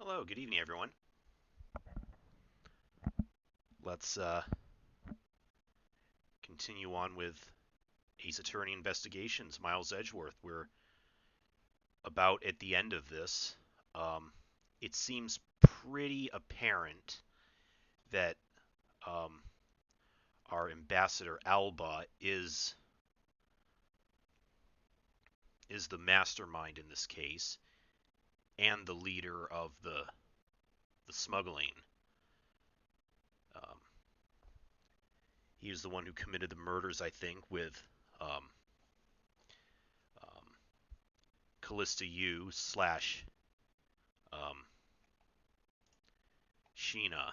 Hello, good evening, everyone. Let's continue on with Ace Attorney Investigations, Miles Edgeworth. We're about at the end of this. It seems pretty apparent that our Ambassador Alba is the mastermind in this case and the leader of the smuggling. He is the one who committed the murders, I think, with Callista Yu slash Sheena,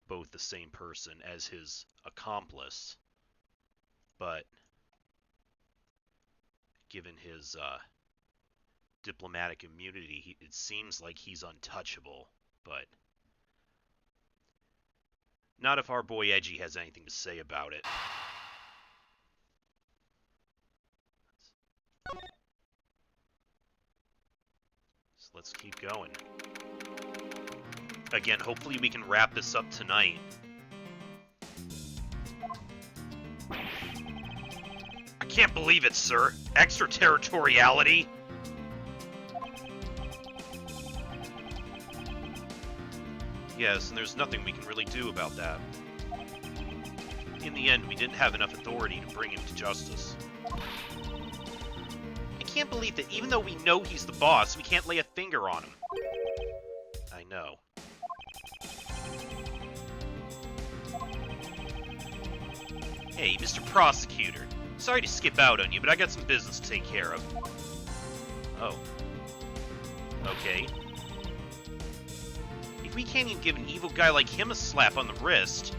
both the same person, as his accomplice. But given his diplomatic immunity, it seems like he's untouchable. But not if our boy Edgy has anything to say about it. So let's keep going. Again, hopefully we can wrap this up tonight. I can't believe it, sir. Extraterritoriality? Yes, and there's nothing we can really do about that. In the end, we didn't have enough authority to bring him to justice. I can't believe that even though we know he's the boss, we can't lay a finger on him. I know. Hey, Mr. Prosecutor. Sorry to skip out on you, but I got some business to take care of. Oh. Okay. If we can't even give an evil guy like him a slap on the wrist,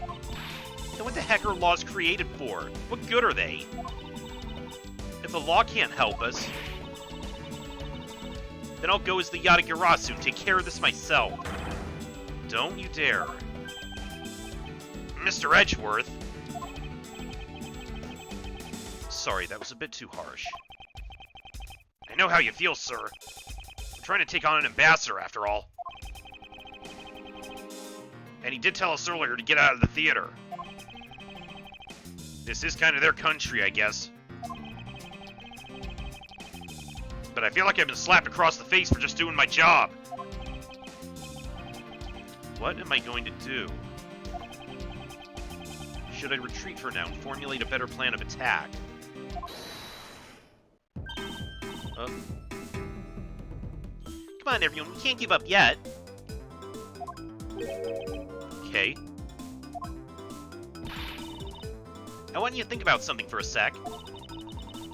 then what the heck are laws created for? What good are they? If the law can't help us, then I'll go as the Yatagarasu and take care of this myself. Don't you dare. Mr. Edgeworth. Sorry, that was a bit too harsh. I know how you feel, sir. I'm trying to take on an ambassador, after all. And he did tell us earlier to get out of the theater. This is kind of their country, I guess. But I feel like I've been slapped across the face for just doing my job. What am I going to do? Should I retreat for now and formulate a better plan of attack? Come on, everyone, we can't give up yet. Okay. I want you to think about something for a sec.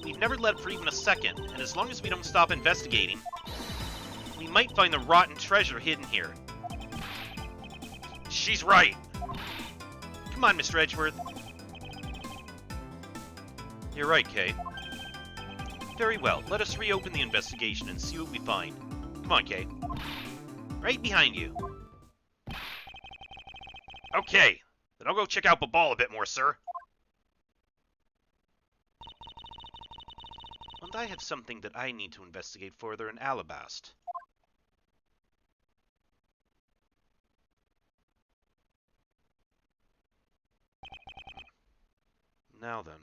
We've never let up for even a second, and as long as we don't stop investigating, we might find the rotten treasure hidden here. She's right. Come on, Mr. Edgeworth. You're right, Kay. Very well, let us reopen the investigation and see what we find. Come on, Kay. Right behind you. Okay, then I'll go check out Babal a bit more, sir. And I have something that I need to investigate further in Alabast. Now then.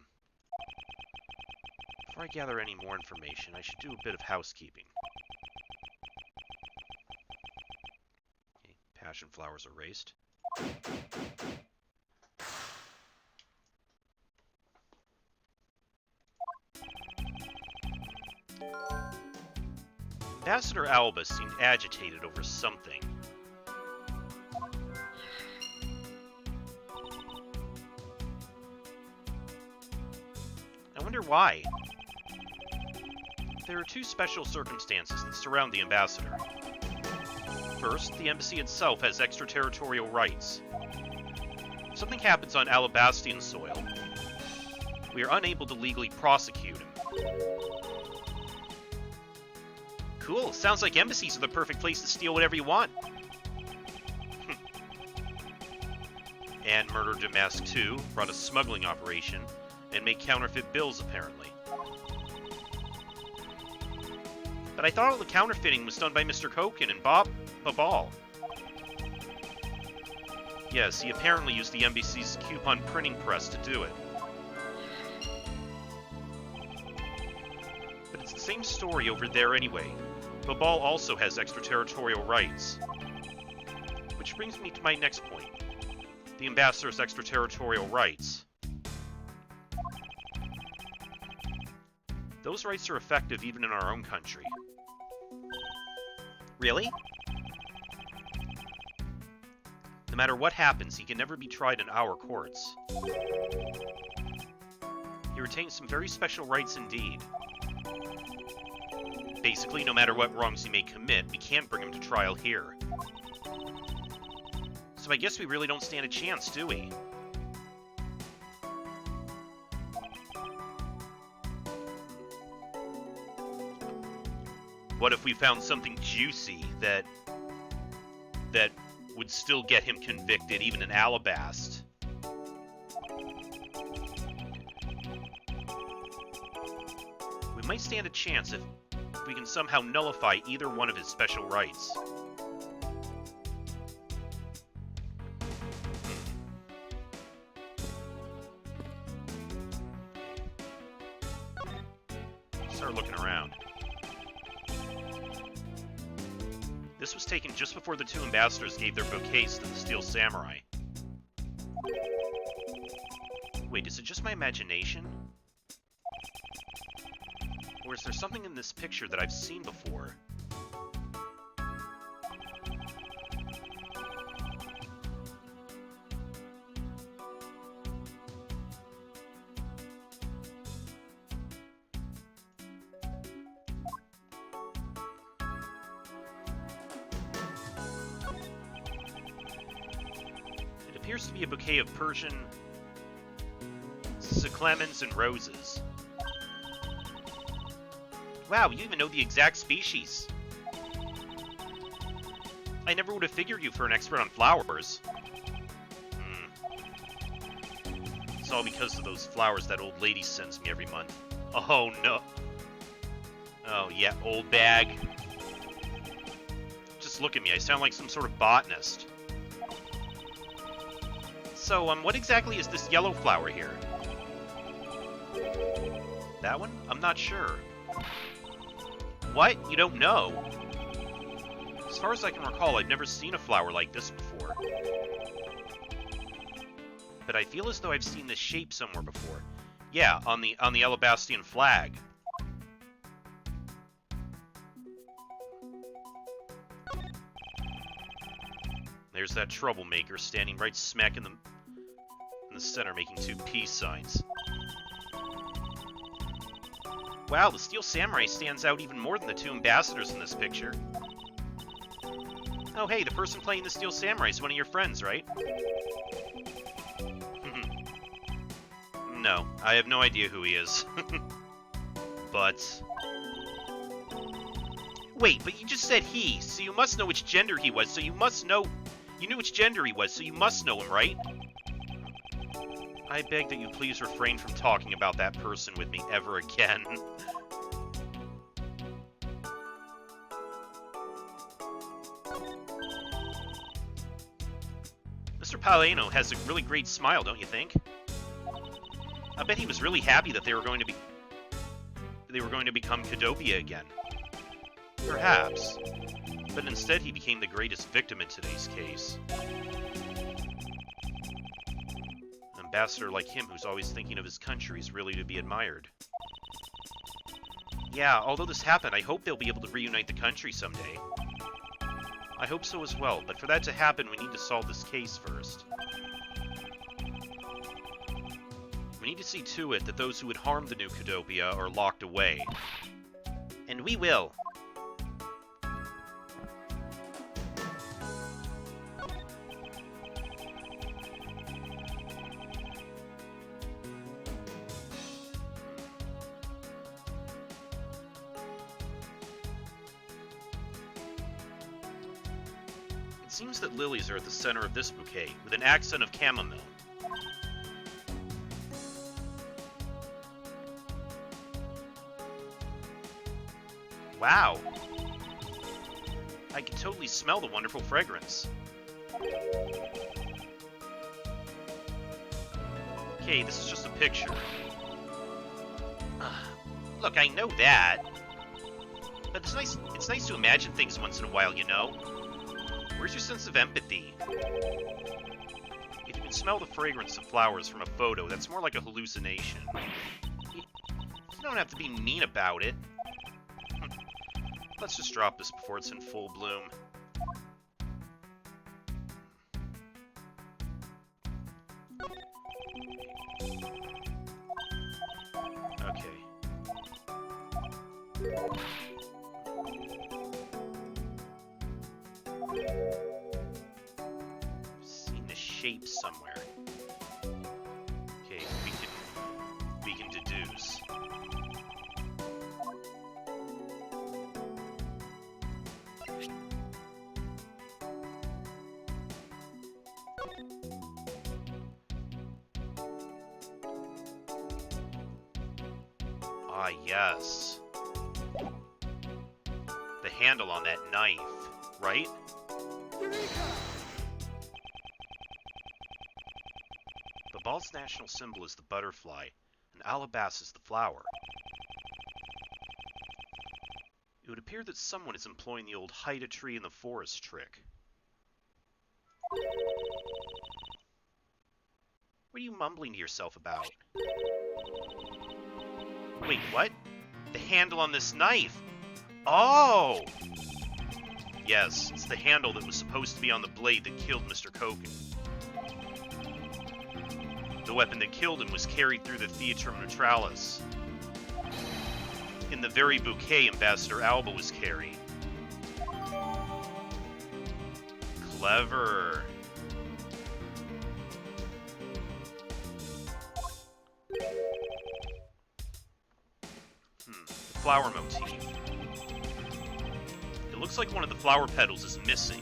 Before I gather any more information, I should do a bit of housekeeping. Okay, passion flowers erased. Ambassador Alba seemed agitated over something. I wonder why. There are two special circumstances that surround the ambassador. First, the embassy itself has extraterritorial rights. If something happens on Alabastian soil, we are unable to legally prosecute him. Cool, sounds like embassies are the perfect place to steal whatever you want. And Murder Damask 2 run a smuggling operation and make counterfeit bills, apparently. But I thought all the counterfeiting was done by Mr. Koken and Babal. Yes, he apparently used the NBC's coupon printing press to do it. But it's the same story over there anyway. Babal also has extraterritorial rights. Which brings me to my next point. The Ambassador's extraterritorial rights. Those rights are effective even in our own country. Really? No matter what happens, he can never be tried in our courts. He retains some very special rights indeed. Basically, no matter what wrongs he may commit, we can't bring him to trial here. So I guess we really don't stand a chance, do we? What if we found something juicy that would still get him convicted, even in Alabast? We might stand a chance if we can somehow nullify either one of his special rights. Start looking around. This was taken just before the two ambassadors gave their bouquets to the Steel Samurai. Wait, is it just my imagination? Or is there something in this picture that I've seen before? It appears to be a bouquet of Persian cyclamens and roses. Wow, you even know the exact species. I never would have figured you for an expert on flowers. It's all because of those flowers that old lady sends me every month. Oh, no. Oh, yeah, old bag. Just look at me, I sound like some sort of botanist. So, what exactly is this yellow flower here? That one? I'm not sure. What? You don't know? As far as I can recall, I've never seen a flower like this before. But I feel as though I've seen this shape somewhere before. Yeah, on the Alabastian flag. There's that troublemaker standing right smack in the center, making two peace signs. Wow, the Steel Samurai stands out even more than the two ambassadors in this picture. Oh hey, the person playing the Steel Samurai is one of your friends, right? No, I have no idea who he is. But... Wait, but you just said he, so you must know which gender he was, so you must know... You knew which gender he was, so you must know him, right? I beg that you please refrain from talking about that person with me ever again. Mr. Paleno has a really great smile, don't you think? I bet he was really happy that they were going to become Kadopia again. Perhaps. But instead he became the greatest victim in today's case. An ambassador like him who's always thinking of his country is really to be admired. Yeah, although this happened, I hope they'll be able to reunite the country someday. I hope so as well, but for that to happen, we need to solve this case first. We need to see to it that those who would harm the new Kadopia are locked away. And we will. It seems that lilies are at the center of this bouquet, with an accent of chamomile. Wow. I can totally smell the wonderful fragrance. Okay, this is just a picture. Look, I know that. But it's nice to imagine things once in a while, you know? Where's your sense of empathy? If you can smell the fragrance of flowers from a photo, that's more like a hallucination. You don't have to be mean about it. Let's just drop this before it's in full bloom. Okay. Seen the shape somewhere. Okay, we can deduce. Ah, yes. The handle on that knife, right? The ball's national symbol is the butterfly, and Alabas is the flower. It would appear that someone is employing the old hide a tree in the forest trick. What are you mumbling to yourself about? Wait, what? The handle on this knife! Oh! Yes, it's the handle that was supposed to be on the blade that killed Mr. Koken. The weapon that killed him was carried through the Theatrum Neutralis. In the very bouquet Ambassador Alba was carrying. Clever. Flower motif. It looks like one of the flower petals is missing.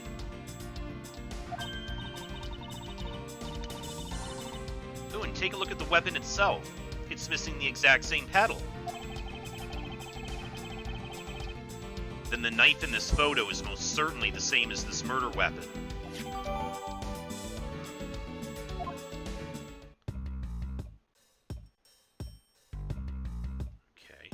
Oh, and take a look at the weapon itself. It's missing the exact same petal. Then the knife in this photo is most certainly the same as this murder weapon. Okay.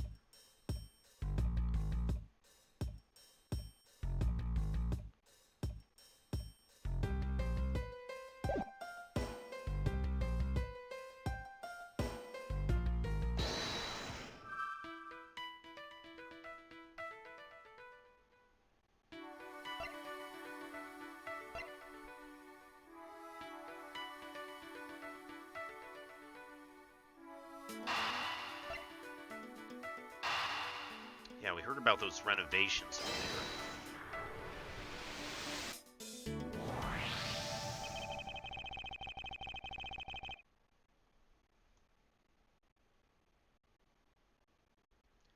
Yeah, we heard about those renovations earlier.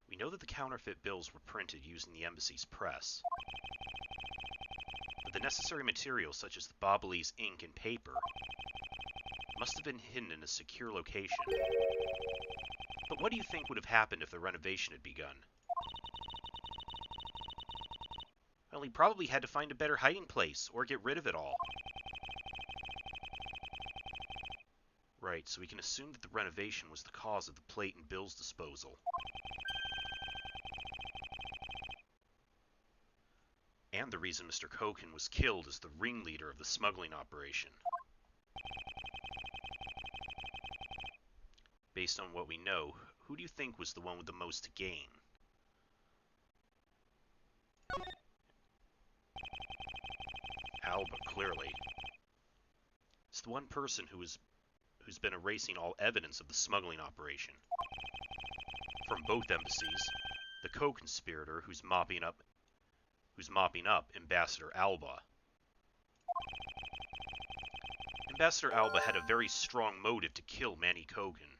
We know that the counterfeit bills were printed using the embassy's press. But the necessary materials, such as the Bobbolese ink and paper, must have been hidden in a secure location. But what do you think would have happened if the renovation had begun? Well, he probably had to find a better hiding place, or get rid of it all. Right, so we can assume that the renovation was the cause of the plate and bills disposal. And the reason Mr. Koken was killed as the ringleader of the smuggling operation. Based on what we know, who do you think was the one with the most to gain? Alba, clearly. It's the one person who's been erasing all evidence of the smuggling operation. From both embassies, the co-conspirator who's mopping up Ambassador Alba. Ambassador Alba had a very strong motive to kill Manny Kogan.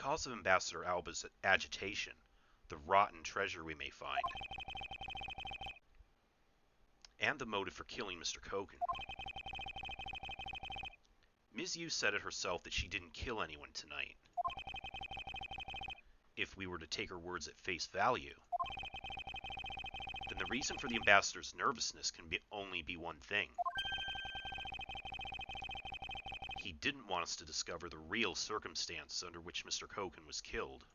cause of Ambassador Alba's agitation, the rotten treasure we may find, and the motive for killing Mr. Kogan. Ms. Yu said it herself that she didn't kill anyone tonight. If we were to take her words at face value, then the reason for the Ambassador's nervousness can only be one thing. He didn't want us to discover the real circumstances under which Mr. Kogan was killed.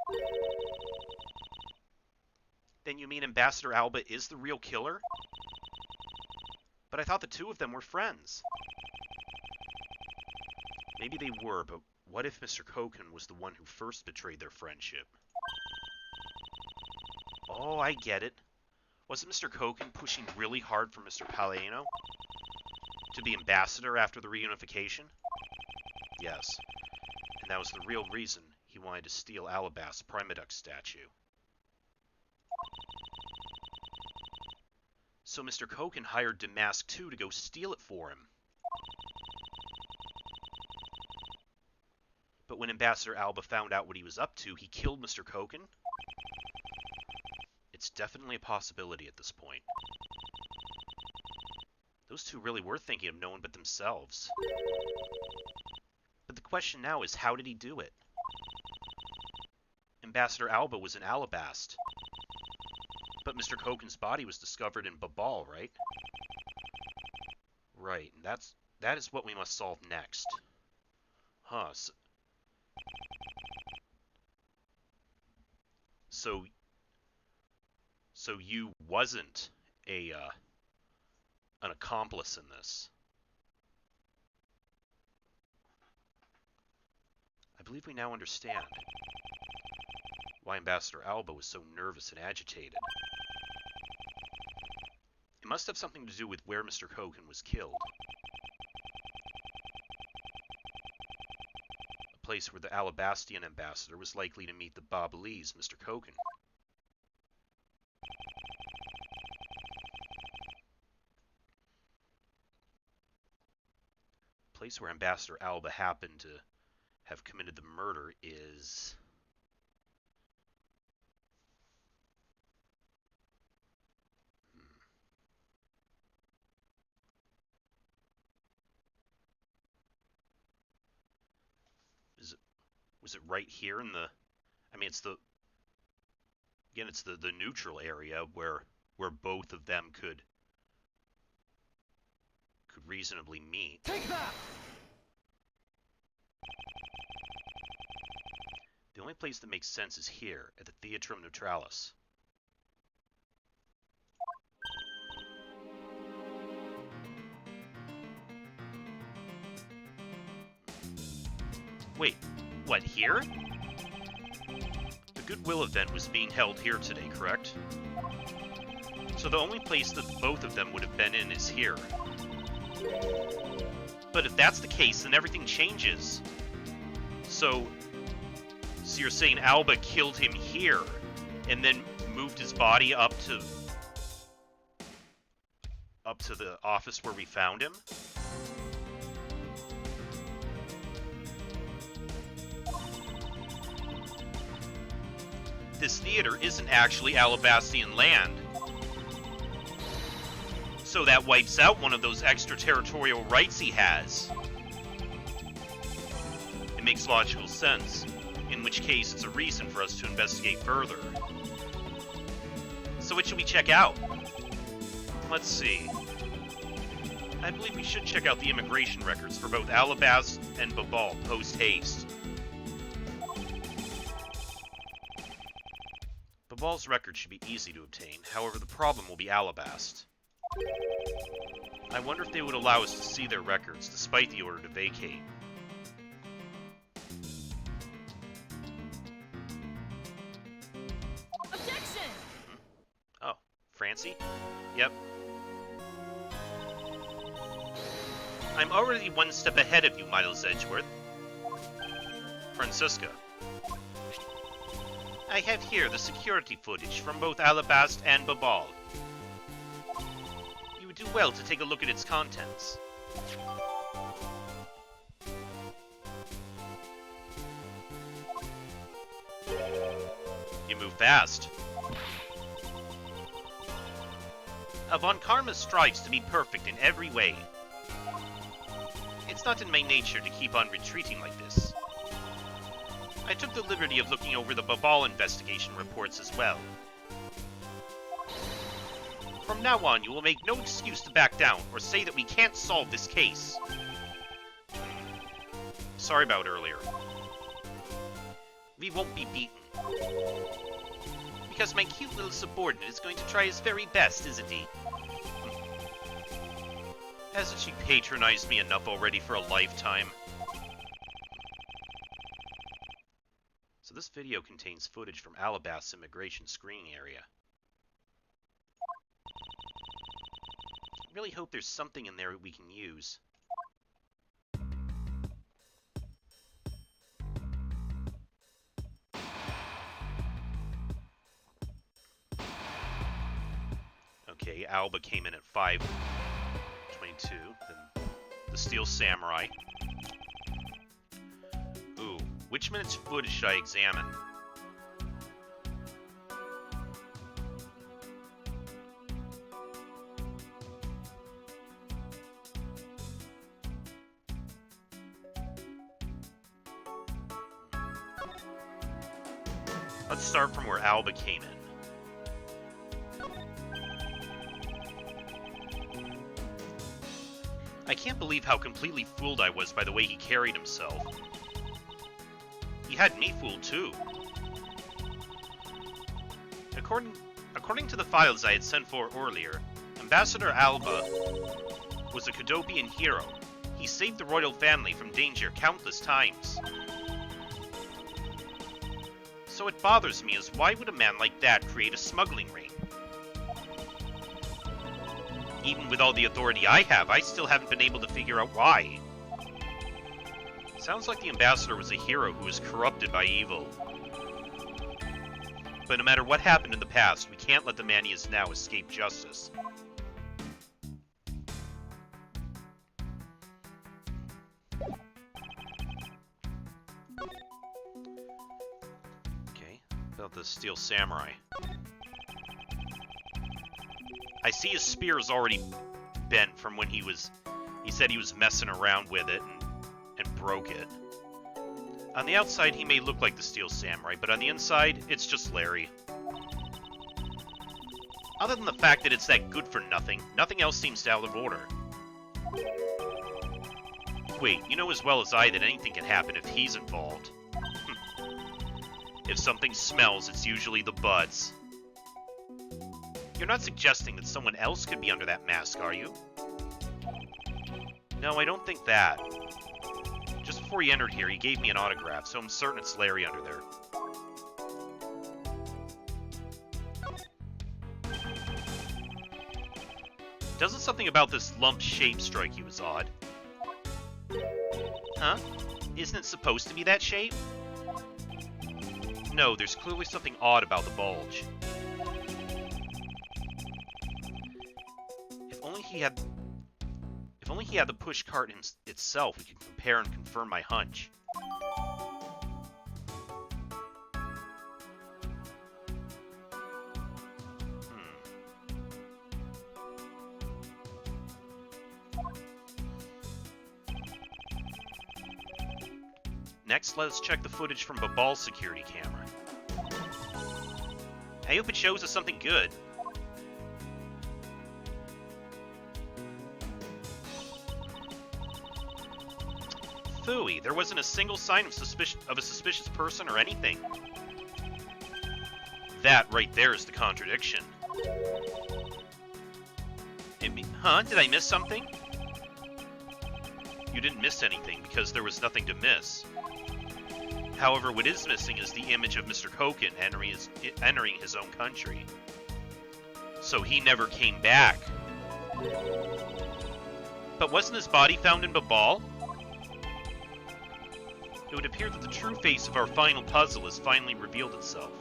Then you mean Ambassador Alba is the real killer? But I thought the two of them were friends. Maybe they were, but what if Mr. Kogan was the one who first betrayed their friendship? Oh, I get it. Wasn't Mr. Kogan pushing really hard for Mr. Paleno to be ambassador after the reunification? Yes, and that was the real reason he wanted to steal Alabast's Primadux statue. So Mr. Kogan hired Damask II to go steal it for him. But when Ambassador Alba found out what he was up to, he killed Mr. Kogan? It's definitely a possibility at this point. Those two really were thinking of no one but themselves. But the question now is, how did he do it? Ambassador Alba was in Alabast. But Mr. Kogan's body was discovered in Babal, right? Right, and that is what we must solve next. Huh, So you wasn't an accomplice in this. I believe we now understand why Ambassador Alba was so nervous and agitated. It must have something to do with where Mr. Kogan was killed. A place where the Alabastian ambassador was likely to meet the Babalese Mr. Kogan. The place where Ambassador Alba happened to have committed the murder is... Was it right here in the... I mean, it's the... Again, it's the neutral area where both of them could reasonably meet. Take that! The only place that makes sense is here, at the Theatrum Neutralis. Wait, what, here? The Goodwill event was being held here today, correct? So the only place that both of them would have been in is here. But if that's the case, then everything changes. So you're saying Alba killed him here, and then moved his body up to the office where we found him? This theater isn't actually Alabastian land. So that wipes out one of those extraterritorial rights he has. It makes logical sense, in which case it's a reason for us to investigate further. So what should we check out? Let's see. I believe we should check out the immigration records for both Alabast and Babal post-haste. Babal's record should be easy to obtain, however the problem will be Alabast. I wonder if they would allow us to see their records, despite the order to vacate. Objection! Oh, Francie? Yep. I'm already one step ahead of you, Miles Edgeworth. Francisca. I have here the security footage from both Alabast and Babal. You would do well to take a look at its contents. fast. Von Karma strives to be perfect in every way. It's not in my nature to keep on retreating like this. I took the liberty of looking over the Babal investigation reports as well. From now on, you will make no excuse to back down or say that we can't solve this case. Sorry about earlier. We won't be beaten. Because my cute little subordinate is going to try his very best, isn't he? Hasn't she patronized me enough already for a lifetime? So this video contains footage from Alabast's immigration screening area. I really hope there's something in there we can use. Okay, Alba came in at 5:22. Then the Steel Samurai. Ooh, which minute's footage should I examine? Let's start from where Alba came in. I can't believe how completely fooled I was by the way he carried himself. He had me fooled too. According to the files I had sent for earlier, Ambassador Alba was a Kodopian hero. He saved the royal family from danger countless times. So it bothers me as why would a man like that create a smuggling ring? Even with all the authority I have, I still haven't been able to figure out why. Sounds like the ambassador was a hero who was corrupted by evil. But no matter what happened in the past, we can't let the man he is now escape justice. Okay, about the Steel Samurai. I see his spear is already bent from when he said he was messing around with it and broke it. On the outside, he may look like the Steel Samurai, but on the inside, it's just Larry. Other than the fact that it's that good for nothing, nothing else seems out of order. Wait, you know as well as I that anything can happen if he's involved. If something smells, it's usually the buds. You're not suggesting that someone else could be under that mask, are you? No, I don't think that. Just before he entered here, he gave me an autograph, so I'm certain it's Larry under there. Doesn't something about this lump shape strike you as odd? Huh? Isn't it supposed to be that shape? No, there's clearly something odd about the bulge. If only he had the push cart itself, we could compare and confirm my hunch. Next, let us check the footage from Babal's security camera. I hope it shows us something good. Phooey, there wasn't a single sign of a suspicious person or anything. That right there is the contradiction. Huh? Did I miss something? You didn't miss anything because there was nothing to miss. However, what is missing is the image of Mr. Koken entering his own country. So he never came back. But wasn't his body found in Babal? It would appear that the true face of our final puzzle has finally revealed itself.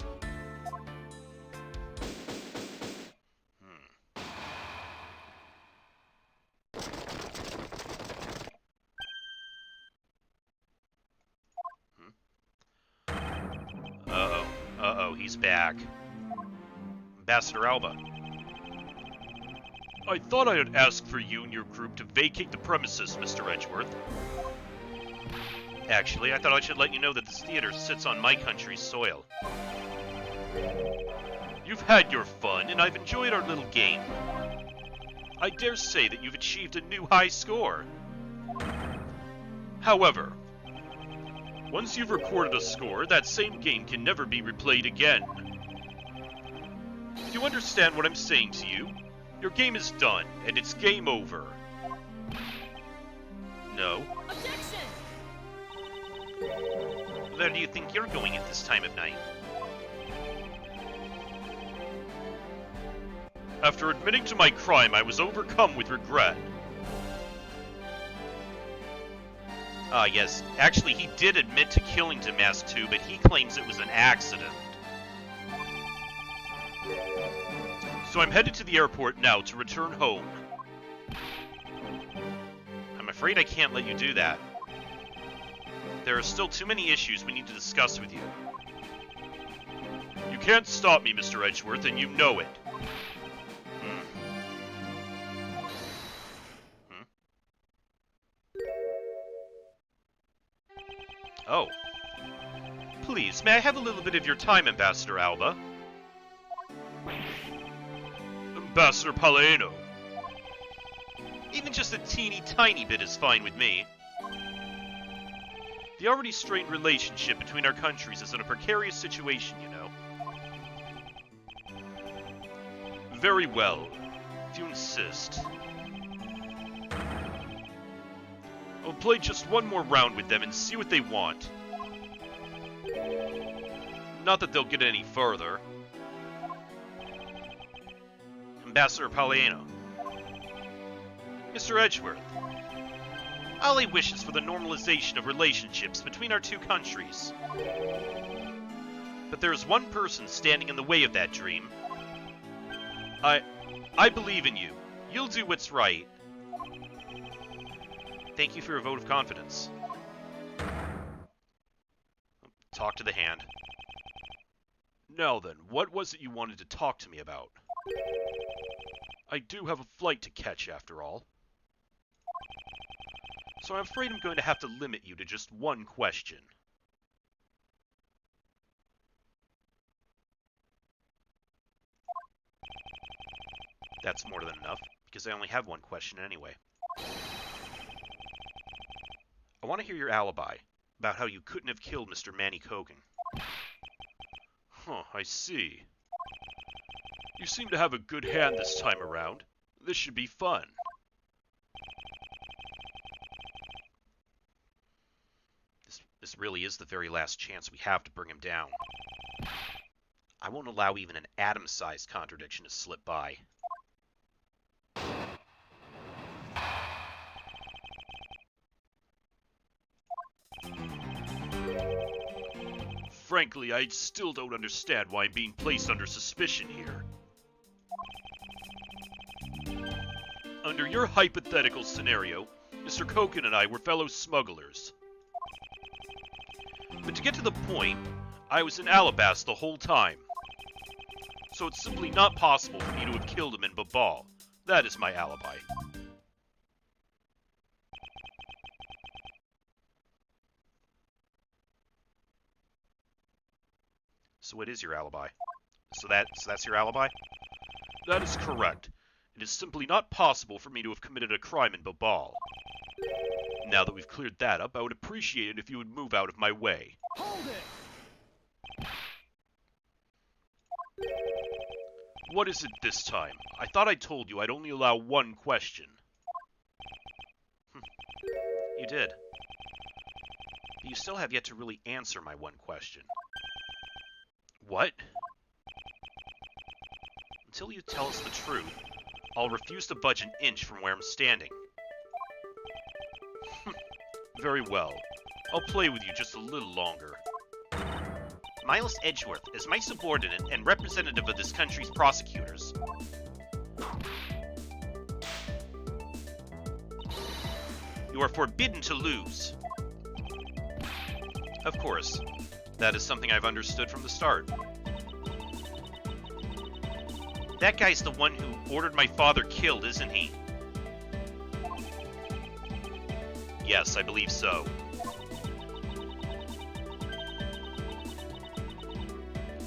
he's back. Ambassador Alba. I thought I'd ask for you and your group to vacate the premises, Mr. Edgeworth. Actually, I thought I should let you know that this theater sits on my country's soil. You've had your fun, and I've enjoyed our little game. I dare say that you've achieved a new high score. However, once you've recorded a score, that same game can never be replayed again. Do you understand what I'm saying to you? Your game is done, and it's game over. No? Objection! Where do you think you're going at this time of night? After admitting to my crime, I was overcome with regret. Ah, yes. Actually, he did admit to killing Damask too, but he claims it was an accident. So I'm headed to the airport now to return home. I'm afraid I can't let you do that. There are still too many issues we need to discuss with you. You can't stop me, Mr. Edgeworth, and you know it. Oh. Please, may I have a little bit of your time, Ambassador Alba? Ambassador Paleno. Even just a teeny tiny bit is fine with me. The already strained relationship between our countries is in a precarious situation, you know. Very well, if you insist. I'll play just one more round with them and see what they want. Not that they'll get any further. Ambassador Paleno. Mr. Edgeworth. All I wish is for the normalization of relationships between our two countries. But there is one person standing in the way of that dream. I believe in you. You'll do what's right. Thank you for your vote of confidence. Talk to the hand. Now then, what was it you wanted to talk to me about? I do have a flight to catch, after all. So I'm afraid I'm going to have to limit you to just one question. That's more than enough, because I only have one question anyway. I want to hear your alibi, about how you couldn't have killed Mr. Manny Kogan. Huh, I see. You seem to have a good hand this time around. This should be fun. This really is the very last chance we have to bring him down. I won't allow even an atom-sized contradiction to slip by. Frankly, I still don't understand why I'm being placed under suspicion here. Under your hypothetical scenario, Mr. Kogan and I were fellow smugglers. But to get to the point, I was in Alabas the whole time. So it's simply not possible for me to have killed him in Babal. That is my alibi. So what is your alibi? So that's your alibi? That is correct. It is simply not possible for me to have committed a crime in Babal. Now that we've cleared that up, I would appreciate it if you would move out of my way. Hold it! What is it this time? I thought I told you I'd only allow one question. You did. But you still have yet to really answer my one question. What? Until you tell us the truth, I'll refuse to budge an inch from where I'm standing. Very well. I'll play with you just a little longer. Miles Edgeworth is my subordinate and representative of this country's prosecutors. You are forbidden to lose. Of course. That is something I've understood from the start. That guy's the one who ordered my father killed, isn't he? Yes, I believe so.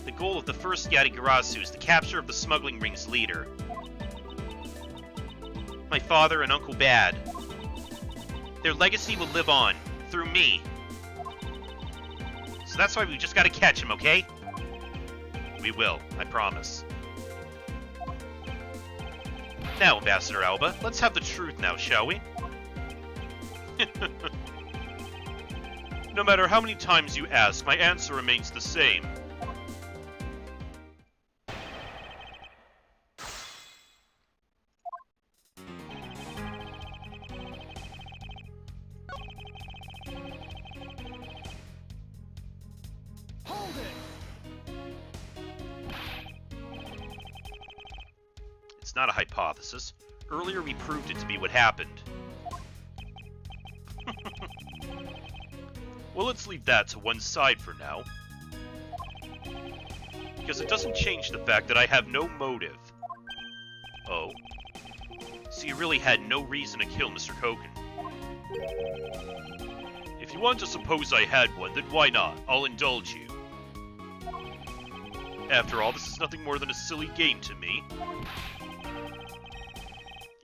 The goal of the first Yatagarasu is the capture of the smuggling ring's leader. My father and Uncle Bad. Their legacy will live on, through me. So that's why we just gotta catch him, okay? We will, I promise. Now, Ambassador Alba, let's have the truth now, shall we? No matter how many times you ask, my answer remains the same. Hold it! It's not a hypothesis. Earlier we proved it to be what happened. Well, let's leave that to one side for now. Because it doesn't change the fact that I have no motive. Oh? So you really had no reason to kill Mr. Koken? If you want to suppose I had one, then why not? I'll indulge you. After all, this is nothing more than a silly game to me.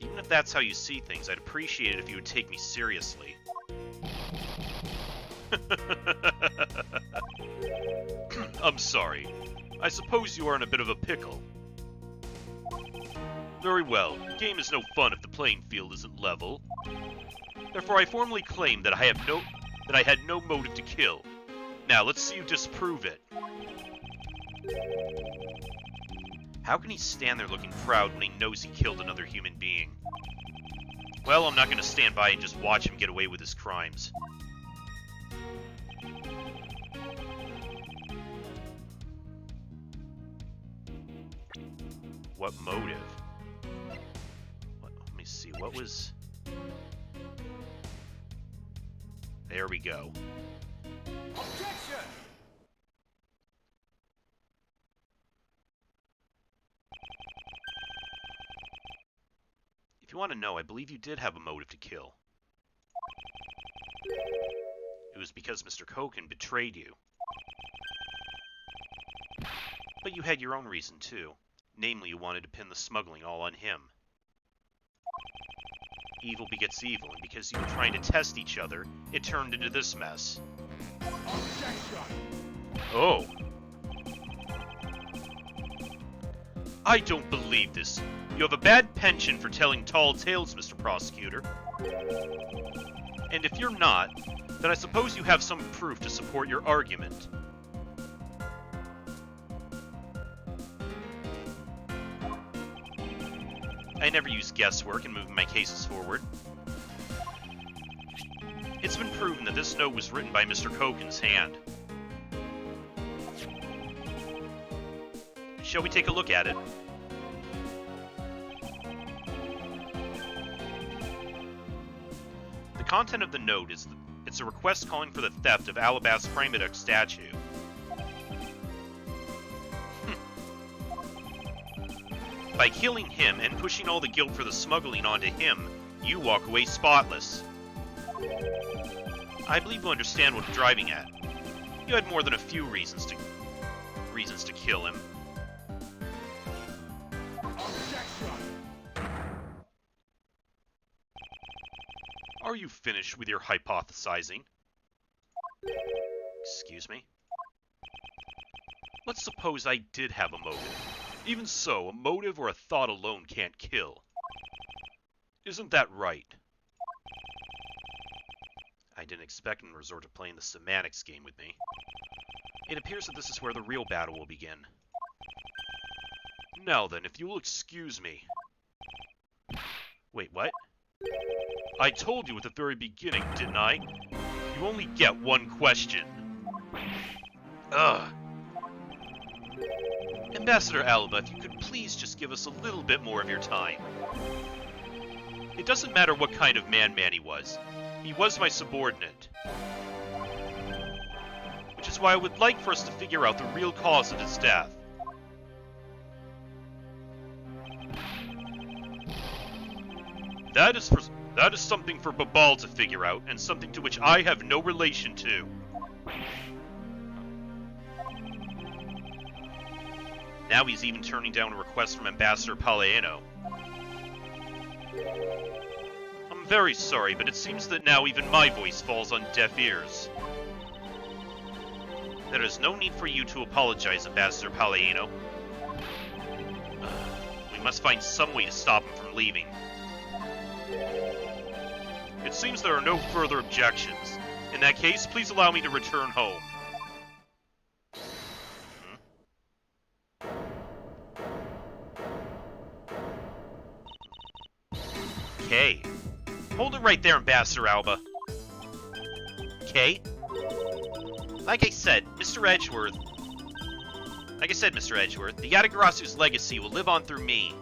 Even if that's how you see things, I'd appreciate it if you would take me seriously. I'm sorry. I suppose you are in a bit of a pickle. Very well. The game is no fun if the playing field isn't level. Therefore, I formally claim that I had no motive to kill. Now, let's see you disprove it. How can he stand there looking proud when he knows he killed another human being? Well, I'm not going to stand by and just watch him get away with his crimes. What motive? Let me see, what was... There we go. Objection! If you want to know, I believe you did have a motive to kill. It was because Mr. Koken betrayed you. But you had your own reason, too. Namely, you wanted to pin the smuggling all on him. Evil begets evil, and because you were trying to test each other, it turned into this mess. Objection! Oh. I don't believe this. You have a bad penchant for telling tall tales, Mr. Prosecutor. And if you're not, then I suppose you have some proof to support your argument. I never use guesswork in moving my cases forward. It's been proven that this note was written by Mr. Koken's hand. Shall we take a look at it? The content of the note is it's a request calling for the theft of Alabast's Primaduck statue. By killing him and pushing all the guilt for the smuggling onto him, you walk away spotless. I believe you understand what I'm driving at. You had more than a few reasons to kill him. Are you finished with your hypothesizing? Excuse me? Let's suppose I did have a motive. Even so, a motive or a thought alone can't kill. Isn't that right? I didn't expect him to resort to playing the semantics game with me. It appears that this is where the real battle will begin. Now then, if you will excuse me... Wait, what? I told you at the very beginning, didn't I? You only get one question. Ugh. Ambassador Alba, if you could please just give us a little bit more of your time. It doesn't matter what kind of man he was. He was my subordinate. Which is why I would like for us to figure out the real cause of his death. That is something for Babal to figure out, and something to which I have no relation to. Now he's even turning down a request from Ambassador Palaieno. I'm very sorry, but it seems that now even my voice falls on deaf ears. There is no need for you to apologize, Ambassador Palaieno. We must find some way to stop him from leaving. It seems there are no further objections. In that case, please allow me to return home. Okay. Hold it right there, Ambassador Alba. Okay? Like I said, Mr. Edgeworth, the Yatagarasu's legacy will live on through me.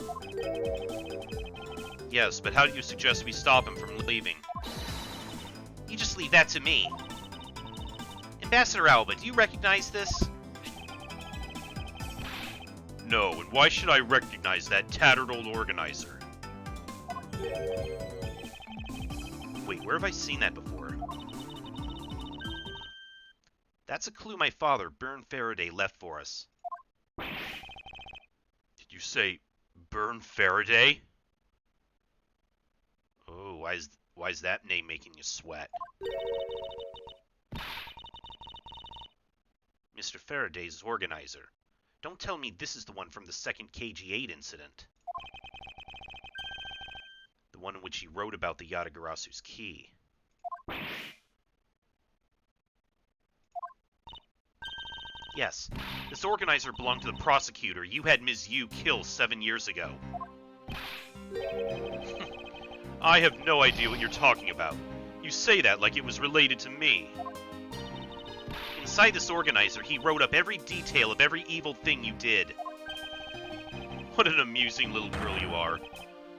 Yes, but how do you suggest we stop him from leaving? You just leave that to me. Ambassador Alba, do you recognize this? No, and why should I recognize that tattered old organizer? Wait, where have I seen that before? That's a clue my father, Byrne Faraday, left for us. Did you say Byrne Faraday? Oh, why is that name making you sweat? Mr. Faraday's organizer. Don't tell me this is the one from the second KG-8 incident. The one in which he wrote about the Yatagarasu's key. Yes, this organizer belonged to the prosecutor you had Ms. Yu kill 7 years ago. I have no idea what you're talking about. You say that like it was related to me. Inside this organizer, he wrote up every detail of every evil thing you did. What an amusing little girl you are.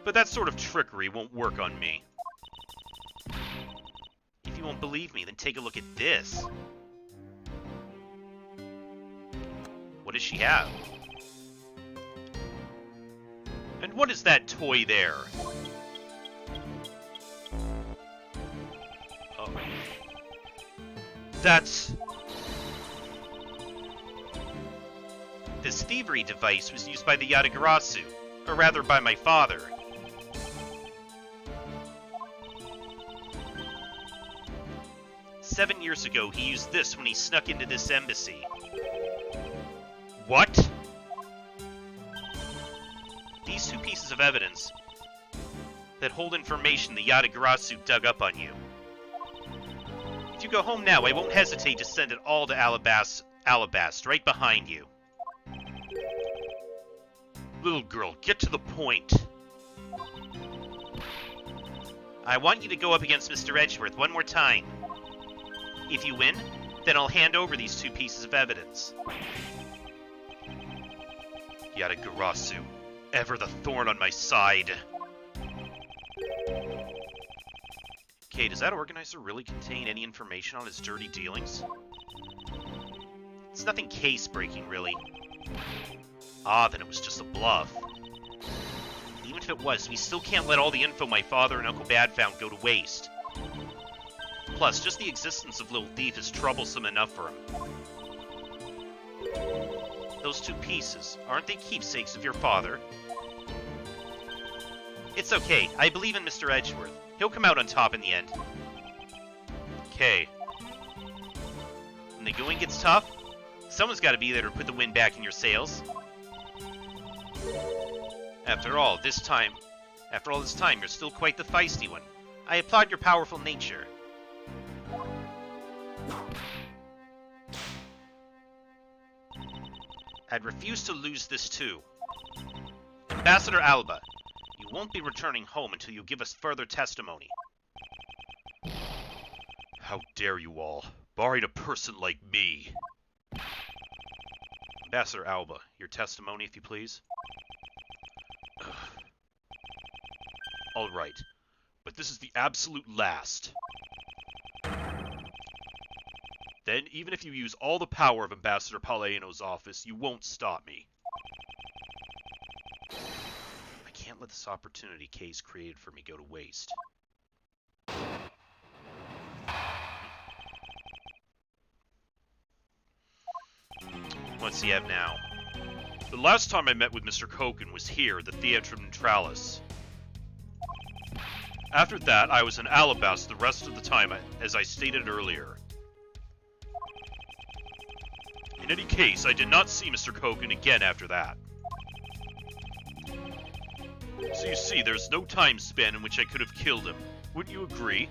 But that sort of trickery won't work on me. If you won't believe me, then take a look at this. What does she have? And what is that toy there? Oh. That's... This thievery device was used by the Yatagarasu, or rather by my father. "7 years ago, he used this when he snuck into this embassy." What? These two pieces of evidence that hold information the Yatagarasu dug up on you. If you go home now, I won't hesitate to send it all to Alabast, right behind you. Little girl, get to the point. I want you to go up against Mr. Edgeworth one more time. If you win, then I'll hand over these two pieces of evidence. Yatagarasu, ever the thorn on my side. Okay, does that organizer really contain any information on his dirty dealings? It's nothing case-breaking, really. Ah, then it was just a bluff. Even if it was, we still can't let all the info my father and Uncle Bad found go to waste. Plus, just the existence of Little Thief is troublesome enough for him. Those two pieces, aren't they keepsakes of your father? It's okay, I believe in Mr. Edgeworth. He'll come out on top in the end. Okay. When the going gets tough, someone's got to be there to put the wind back in your sails. After all this time, you're still quite the feisty one. I applaud your powerful nature. I'd refuse to lose this too. Ambassador Alba, you won't be returning home until you give us further testimony. How dare you all, barring a person like me. Ambassador Alba, your testimony, if you please. All right, but this is the absolute last. Then, even if you use all the power of Ambassador Palaieno's office, you won't stop me. I can't can't let this opportunity Kay's created for me go to waste. What's he have now? The last time I met with Mr. Koken was here, the Theatrum Neutralis. After that, I was in Alabas the rest of the time, as I stated earlier. In any case, I did not see Mr. Koken again after that. So you see, there's no time span in which I could have killed him. Wouldn't you agree?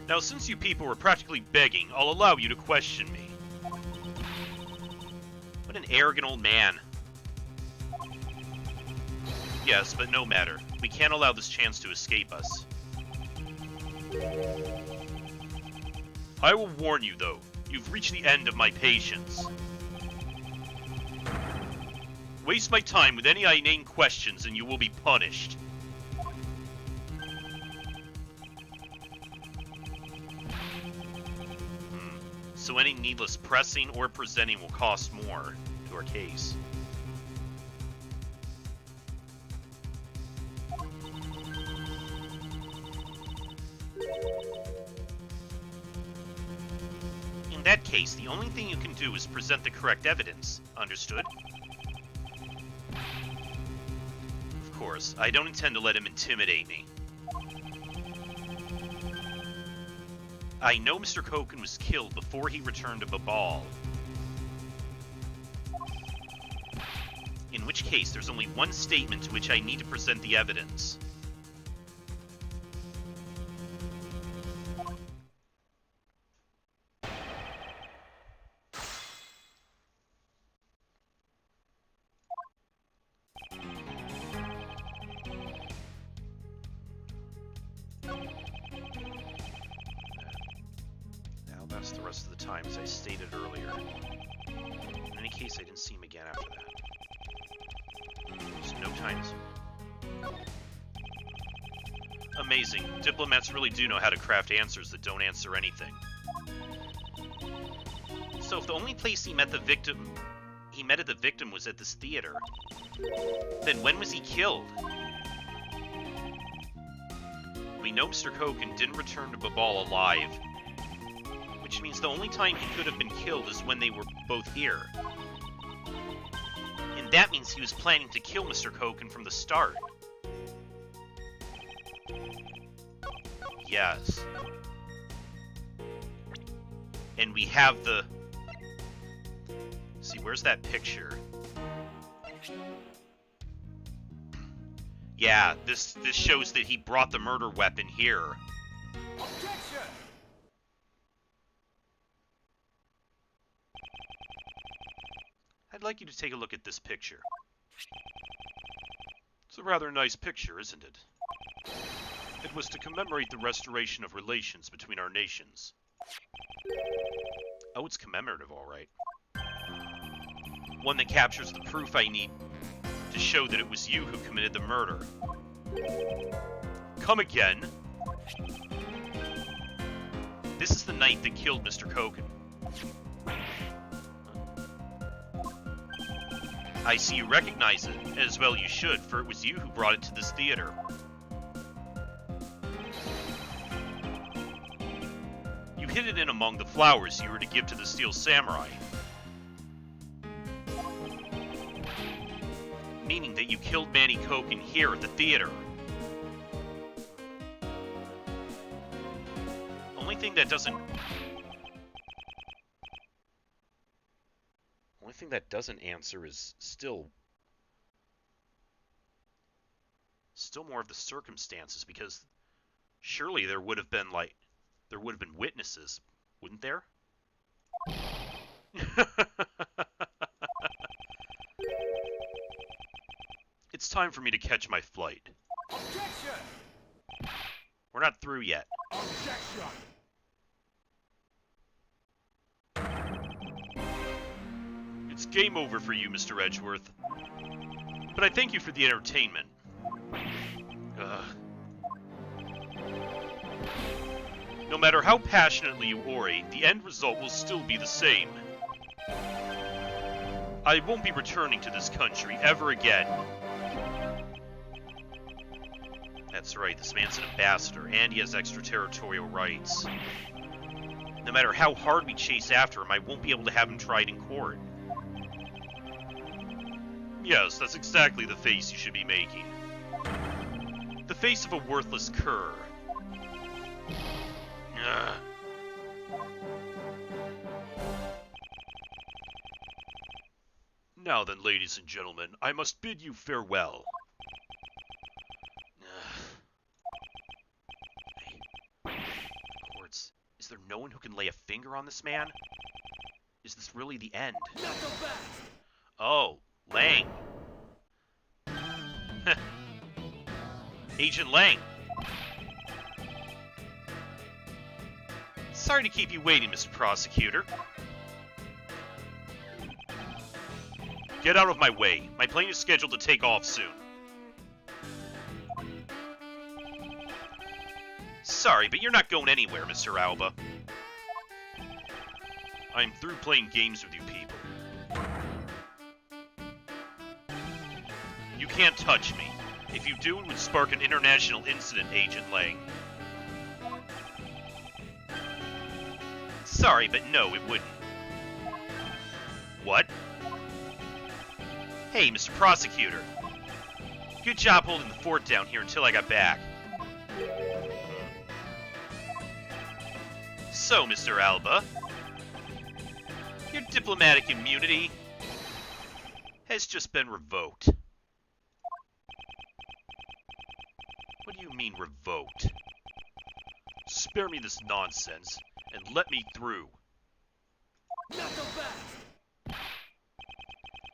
Now, since you people were practically begging, I'll allow you to question me. What an arrogant old man. Yes, but no matter. We can't allow this chance to escape us. I will warn you, though. You've reached the end of my patience. Waste my time with any inane questions and you will be punished. So any needless pressing or presenting will cost more to our case. In that case, the only thing you can do is present the correct evidence. Understood? Of course, I don't intend to let him intimidate me. I know Mr. Koken was killed before he returned to Babal. In which case, there's only one statement to which I need to present the evidence. The rest of the time, as I stated earlier. In any case, I didn't see him again after that. There's no time. Amazing. Diplomats really do know how to craft answers that don't answer anything. So if the only place he met the victim was at this theater, then when was he killed? We know Mr. Koken didn't return to Babal alive, which means the only time he could have been killed is when they were both here. And that means he was planning to kill Mr. Koken from the start. Yes. And we have the... See, where's that picture? Yeah, this shows that he brought the murder weapon here. Objection! I'd like you to take a look at this picture. It's a rather nice picture, isn't it? It was to commemorate the restoration of relations between our nations. Oh, it's commemorative, all right. One that captures the proof I need to show that it was you who committed the murder. Come again? This is the night that killed Mr. Koken. I see you recognize it, as well you should, for it was you who brought it to this theater. You hid it in among the flowers you were to give to the Steel Samurai. Meaning that you killed Manny Koken here at the theater. Only thing that doesn't answer is still more of the circumstances, because surely there would have been witnesses, wouldn't there? It's time for me to catch my flight. Objection! We're not through yet. It's game over for you, Mr. Edgeworth. But I thank you for the entertainment. Ugh. No matter how passionately you orate, the end result will still be the same. I won't be returning to this country ever again. That's right, this man's an ambassador, and he has extraterritorial rights. No matter how hard we chase after him, I won't be able to have him tried in court. Yes, that's exactly the face you should be making. The face of a worthless cur. Ugh. Now then, ladies and gentlemen, I must bid you farewell. Courts, is there no one who can lay a finger on this man? Is this really the end? Oh, Lang. Agent Lang. Sorry to keep you waiting, Mr. Prosecutor. Get out of my way. My plane is scheduled to take off soon. Sorry, but you're not going anywhere, Mr. Alba. I'm through playing games with you people. You can't touch me. If you do, it would spark an international incident, Agent Lang. Sorry, but no, it wouldn't. What? Hey, Mr. Prosecutor. Good job holding the fort down here until I got back. So, Mr. Alba, your diplomatic immunity has just been revoked. What do you mean, revoked? Spare me this nonsense, and let me through. Not so fast!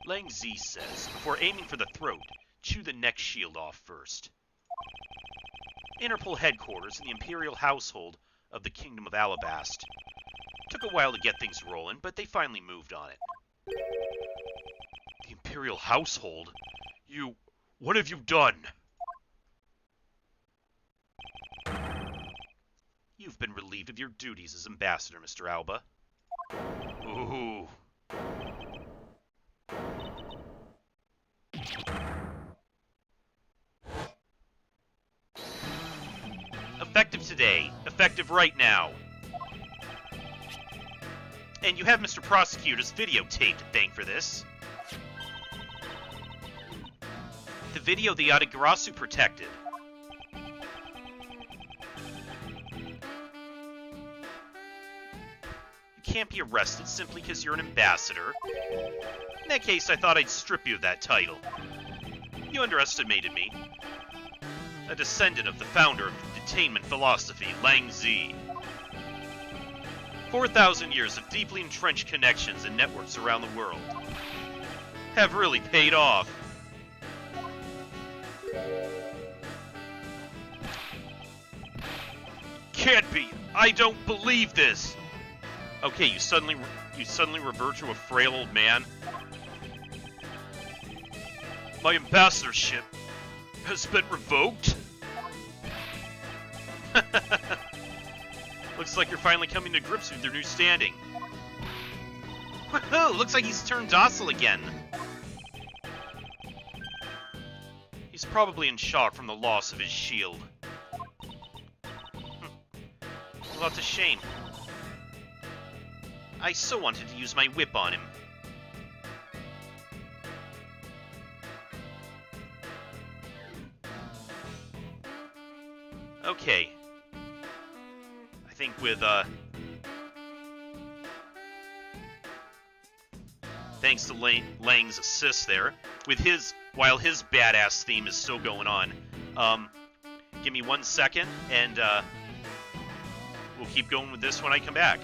Lang Z says, before aiming for the throat, chew the neck shield off first. Interpol headquarters in the Imperial household of the Kingdom of Alabast. Took a while to get things rolling, but they finally moved on it. The Imperial household? What have you done? You've been relieved of your duties as ambassador, Mr. Alba. Ooh. Effective today. Effective right now. And you have Mr. Prosecutor's videotape to thank for this. The video the Yatagarasu protected. You can't be arrested simply because you're an ambassador. In that case, I thought I'd strip you of that title. You underestimated me. A descendant of the founder of detainment philosophy, Lang Z. 4,000 years of deeply entrenched connections and networks around the world have really paid off. Can't be! I don't believe this! Okay, you suddenly revert to a frail old man? My ambassadorship has been revoked? Looks like you're finally coming to grips with your new standing. Woohoo! Looks like he's turned docile again. He's probably in shock from the loss of his shield. Well, that's a shame. I so wanted to use my whip on him. Okay. I think with, thanks to Lang's assist there, while his badass theme is still going on, give me 1 second, and, we'll keep going with this when I come back.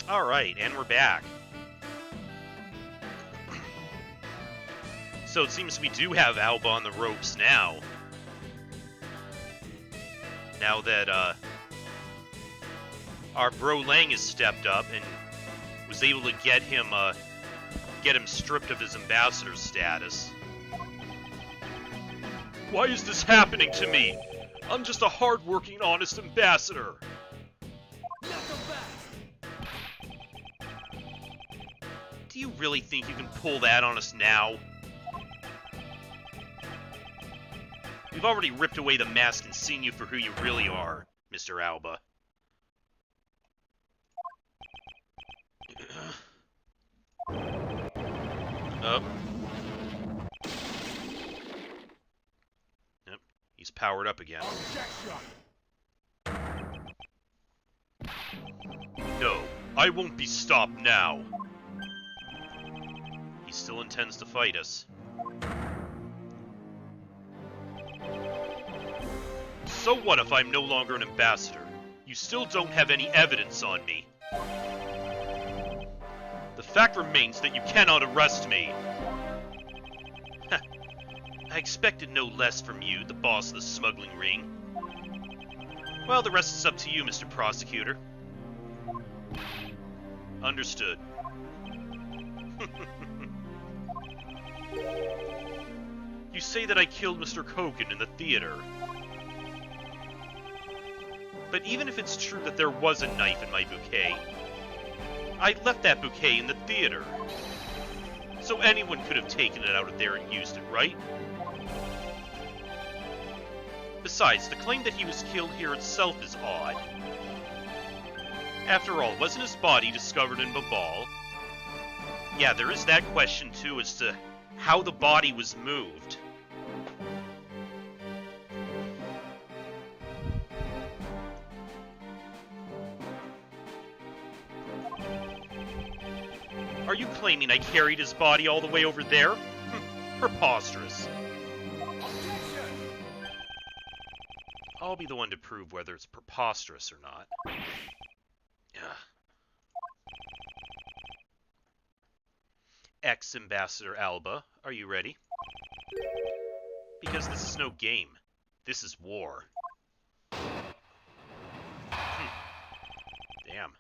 Alright, and we're back. So it seems we do have Alba on the ropes now. Now that, our bro Lang has stepped up and was able to get him stripped of his ambassador status. Why is this happening to me? I'm just a hard-working, honest ambassador. Not so fast. Do you really think you can pull that on us now? We've already ripped away the mask and seen you for who you really are, Mr. Alba. Up. Yep, he's powered up again. No, I won't be stopped now. He still intends to fight us. So what if I'm no longer an ambassador? You still don't have any evidence on me. The fact remains that you cannot arrest me. I expected no less from you, the boss of the smuggling ring. Well, the rest is up to you, Mr. Prosecutor. Understood. You say that I killed Mr. Kogan in the theater. But even if it's true that there was a knife in my bouquet, I left that bouquet in the theater. So anyone could have taken it out of there and used it, right? Besides, the claim that he was killed here itself is odd. After all, wasn't his body discovered in Babal? Yeah, there is that question too as to how the body was moved. Are you claiming I carried his body all the way over there? Preposterous. I'll be the one to prove whether it's preposterous or not. Ex-Ambassador Alba, are you ready? Because this is no game. This is war. Damn.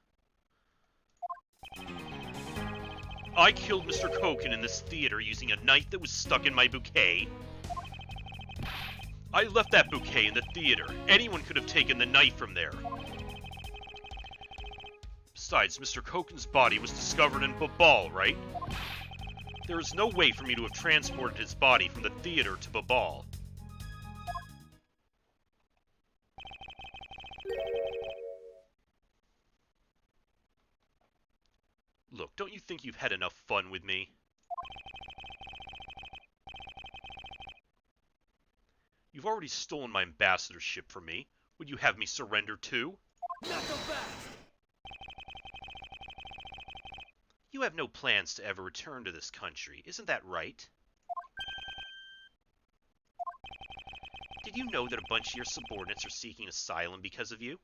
I killed Mr. Kogan in this theater using a knife that was stuck in my bouquet. I left that bouquet in the theater. Anyone could have taken the knife from there. Besides, Mr. Kogan's body was discovered in Babal, right? There is no way for me to have transported his body from the theater to Babal. Look, don't you think you've had enough fun with me? You've already stolen my ambassadorship from me. Would you have me surrender too? Not so fast. You have no plans to ever return to this country, isn't that right? Did you know that a bunch of your subordinates are seeking asylum because of you?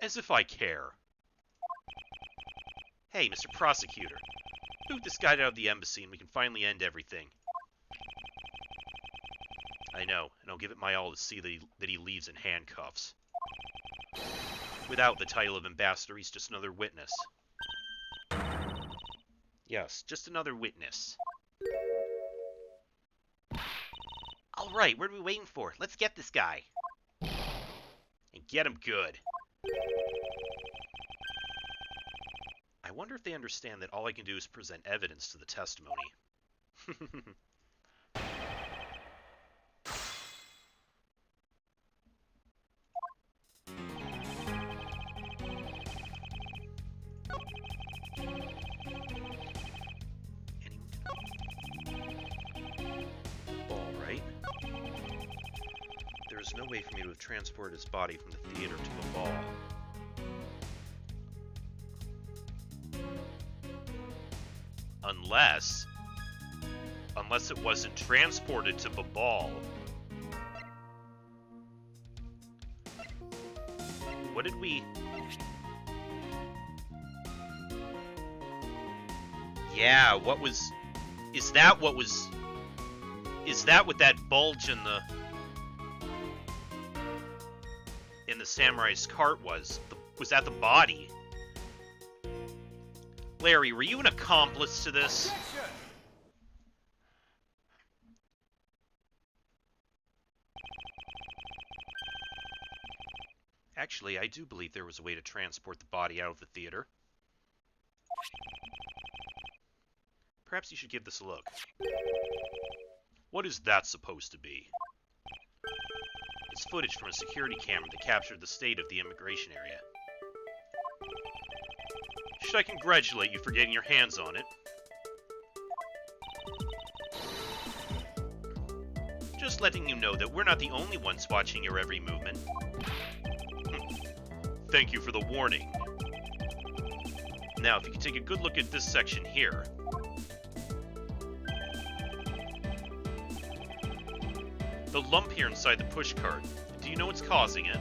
As if I care. Hey, Mr. Prosecutor. Boot this guy out of the embassy and we can finally end everything. I know, and I'll give it my all to see that he leaves in handcuffs. Without the title of ambassador, he's just another witness. Yes, just another witness. Alright, what are we waiting for? Let's get this guy. And get him good. I wonder if they understand that all I can do is present evidence to the testimony. There's no way for me to have transported his body from the theater to Babal. Unless it wasn't transported to Babal. What did we... Yeah, what was... Is that what was... Is that what that bulge in the samurai's cart was? Was that the body? Larry, were you an accomplice to this? Objection! Actually, I do believe there was a way to transport the body out of the theater. Perhaps you should give this a look. What is that supposed to be? It's footage from a security camera that captured the state of the immigration area. Should I congratulate you for getting your hands on it? Just letting you know that we're not the only ones watching your every movement. Thank you for the warning. Now, if you can take a good look at this section here. The lump here inside the pushcart. Do you know what's causing it?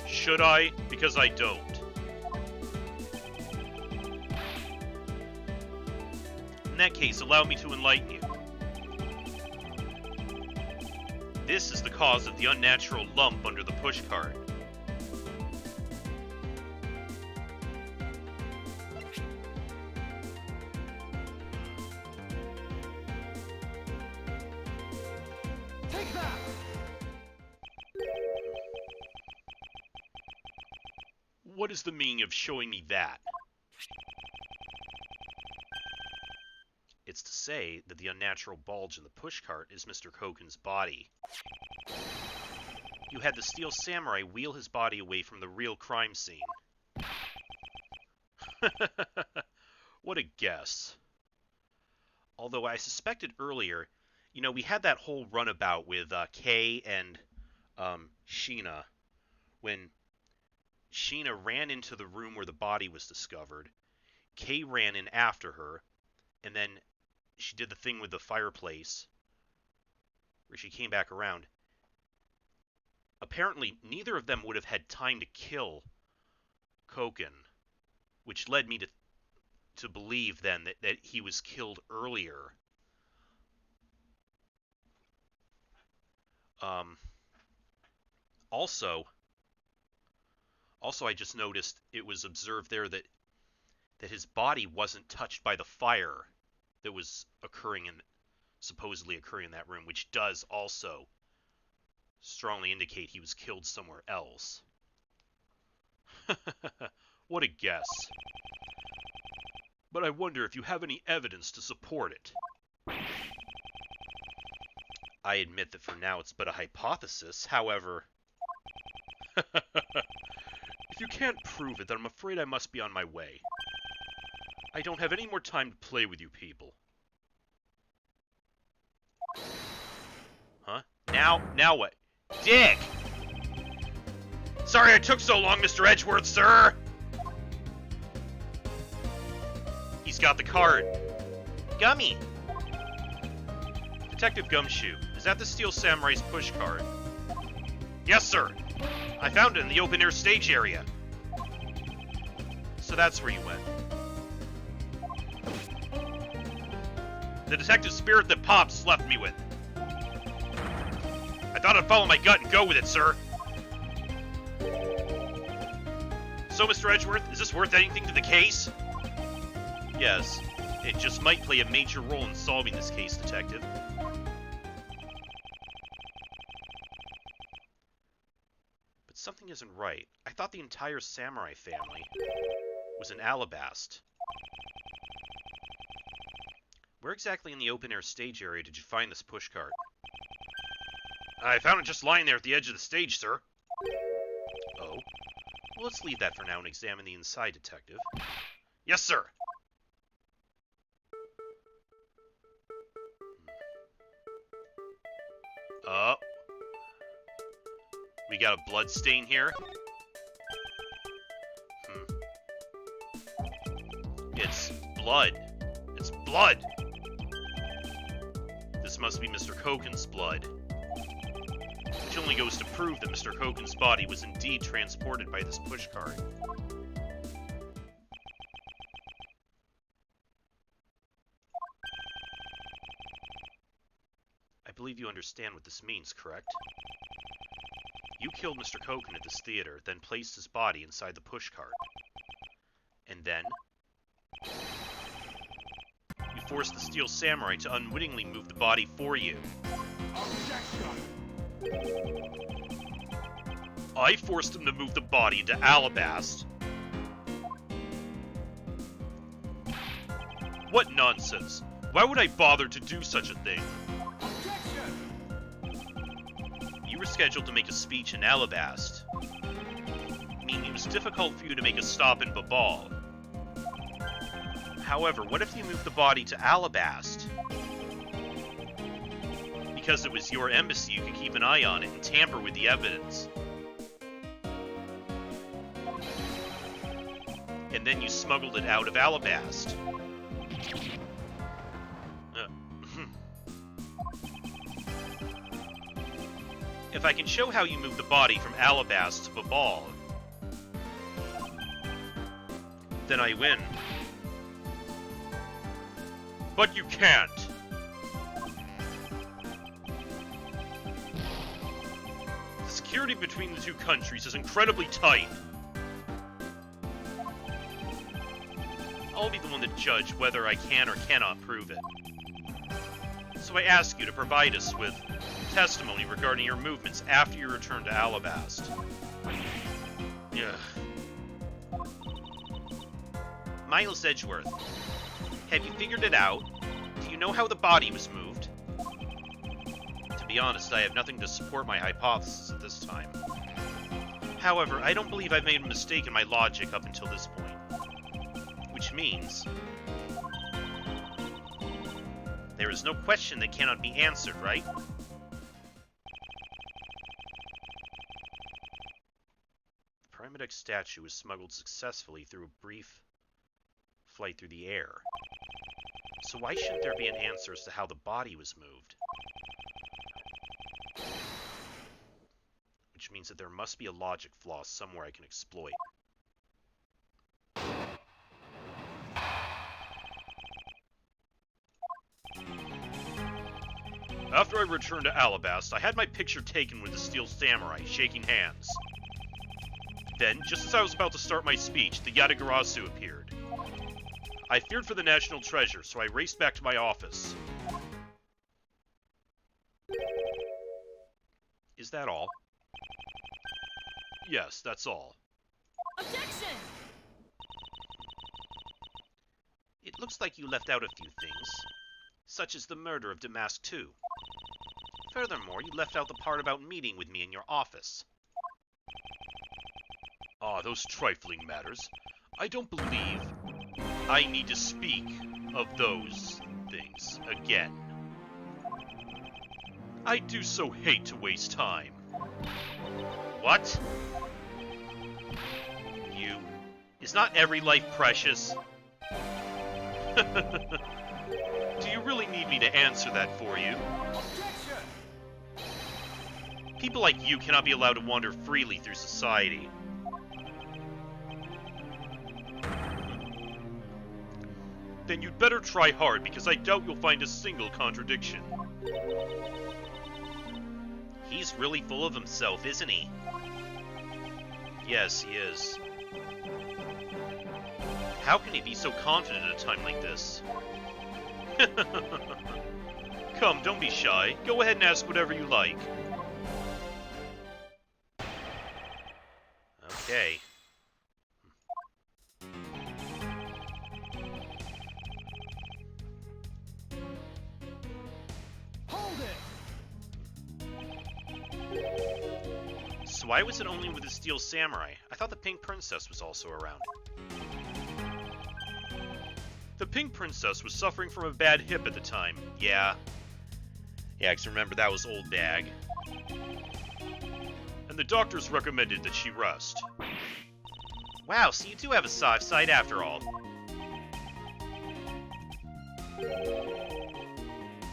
Should I? Because I don't. In that case, allow me to enlighten you. This is the cause of the unnatural lump under the pushcart. Take that! What is the meaning of showing me that? It's to say that the unnatural bulge in the pushcart is Mr. Koken's body. You had the Steel Samurai wheel his body away from the real crime scene. What a guess. Although I suspected earlier, you know, we had that whole runabout with Kei and Sheena, when Sheena ran into the room where the body was discovered. Kei ran in after her, and then she did the thing with the fireplace, where she came back around. Apparently, neither of them would have had time to kill Koken, which led me to believe then that he was killed earlier. Also, I just noticed it was observed there that his body wasn't touched by the fire that was supposedly occurring in that room, which does also strongly indicate he was killed somewhere else. What a guess. But I wonder if you have any evidence to support it. I admit that for now it's but a hypothesis, however... If you can't prove it, then I'm afraid I must be on my way. I don't have any more time to play with you people. Huh? Now what? Dick! Sorry I took so long, Mr. Edgeworth, sir! He's got the card. Gummy! Detective Gumshoe, is that the Steel Samurai's push card? Yes, sir! I found it in the open-air stage area. So that's where you went. The detective spirit that Pops left me with. I thought I'd follow my gut and go with it, sir. So, Mr. Edgeworth, is this worth anything to the case? Yes. It just might play a major role in solving this case, Detective. But something isn't right. I thought the entire samurai family was in Alabast. Where exactly in the open-air stage area did you find this pushcart? I found it just lying there at the edge of the stage, sir. Oh? Well, let's leave that for now and examine the inside, Detective. Yes, sir! Oh. We got a blood stain here. It's blood. It's blood! This must be Mr. Koken's blood. which only goes to prove that Mr. Hogan's body was indeed transported by this pushcart. I believe you understand what this means, correct? You killed Mr. Hogan at this theater, then placed his body inside the pushcart. And then you forced the Steel Samurai to unwittingly move the body for you. I forced him to move the body into Alabast. What nonsense! Why would I bother to do such a thing? You were scheduled to make a speech in Alabast, meaning it was difficult for you to make a stop in Babal. However, what if you moved the body to Alabast? Because it was your embassy, you could keep an eye on it and tamper with the evidence. And then you smuggled it out of Alabast. If I can show how you moved the body from Alabast to Babal, then I win. But you can't! The security between the two countries is incredibly tight. I'll be the one to judge whether I can or cannot prove it. So I ask you to provide us with testimony regarding your movements after you return to Alabast. Ugh. Miles Edgeworth, have you figured it out? Do you know how the body was moved? To be honest, I have nothing to support my hypothesis at this time. However, I don't believe I've made a mistake in my logic up until this point. Which means there is no question that cannot be answered, right? The Primadex statue was smuggled successfully through a brief flight through the air. So why shouldn't there be an answer as to how the body was moved? Which means that there must be a logic flaw somewhere I can exploit. After I returned to Alabast, I had my picture taken with the Steel Samurai, shaking hands. Then, just as I was about to start my speech, the Yatagarasu appeared. I feared for the national treasure, so I raced back to my office. Is that all? Yes, that's all. Objection! It looks like you left out a few things, such as the murder of Damask II. Furthermore, you left out the part about meeting with me in your office. Ah, those trifling matters. I don't believe I need to speak of those things again. I do so hate to waste time. What? You... Is not every life precious? Do you really need me to answer that for you? Objection! People like you cannot be allowed to wander freely through society. Then you'd better try hard, because I doubt you'll find a single contradiction. He's really full of himself, isn't he? Yes, he is. How can he be so confident at a time like this? Come, don't be shy. Go ahead and ask whatever you like. Okay. Hold it! So why was it only with the Steel Samurai? I thought the Pink Princess was also around. The Pink Princess was suffering from a bad hip at the time. Yeah, 'cause remember, that was Old Bag. And the doctors recommended that she rest. Wow, so you do have a soft side after all.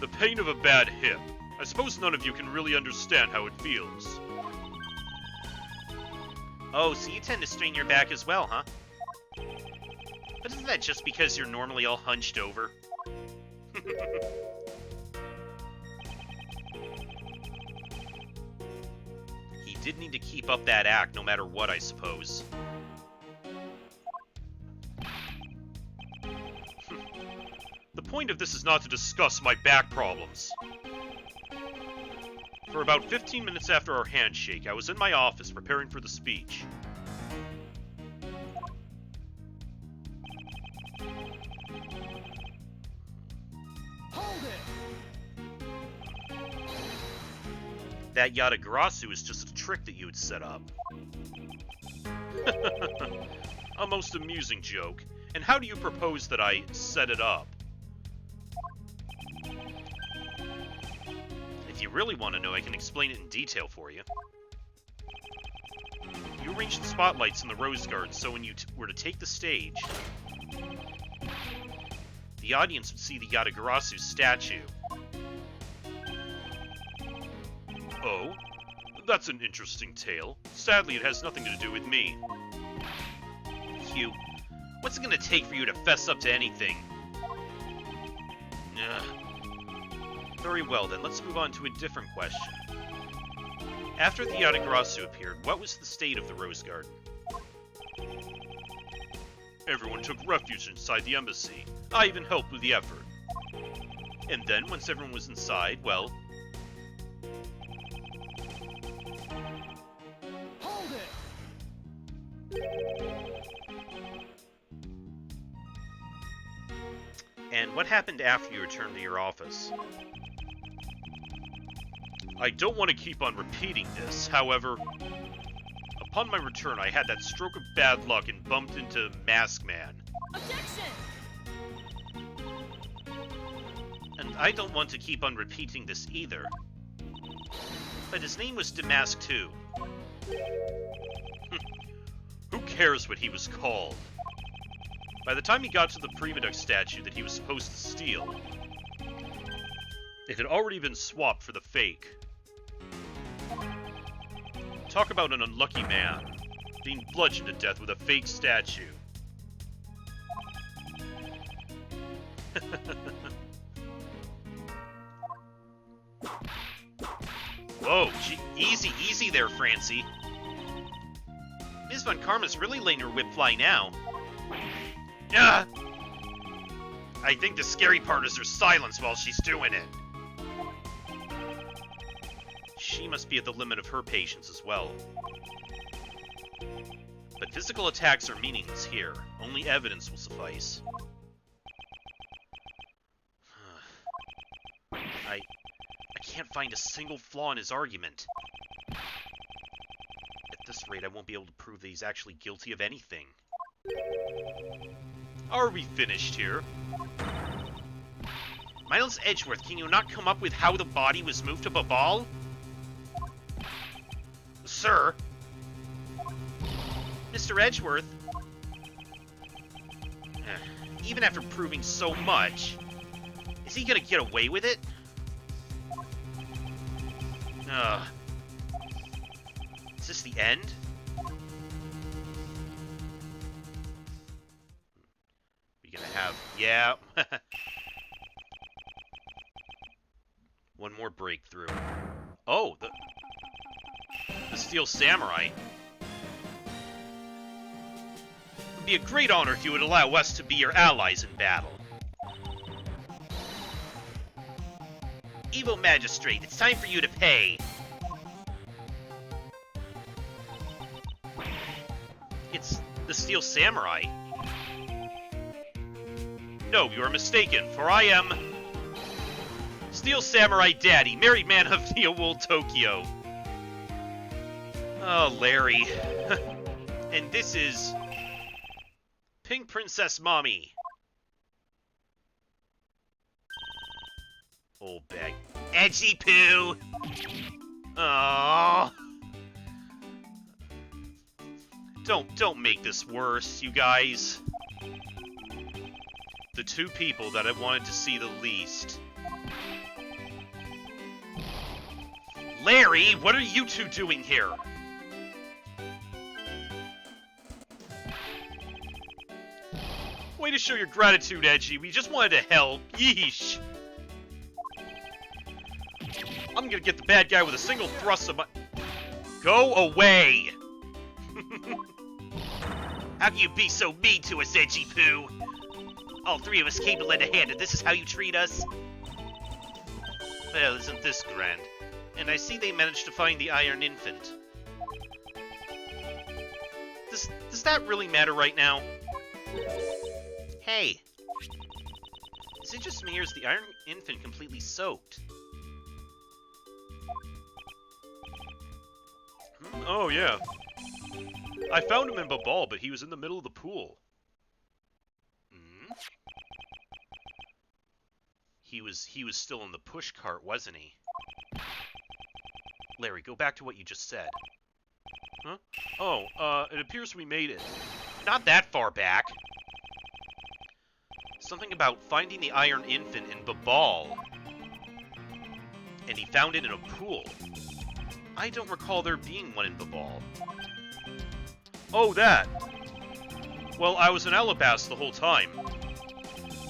The pain of a bad hip. I suppose none of you can really understand how it feels. Oh, so you tend to strain your back as well, huh? But isn't that just because you're normally all hunched over? He did need to keep up that act no matter what, I suppose. The point of this is not to discuss my back problems. For about 15 minutes after our handshake, I was in my office preparing for the speech. Hold it! That Yatagarasu is just a trick that you had set up. A most amusing joke. And how do you propose that I set it up? If you really want to know, I can explain it in detail for you. You arranged the spotlights in the Rose Garden so when you were to take the stage, the audience would see the Yatagarasu statue. Oh? That's an interesting tale. Sadly, it has nothing to do with me. Hugh, what's it gonna take for you to fess up to anything? Very well then, let's move on to a different question. After the Yatagarasu appeared, what was the state of the Rose Garden? Everyone took refuge inside the embassy. I even helped with the effort. And then, once everyone was inside, well... Hold it! And what happened after you returned to your office? I don't want to keep on repeating this, however, upon my return I had that stroke of bad luck and bumped into Mask Man. Objection! And I don't want to keep on repeating this either. But his name was Damask too. Who cares what he was called? By the time he got to the Prima Duck statue that he was supposed to steal, it had already been swapped for the fake. Talk about an unlucky man, being bludgeoned to death with a fake statue. Whoa, easy there, Francie. Ms. Von Karma's really letting her whip fly now. Ah! I think the scary part is her silence while she's doing it. She must be at the limit of her patience as well. But physical attacks are meaningless here. Only evidence will suffice. I can't find a single flaw in his argument. At this rate, I won't be able to prove that he's actually guilty of anything. Are we finished here? Miles Edgeworth, can you not come up with how the body was moved to Babal? Sir? Mr. Edgeworth? Even after proving so much, is he gonna get away with it? Is this the end? We gonna have... Yeah. One more breakthrough. Oh, the Steel Samurai. It would be a great honor if you would allow us to be your allies in battle. Evil Magistrate, it's time for you to pay. It's the Steel Samurai. No, you are mistaken, for I am... Steel Samurai Daddy, married man of the old Tokyo. Oh, Larry. And this is... Pink Princess Mommy. Old bag. Edgy Poo! Aww. Don't make this worse, you guys. The two people that I wanted to see the least. Larry, what are you two doing here? Way to show your gratitude, Edgy. We just wanted to help. Yeesh. I'm gonna get the bad guy with a single thrust of my... Go away! How can you be so mean to us, Edgy Poo? All three of us came to lend a hand, and this is how you treat us? Well, isn't this grand? And I see they managed to find the Iron Infant. Does that really matter right now? Hey! Is it just me, or is the Iron Infant completely soaked? Oh, yeah. I found him in Babal, but he was in the middle of the pool. He was still in the push cart, wasn't he? Larry, go back to what you just said. Huh? Oh, it appears we made it. Not that far back. Something about finding the Iron Infant in Babal. And he found it in a pool. I don't recall there being one in Babal. Oh, that! Well, I was in Alabasta the whole time.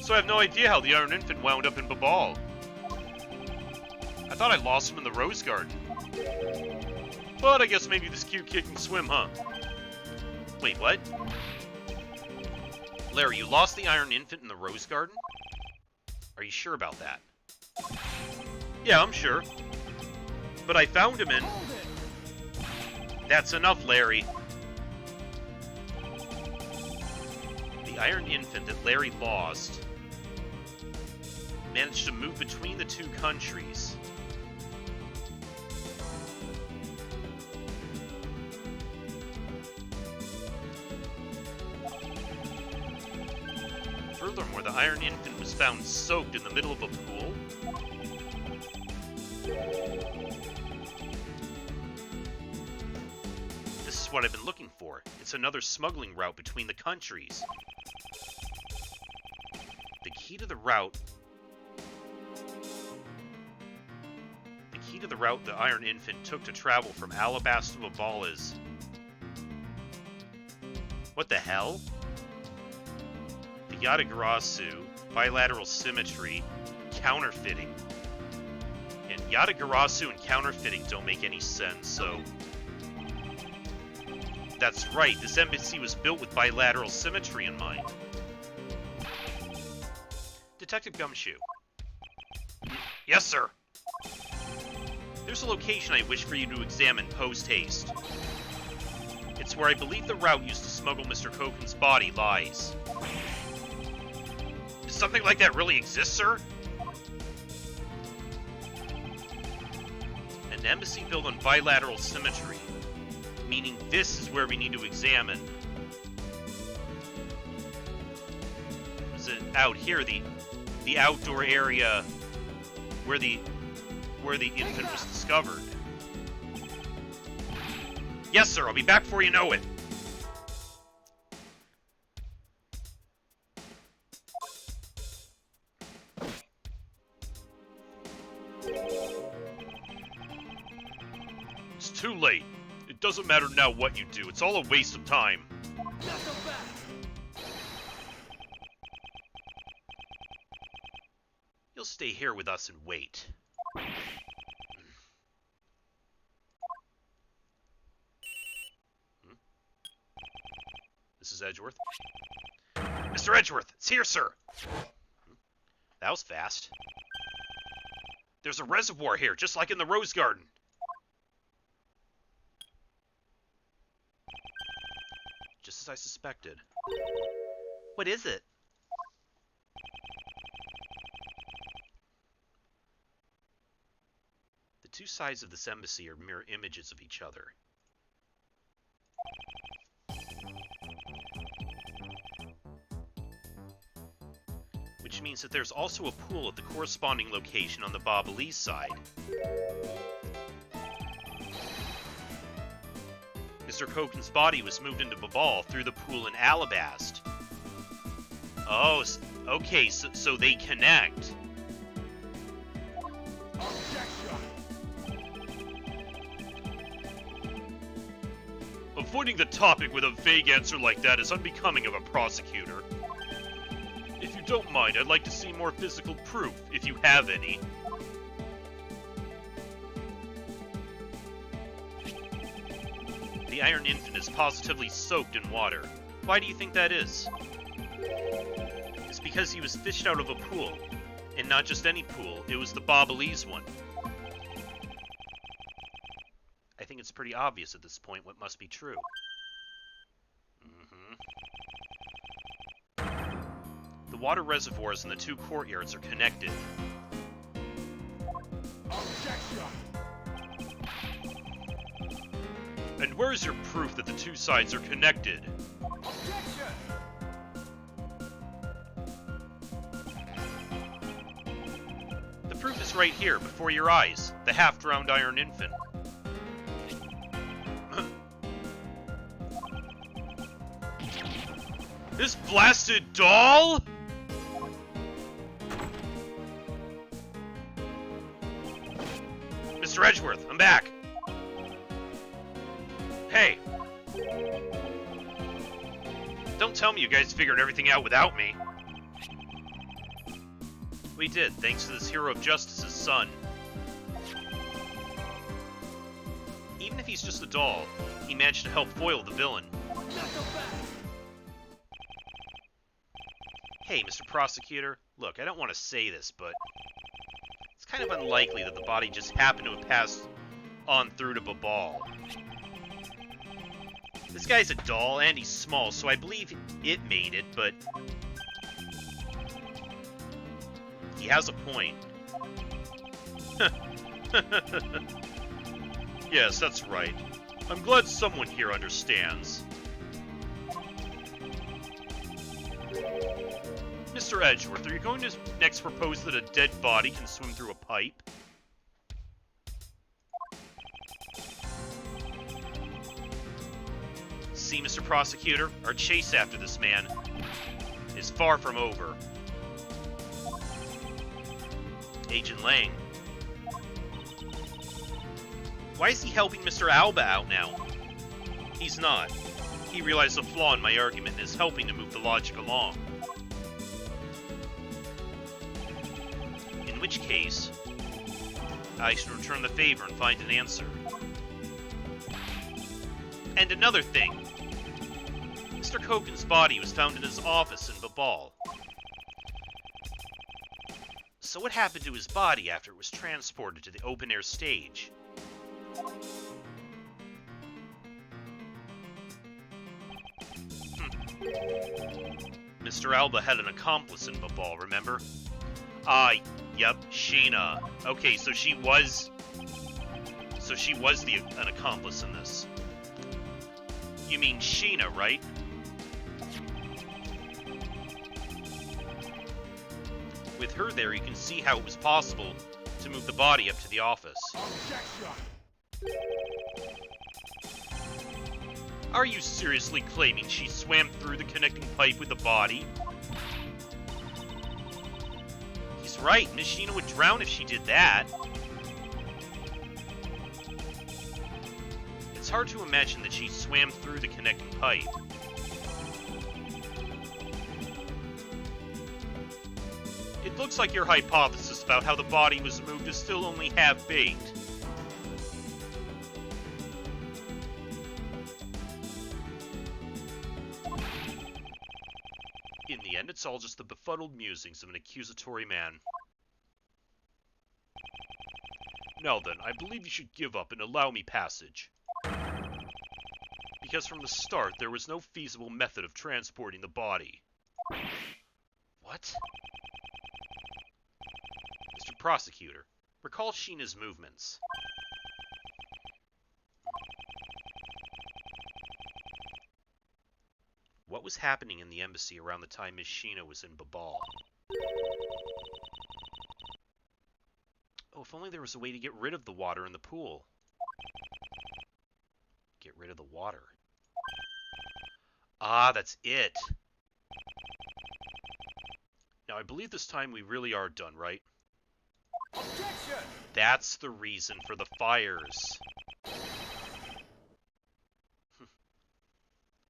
So I have no idea how the Iron Infant wound up in Babal. I thought I lost him in the Rose Garden. But I guess maybe this cute kid can swim, huh? Wait, what? Larry, you lost the Iron Infant in the Rose Garden? Are you sure about that? Yeah, I'm sure. But I found him in... That's enough, Larry. The Iron Infant that Larry lost managed to move between the two countries. Furthermore, the Iron Infant was found soaked in the middle of a pool. This is what I've been looking for. It's another smuggling route between the countries. The key to the route the Iron Infant took to travel from Alabasta to Babal is... What the hell? The Yatagarasu, bilateral symmetry, counterfeiting. And Yatagarasu and counterfeiting don't make any sense, so... That's right, this embassy was built with bilateral symmetry in mind. Detective Gumshoe. Yes, sir. There's a location I wish for you to examine post-haste. It's where I believe the route used to smuggle Mr. Koken's body lies. Does something like that really exist, sir? An embassy built on bilateral symmetry. Meaning this is where we need to examine. Is it out here, the outdoor area where the infant was discovered? Yes, sir, I'll be back before you know it. It's too late. It doesn't matter now what you do. It's all a waste of time. You'll stay here with us and wait. This is Edgeworth. Mr. Edgeworth, it's here, sir. That was fast. There's a reservoir here, just like in the Rose Garden. Just as I suspected. What is it? The two sides of this embassy are mirror images of each other. Which means that there's also a pool at the corresponding location on the Babalese side. Mr. Koken's body was moved into Babal through the pool in Alabast. Oh, okay, so they connect. Avoiding the topic with a vague answer like that is unbecoming of a prosecutor. If you don't mind, I'd like to see more physical proof, if you have any. The Iron Infant is positively soaked in water. Why do you think that is? It's because he was fished out of a pool. And not just any pool, it was the Bobolese one. I think it's pretty obvious at this point what must be true. The water reservoirs in the two courtyards are connected. Objection! And where's your proof that the two sides are connected? Objection! The proof is right here, before your eyes. The half-drowned Iron Infant. This blasted doll?! Mr. Edgeworth, I'm back! Hey! Don't tell me you guys figured everything out without me. We did, thanks to this hero of justice's son. Even if he's just a doll, he managed to help foil the villain. Hey, Mr. Prosecutor, look, I don't want to say this, but it's kind of unlikely that the body just happened to have passed on through to Babal. This guy's a doll, and he's small, so I believe it made it, but he has a point. Yes, that's right. I'm glad someone here understands. Mr. Edgeworth, are you going to next propose that a dead body can swim through a pipe? See, Mr. Prosecutor, our chase after this man is far from over. Agent Lang. Why is he helping Mr. Alba out now? He's not. He realized the flaw in my argument and is helping to move the logic along. In which case, I should return the favor and find an answer. And another thing. Mr. Kogan's body was found in his office in Babal. So what happened to his body after it was transported to the open-air stage? Mr. Alba had an accomplice in Babal, remember? Yep, Shayna. Okay, so she was an accomplice in this. You mean Sheena, right? With her there, you can see how it was possible to move the body up to the office. Objection! Are you seriously claiming she swam through the connecting pipe with the body? He's right, Miss Sheena would drown if she did that. It's hard to imagine that she swam through the connecting pipe. It looks like your hypothesis about how the body was moved is still only half-baked. In the end, it's all just the befuddled musings of an accusatory man. Now then, I believe you should give up and allow me passage. Because from the start, there was no feasible method of transporting the body. What? Mr. Prosecutor, recall Sheena's movements. What was happening in the embassy around the time Miss Sheena was in Babal? Oh, if only there was a way to get rid of the water in the pool. Get rid of the water. Ah, that's it. Now, I believe this time we really are done, right? Objection! That's the reason for the fires.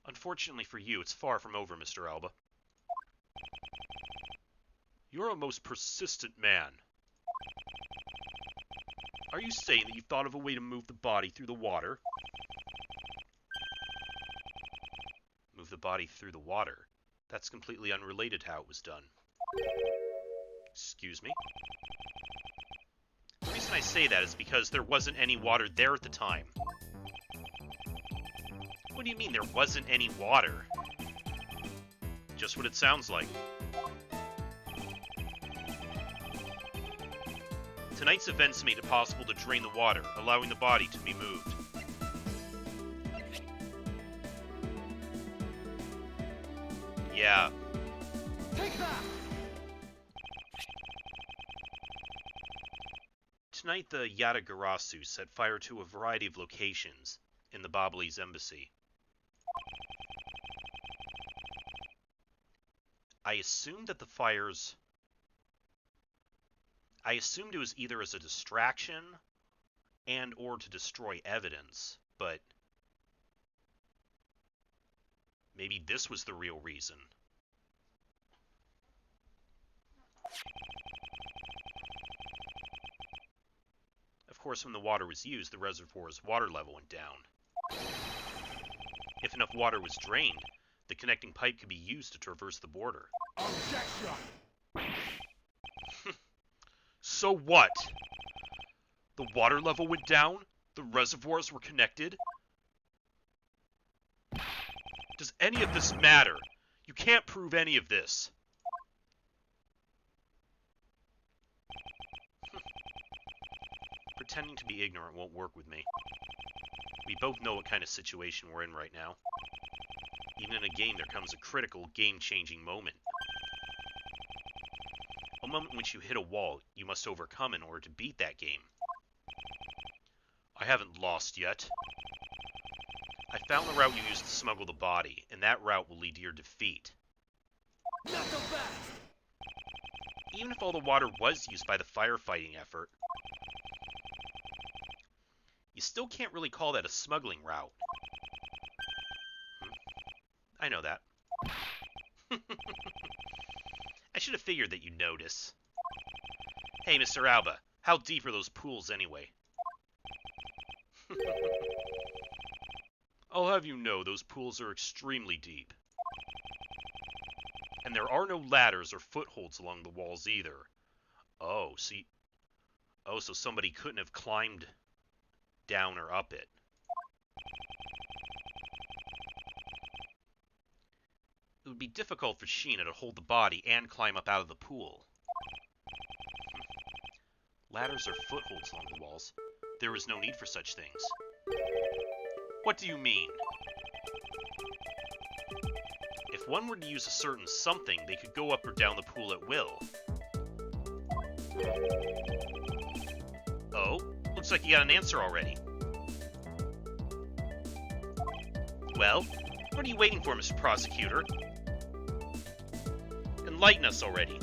Unfortunately for you, it's far from over, Mr. Alba. You're a most persistent man. Are you saying that you've thought of a way to move the body through the water? Move the body through the water? That's completely unrelated to how it was done. Excuse me? The reason I say that is because there wasn't any water there at the time. What do you mean there wasn't any water? Just what it sounds like. Tonight's events made it possible to drain the water, allowing the body to be moved. Yeah. Take that! Tonight, the Yatagarasu set fire to a variety of locations in the Babalese embassy. I assumed it was either as a distraction and or to destroy evidence, but maybe this was the real reason. Of course, when the water was used, the reservoir's water level went down. If enough water was drained, the connecting pipe could be used to traverse the border. Objection! So what? The water level went down? The reservoirs were connected? Does any of this matter? You can't prove any of this. Pretending to be ignorant won't work with me. We both know what kind of situation we're in right now. Even in a game, there comes a critical, game-changing moment. A moment in which you hit a wall you must overcome in order to beat that game. I haven't lost yet. I found the route you used to smuggle the body, and that route will lead to your defeat. Not so fast! Even if all the water was used by the firefighting effort, you still can't really call that a smuggling route. I know that. I should have figured that you'd notice. Hey, Mr. Alba, how deep are those pools anyway? I'll have you know those pools are extremely deep. And there are no ladders or footholds along the walls either. Oh, so somebody couldn't have climbed down or up it. It would be difficult for Sheena to hold the body and climb up out of the pool. Ladders or footholds along the walls. There was no need for such things. What do you mean? If one were to use a certain something, they could go up or down the pool at will. Oh, looks like you got an answer already. Well, what are you waiting for, Mr. Prosecutor? Enlighten us already.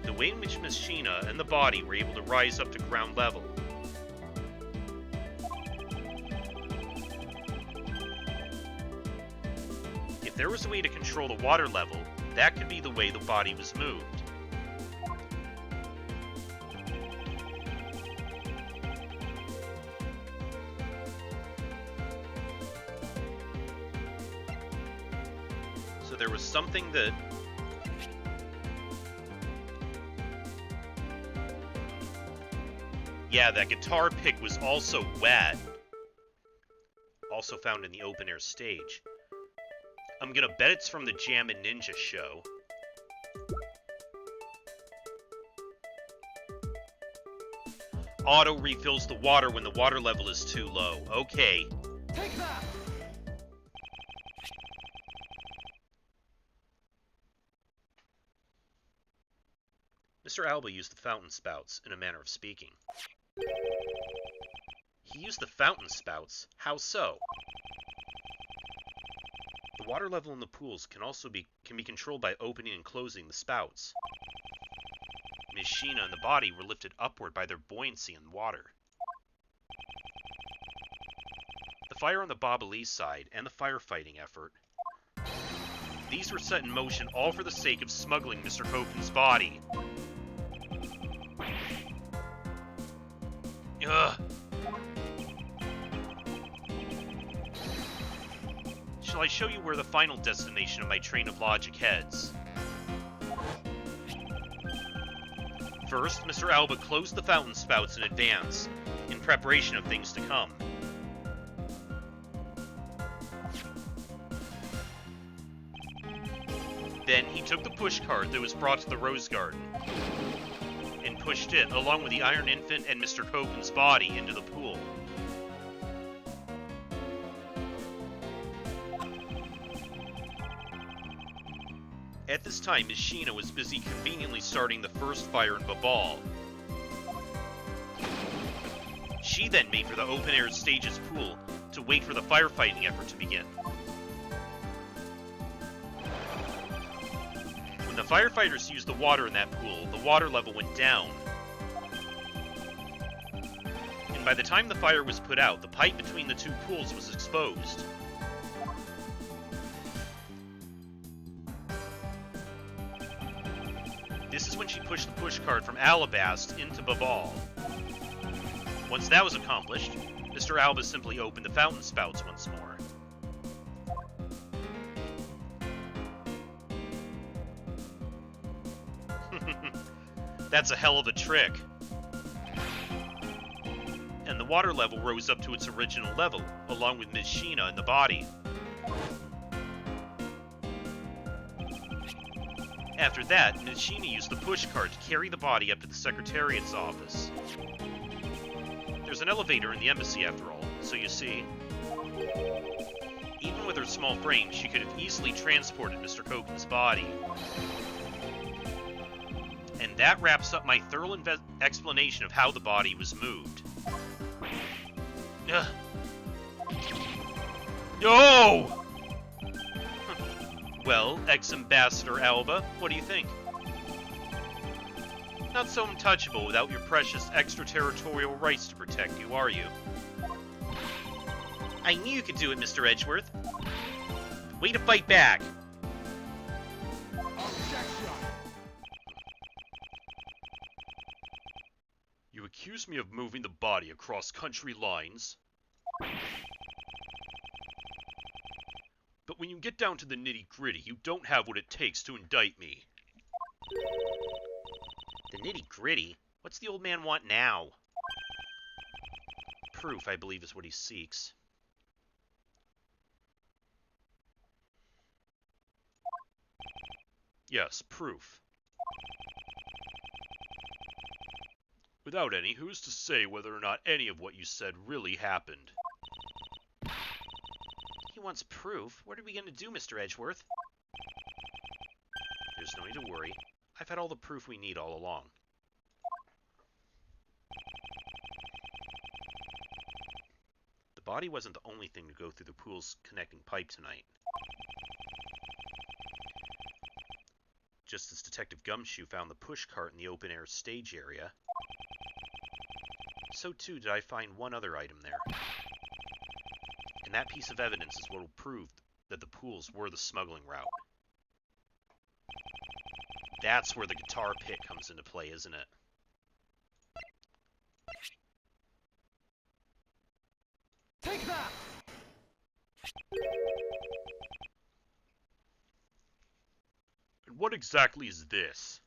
The way in which Miss Sheena and the body were able to rise up to ground level. If there was a way to control the water level, that could be the way the body was moved. So there was something that... Yeah, that guitar pick was also wet. Also found in the open-air stage. I'm gonna bet it's from the Jammin' Ninja show. Auto refills the water when the water level is too low. Okay. Take that! Mr. Alba used the fountain spouts, in a manner of speaking. He used the fountain spouts? How so? The water level in the pools can be controlled by opening and closing the spouts. Ms. Sheena and the body were lifted upward by their buoyancy in water. The fire on the Bobalese side and the firefighting effort. These were set in motion all for the sake of smuggling Mr. Hogan's body. Ugh. Shall I show you where the final destination of my train of logic heads? First, Mr. Alba closed the fountain spouts in advance, in preparation of things to come. Then he took the pushcart that was brought to the Rose Garden, and pushed it, along with the Iron Infant and Mr. Hogan's body, into the pool. At this time, Ms. Sheena was busy conveniently starting the first fire in Babal. She then made for the open-air stage's pool to wait for the firefighting effort to begin. When the firefighters used the water in that pool, the water level went down. And by the time the fire was put out, the pipe between the two pools was exposed. This is when she pushed the pushcart from Alabast into Babal. Once that was accomplished, Mr. Alba simply opened the fountain spouts once more. That's a hell of a trick. And the water level rose up to its original level, along with Ms. Sheena and the body. After that, Ms. Sheena used the pushcart to carry the body up to the Secretariat's office. There's an elevator in the embassy after all, so you see. Even with her small frame, she could have easily transported Mr. Koken's body. And that wraps up my thorough explanation of how the body was moved. Ugh. No! Well, ex-Ambassador Alba, what do you think? Not so untouchable without your precious extraterritorial rights to protect you, are you? I knew you could do it, Mr. Edgeworth. Way to fight back! You accuse me of moving the body across country lines? But when you get down to the nitty-gritty, you don't have what it takes to indict me. The nitty-gritty? What's the old man want now? Proof, I believe, is what he seeks. Yes, proof. Without any, who's to say whether or not any of what you said really happened? He wants proof. What are we going to do, Mr. Edgeworth? There's no need to worry. I've had all the proof we need all along. The body wasn't the only thing to go through the pool's connecting pipe tonight. Just as Detective Gumshoe found the pushcart in the open-air stage area, so too did I find one other item there. And that piece of evidence is what will prove that the pools were the smuggling route. That's where the guitar pick comes into play, isn't it? Take that! And what exactly is this?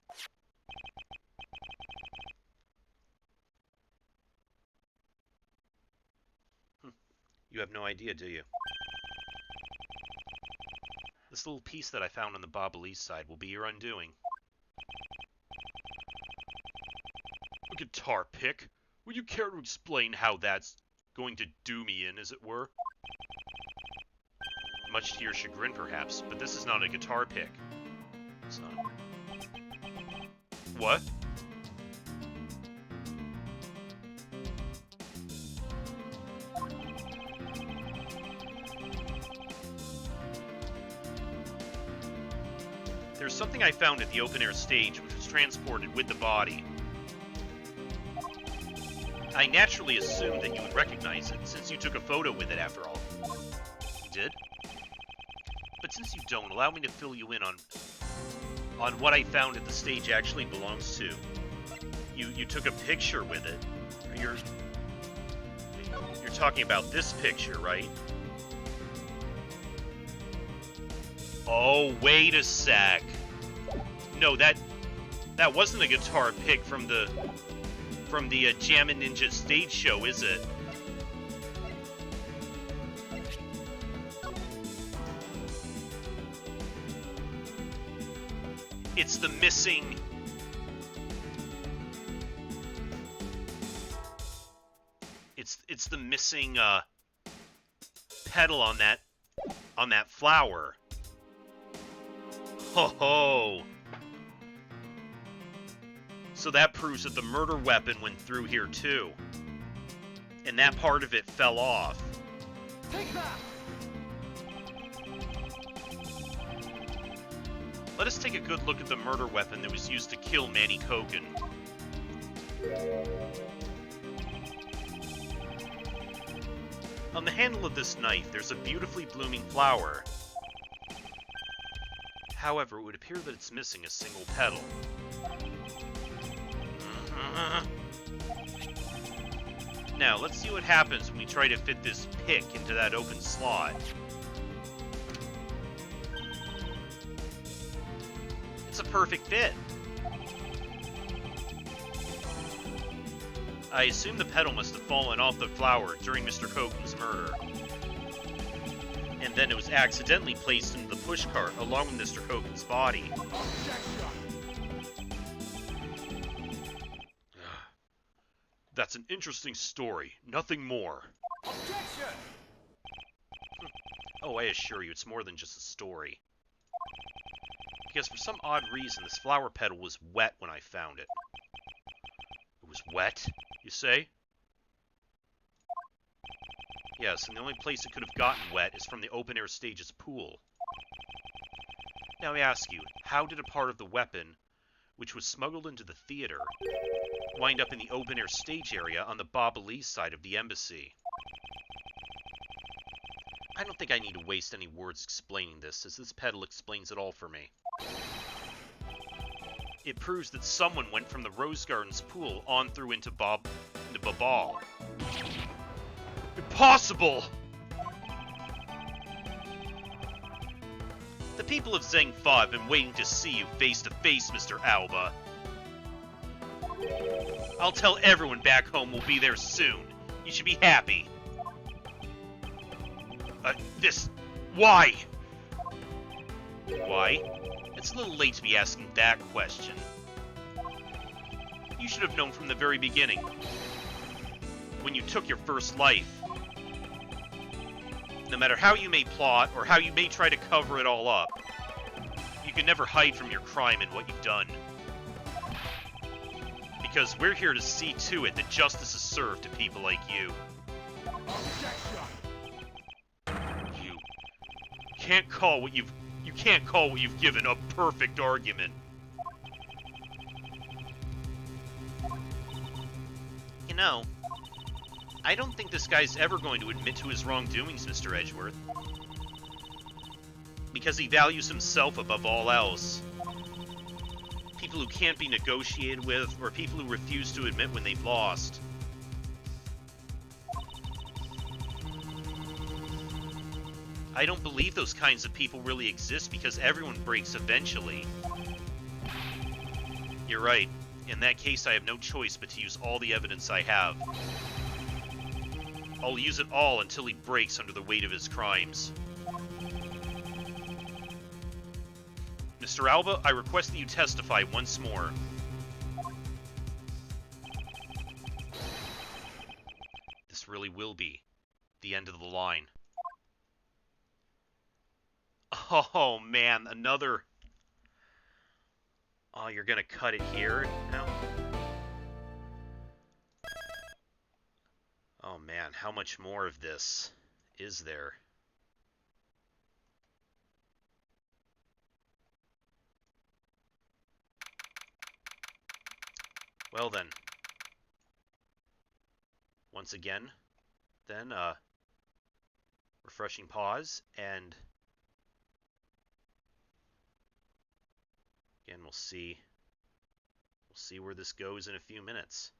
You have no idea, do you? This little piece that I found on the Bobalese side will be your undoing. A guitar pick? Would you care to explain how that's going to do me in, as it were? Much to your chagrin, perhaps, but this is not a guitar pick. It's not. What? There's something I found at the open-air stage which was transported with the body. I naturally assumed that you would recognize it, since you took a photo with it after all. You did? But since you don't, allow me to fill you in on what I found at the stage actually belongs to. You took a picture with it. You're talking about this picture, right? Oh, wait a sec. No, that wasn't a guitar pick from the Jammin' Ninja stage show, is it? It's the missing... It's the missing pedal on that flower. Ho ho! So that proves that the murder weapon went through here too. And that part of it fell off. Take that! Let us take a good look at the murder weapon that was used to kill Manny Kogan. On the handle of this knife, there's a beautifully blooming flower. However, it would appear that it's missing a single petal. Now, let's see what happens when we try to fit this pick into that open slot. It's a perfect fit. I assume the petal must have fallen off the flower during Mr. Kogan's murder. And then it was accidentally placed into the pushcart along with Mr. Kogan's body. That's an interesting story. Nothing more. Objection! Oh, I assure you, it's more than just a story. Because for some odd reason, this flower petal was wet when I found it. It was wet, you say? Yes, and the only place it could have gotten wet is from the open-air stage's pool. Now I ask you, how did a part of the weapon, which was smuggled into the theater, wind up in the open-air stage area on the Bob Lee side of the embassy? I don't think I need to waste any words explaining this, as this pedal explains it all for me. It proves that someone went from the Rose Gardens pool on through into Babal. Impossible! The people of Zhengfa have been waiting to see you face to face, Mr. Alba. I'll tell everyone back home we'll be there soon. You should be happy. Why? Why? It's a little late to be asking that question. You should have known from the very beginning. When you took your first life. No matter how you may plot, or how you may try to cover it all up, you can never hide from your crime and what you've done. Because we're here to see to it that justice is served to people like you. You can't call what you've given a perfect argument. You know, I don't think this guy's ever going to admit to his wrongdoings, Mr. Edgeworth. Because he values himself above all else. People who can't be negotiated with, or people who refuse to admit when they've lost. I don't believe those kinds of people really exist because everyone breaks eventually. You're right. In that case, I have no choice but to use all the evidence I have. I'll use it all until he breaks under the weight of his crimes. Mr. Alba, I request that you testify once more. This really will be the end of the line. Oh, man, another... Oh, you're gonna cut it here now? Oh, man, how much more of this is there? Well then. Once again, then, refreshing pause, and again, we'll see where this goes in a few minutes.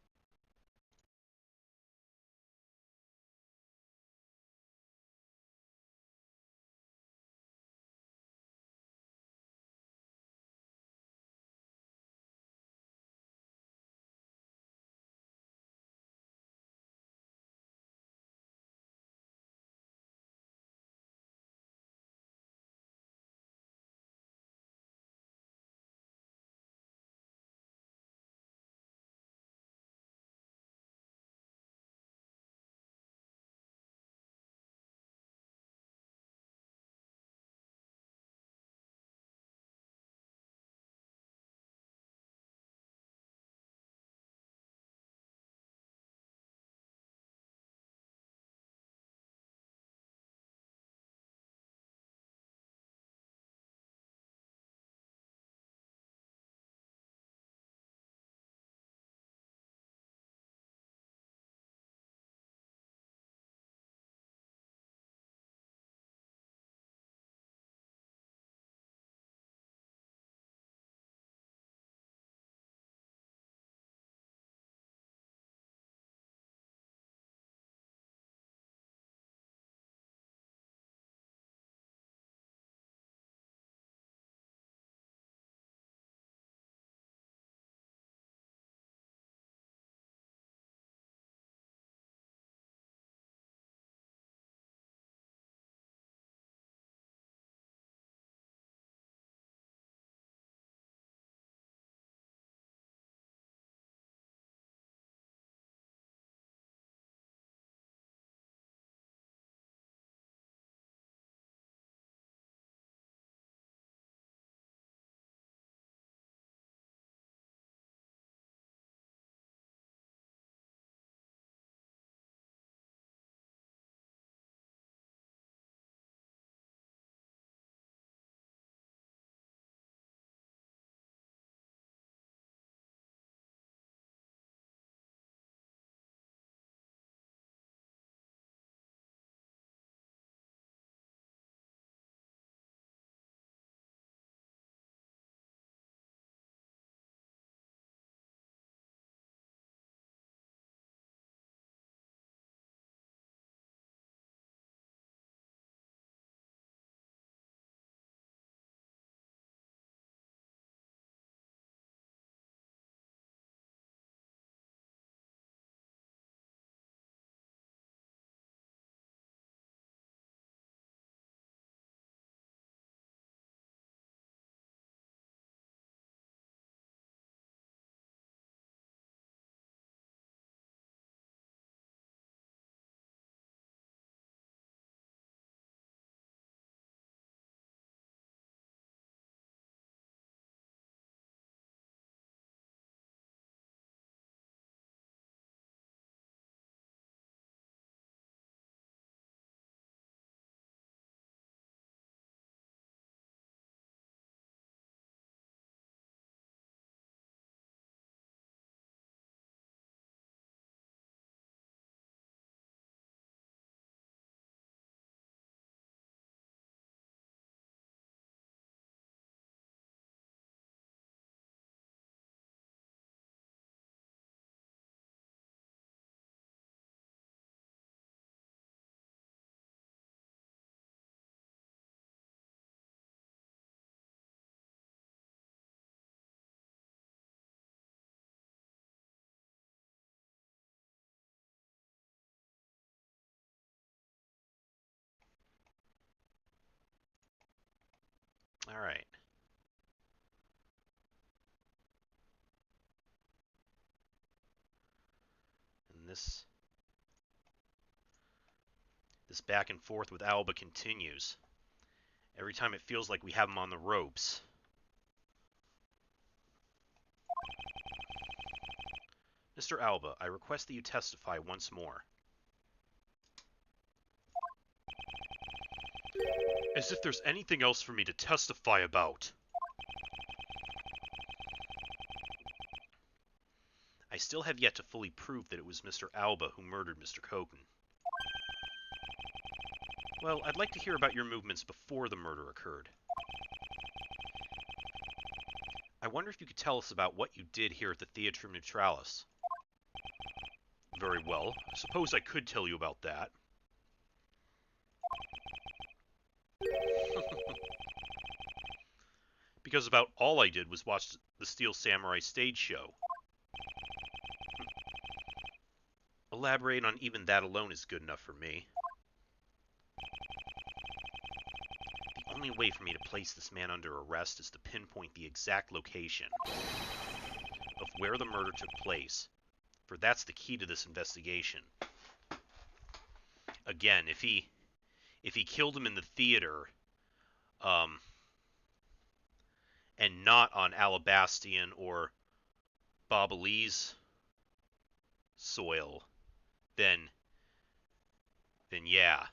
All right. And this back and forth with Alba continues. Every time it feels like we have him on the ropes. Mr. Alba, I request that you testify once more. As if there's anything else for me to testify about. I still have yet to fully prove that it was Mr. Alba who murdered Mr. Kogan. Well, I'd like to hear about your movements before the murder occurred. I wonder if you could tell us about what you did here at the Theatrum Neutralis. Very well. I suppose I could tell you about that. Because about all I did was watch the Steel Samurai stage show. Elaborate on even that alone is good enough for me. The only way for me to place this man under arrest is to pinpoint the exact location of where the murder took place, for that's the key to this investigation. Again, if he killed him in the theater, and not on Alabastian or Bobali's soil, then yeah.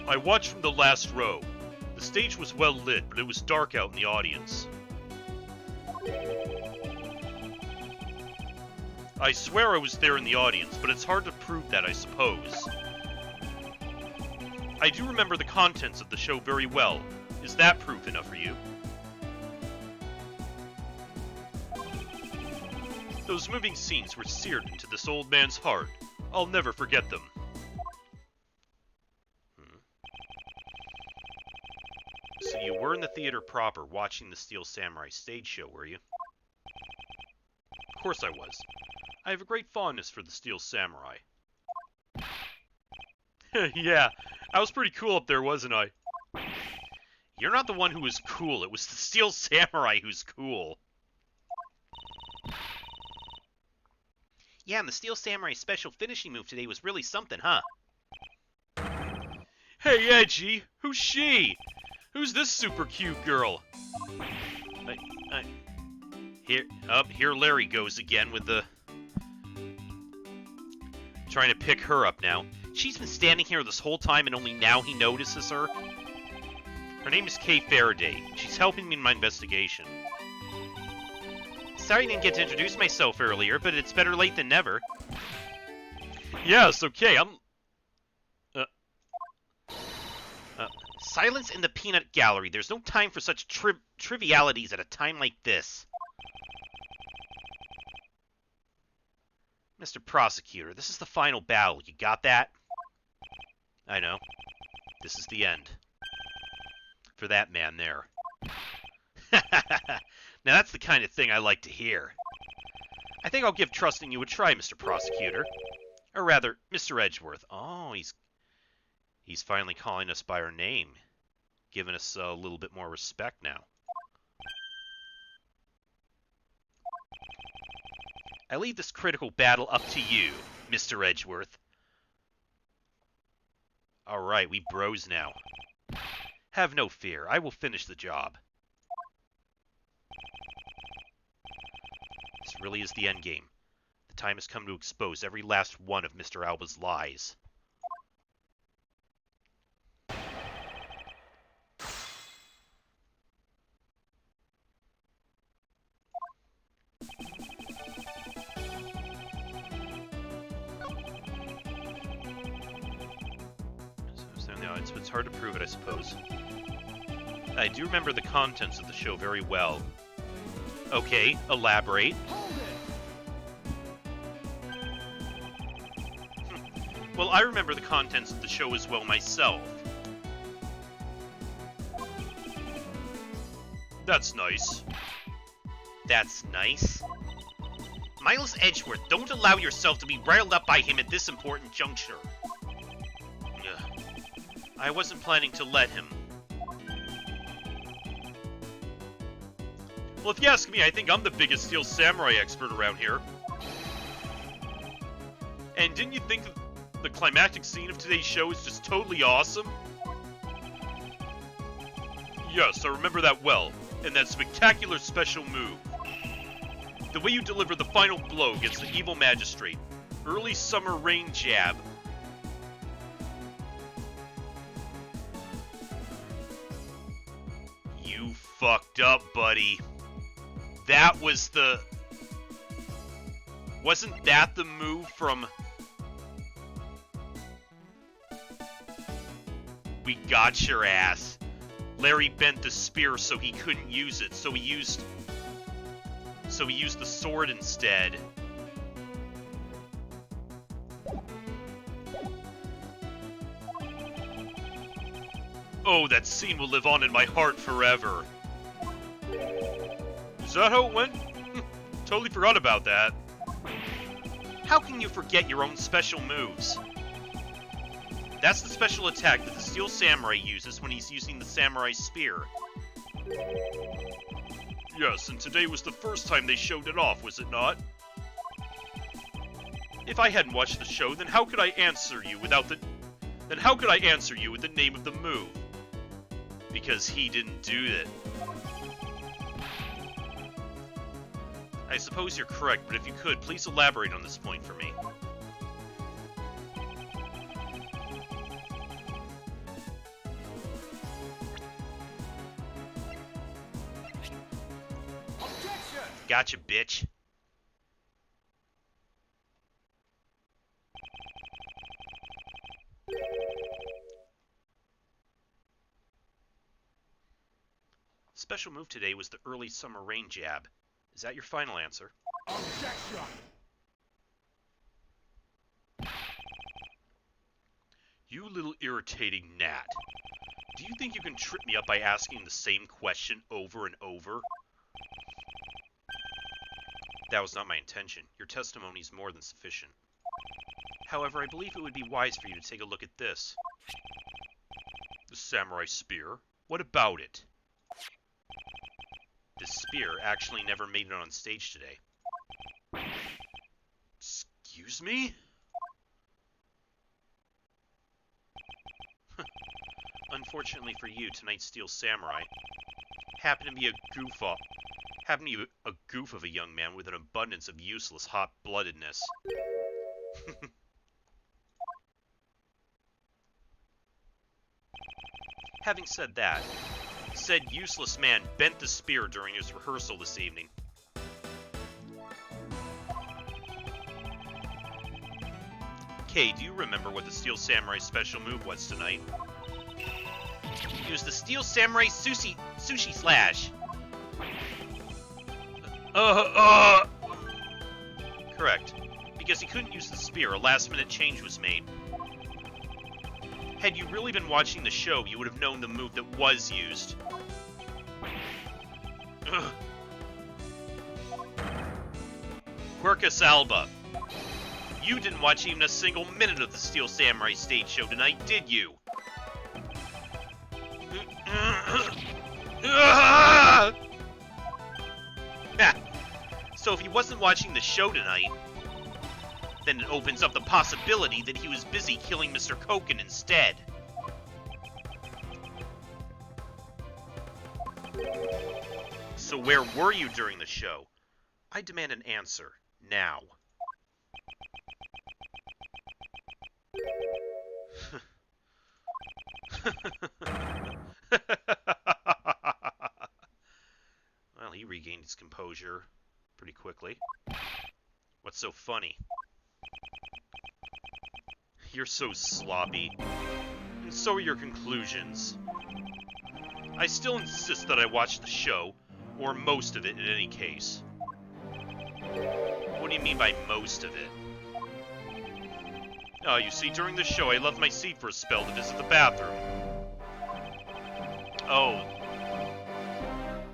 I watched from the last row. The stage was well lit, but it was dark out in the audience. I swear I was there in the audience, but it's hard to prove that, I suppose. I do remember the contents of the show very well. Is that proof enough for you? Those moving scenes were seared into this old man's heart. I'll never forget them. So you were in the theater proper, watching the Steel Samurai stage show, were you? Of course I was. I have a great fondness for the Steel Samurai. Yeah, I was pretty cool up there, wasn't I? You're not the one who was cool. It was the Steel Samurai who's cool. Yeah, and the Steel Samurai's special finishing move today was really something, huh? Hey, Edgy! Who's she? Who's this super cute girl? Here Larry goes again with the... Trying to pick her up now. She's been standing here this whole time and only now he notices her. Her name is Kay Faraday. She's helping me in my investigation. Sorry I didn't get to introduce myself earlier, but it's better late than never. Yes, okay, Silence in the peanut gallery. There's no time for such trivialities at a time like this. Mr. Prosecutor, this is the final battle. You got that? I know. This is the end. For that man there. Now that's the kind of thing I like to hear. I think I'll give trusting you a try, Mr. Prosecutor. Or rather, Mr. Edgeworth. Oh, he's finally calling us by our name. Giving us a little bit more respect now. I leave this critical battle up to you, Mr. Edgeworth. Alright, we bros now. Have no fear, I will finish the job. This really is the endgame. The time has come to expose every last one of Mr. Alba's lies. It's hard to prove it, I suppose. I do remember the contents of the show very well. Okay, elaborate. Well, I remember the contents of the show as well myself. That's nice. That's nice? Miles Edgeworth, don't allow yourself to be riled up by him at this important juncture. I wasn't planning to let him. Well, if you ask me, I think I'm the biggest Steel Samurai expert around here. And didn't you think that the climactic scene of today's show is just totally awesome? Yes, I remember that well, and that spectacular special move. The way you deliver the final blow against the evil magistrate. Early summer rain jab. You fucked up, buddy. That was the... Wasn't that the move from... We got your ass. Larry bent the spear so he couldn't use it, so he used the sword instead. Oh, that scene will live on in my heart forever. Is that how it went? Totally forgot about that. How can you forget your own special moves? That's the special attack that the Steel Samurai uses when he's using the Samurai Spear. Yes, and today was the first time they showed it off, was it not? If I hadn't watched the show, then how could I answer you without the... Then how could I answer you with the name of the move? Because he didn't do it. I suppose you're correct, but if you could, please elaborate on this point for me. Objection! Gotcha, bitch. Special move today was the early summer rain jab. Is that your final answer? Objection! You little irritating gnat. Do you think you can trip me up by asking the same question over and over? That was not my intention. Your testimony is more than sufficient. However, I believe it would be wise for you to take a look at this. The Samurai Spear? What about it? This spear actually never made it on stage today. Excuse me? Unfortunately for you, tonight's Steel Samurai happened to be a goof of a young man with an abundance of useless hot-bloodedness. Having said that, said useless man bent the spear during his rehearsal this evening. Kay, do you remember what the Steel Samurai special move was tonight? It was the Steel Samurai Sushi Slash. Correct. Because he couldn't use the spear, a last-minute change was made. Had you really been watching the show, you would have known the move that was used. Quercus Alba. You didn't watch even a single minute of the Steel Samurai stage show tonight, did you? So if he wasn't watching the show tonight, then it opens up the possibility that he was busy killing Mr. Koken instead. So where were you during the show? I demand an answer, now. Well, he regained his composure pretty quickly. What's so funny? You're so sloppy. And so are your conclusions. I still insist that I watch the show, or most of it in any case. What do you mean by most of it? Oh, you see, during the show I left my seat for a spell to visit the bathroom. Oh.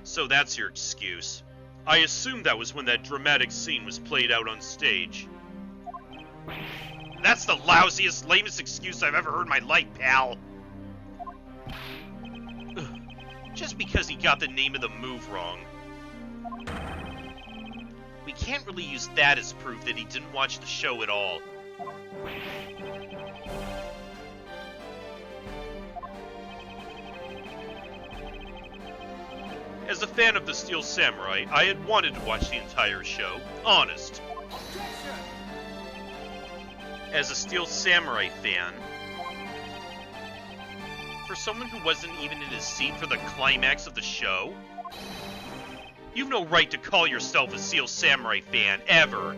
So that's your excuse. I assumed that was when that dramatic scene was played out on stage. That's the lousiest, lamest excuse I've ever heard in my life, pal. Just because he got the name of the move wrong. We can't really use that as proof that he didn't watch the show at all. As a fan of the Steel Samurai, I had wanted to watch the entire show. Honest. Objection! As a Steel Samurai fan, For someone who wasn't even in his seat for the climax of the show? You've no right to call yourself a Steel Samurai fan, ever.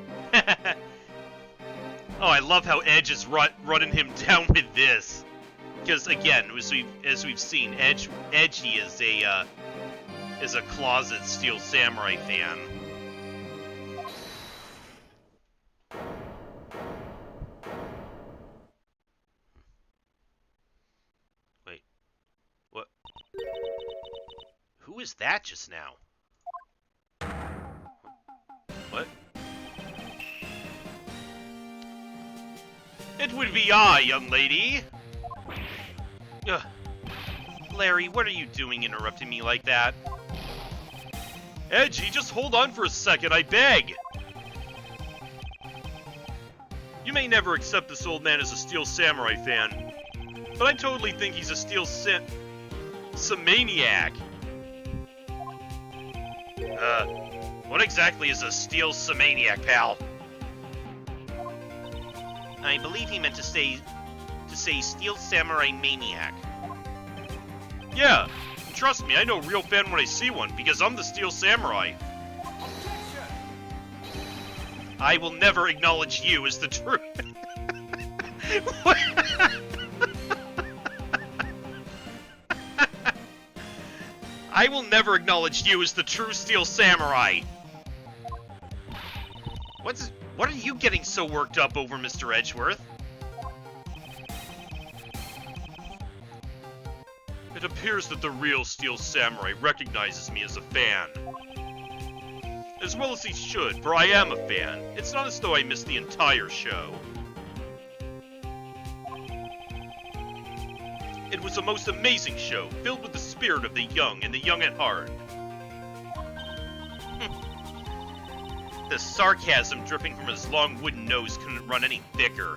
Oh, I love how Edge is running him down with this. Because again, as we've seen, Edgy is a closet Steel Samurai fan. Wait, what? Who is that just now? What? It would be I, young lady. Ugh. Larry, what are you doing interrupting me like that? Edgy, just hold on for a second, I beg! You may never accept this old man as a Steel Samurai fan, but I totally think he's a Steel Samaniac. What exactly is a Steel Samaniac, pal? I believe he meant to say Steel Samurai Maniac. Yeah, and trust me, I know a real fan when I see one, because I'm the Steel Samurai. Objection! I will never acknowledge you as the true... I will never acknowledge you as the true Steel Samurai. What are you getting so worked up over, Mr. Edgeworth? It appears that the real Steel Samurai recognizes me as a fan. As well as he should, for I am a fan. It's not as though I missed the entire show. It was a most amazing show, filled with the spirit of the young and the young at heart. The sarcasm dripping from his long wooden nose couldn't run any thicker.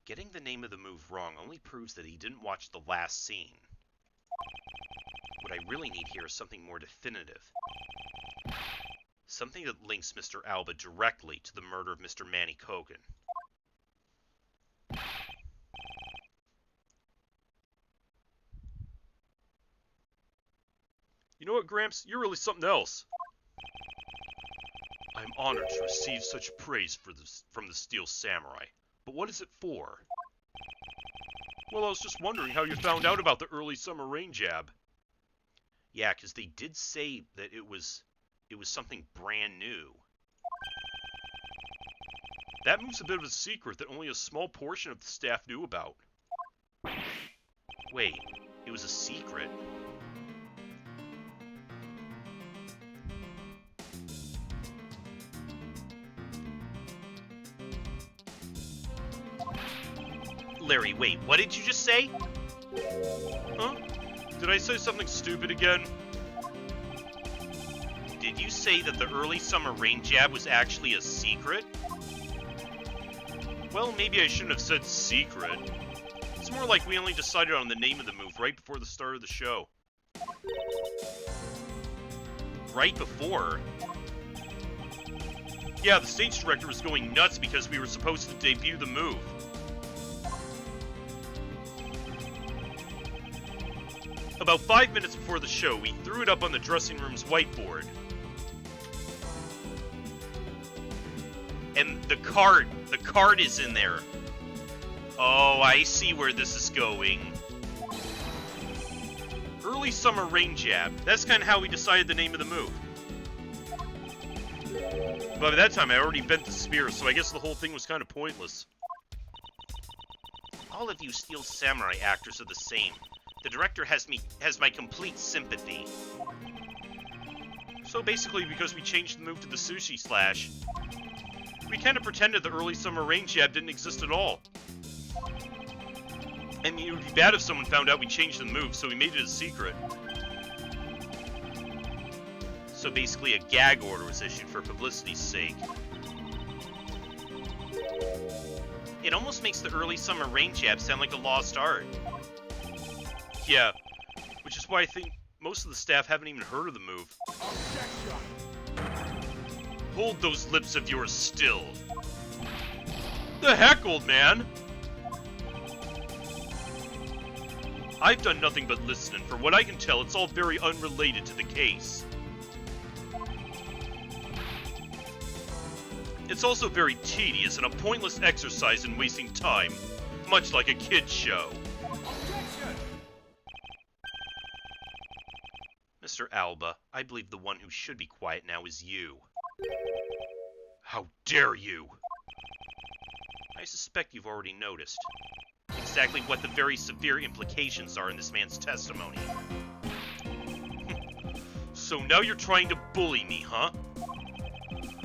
Getting the name of the move wrong only proves that he didn't watch the last scene. What I really need here is something more definitive. Something that links Mr. Alba directly to the murder of Mr. Manny Kogan. You know what, Gramps? You're really something else. I'm honored to receive such praise from the Steel Samurai. But what is it for? Well, I was just wondering how you found out about the early summer rain jab. Yeah, because they did say that it was something brand new. That move's a bit of a secret that only a small portion of the staff knew about. Wait, it was a secret? Larry, wait, what did you just say? Huh? Did I say something stupid again? Did you say that the early summer rain jab was actually a secret? Well, maybe I shouldn't have said secret. It's more like we only decided on the name of the move right before the start of the show. Right before? Yeah, the stage director was going nuts because we were supposed to debut the move. About 5 minutes before the show, we threw it up on the dressing room's whiteboard. And the card is in there. Oh, I see where this is going. Early summer rain jab. That's kind of how we decided the name of the move. But by that time, I already bent the spear, so I guess the whole thing was kind of pointless. All of you Steel Samurai actors are the same. The director has my complete sympathy. So basically, because we changed the move to the sushi slash, we kind of pretended the early summer rain jab didn't exist at all. I mean, it would be bad if someone found out we changed the move, so we made it a secret. So basically, a gag order was issued for publicity's sake. It almost makes the early summer rain jab sound like a lost art. Yeah, which is why I think most of the staff haven't even heard of the move. Objection! Hold those lips of yours still. The heck, old man? I've done nothing but listen, and from what I can tell, it's all very unrelated to the case. It's also very tedious and a pointless exercise in wasting time, much like a kid's show. Objection! Mr. Alba, I believe the one who should be quiet now is you. How dare you! I suspect you've already noticed exactly what the very severe implications are in this man's testimony. So now you're trying to bully me, huh?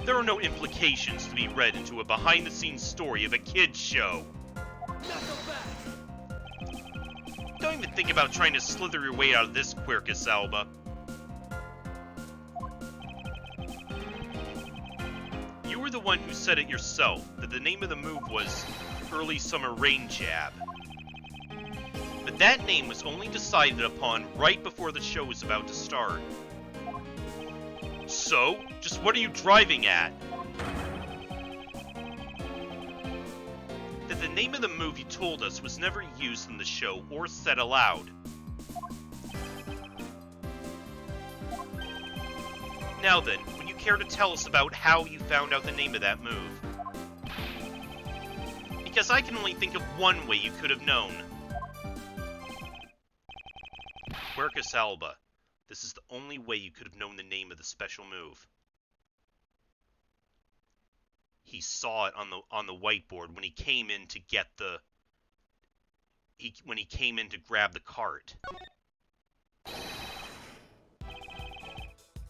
There are no implications to be read into a behind-the-scenes story of a kid's show. Knuckle back! Don't even think about trying to slither your way out of this, Quercus Alba. You were the one who said it yourself, that the name of the move was Early Summer Rain Jab. But that name was only decided upon right before the show was about to start. So, just what are you driving at? That the name of the move you told us was never used in the show or said aloud. Now then, would you care to tell us about how you found out the name of that move? Because I can only think of one way you could have known. Quercus Alba, this is the only way you could have known the name of the special move. He saw it on the whiteboard when he came in to get the... when he came in to grab the cart.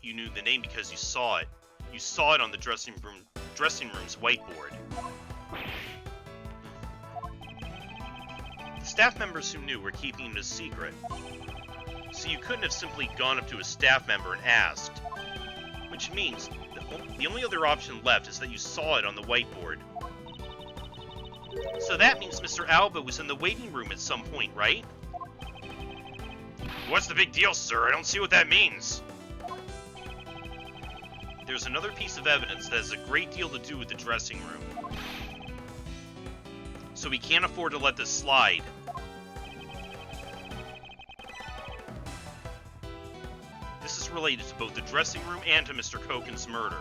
You knew the name because you saw it. You saw it on the dressing room's whiteboard. The staff members who knew were keeping it a secret. So you couldn't have simply gone up to a staff member and asked. Which means the only other option left is that you saw it on the whiteboard. So that means Mr. Alba was in the waiting room at some point, right? What's the big deal, sir? I don't see what that means. There's another piece of evidence that has a great deal to do with the dressing room. So we can't afford to let this slide. This is related to both the dressing room and to Mr. Koken's murder.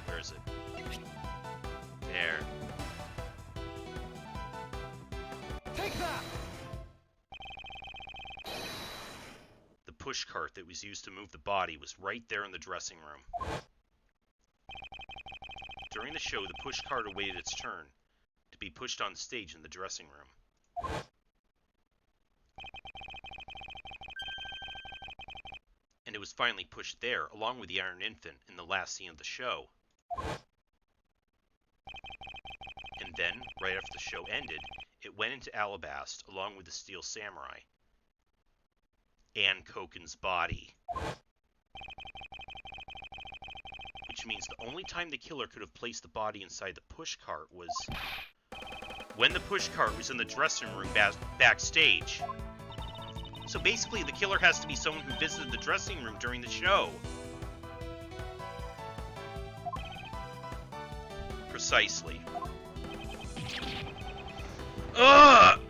Where is it? There. Take that! The pushcart that was used to move the body was right there in the dressing room. During the show, the pushcart awaited its turn to be pushed on stage in the dressing room. And it was finally pushed there, along with the Iron Infant, in the last scene of the show. And then, right after the show ended, it went into Alabast, along with the Steel Samurai. And Koken's body. Which means the only time the killer could have placed the body inside the pushcart was when the pushcart was in the dressing room backstage. So basically, the killer has to be someone who visited the dressing room during the show. Precisely. Ugh!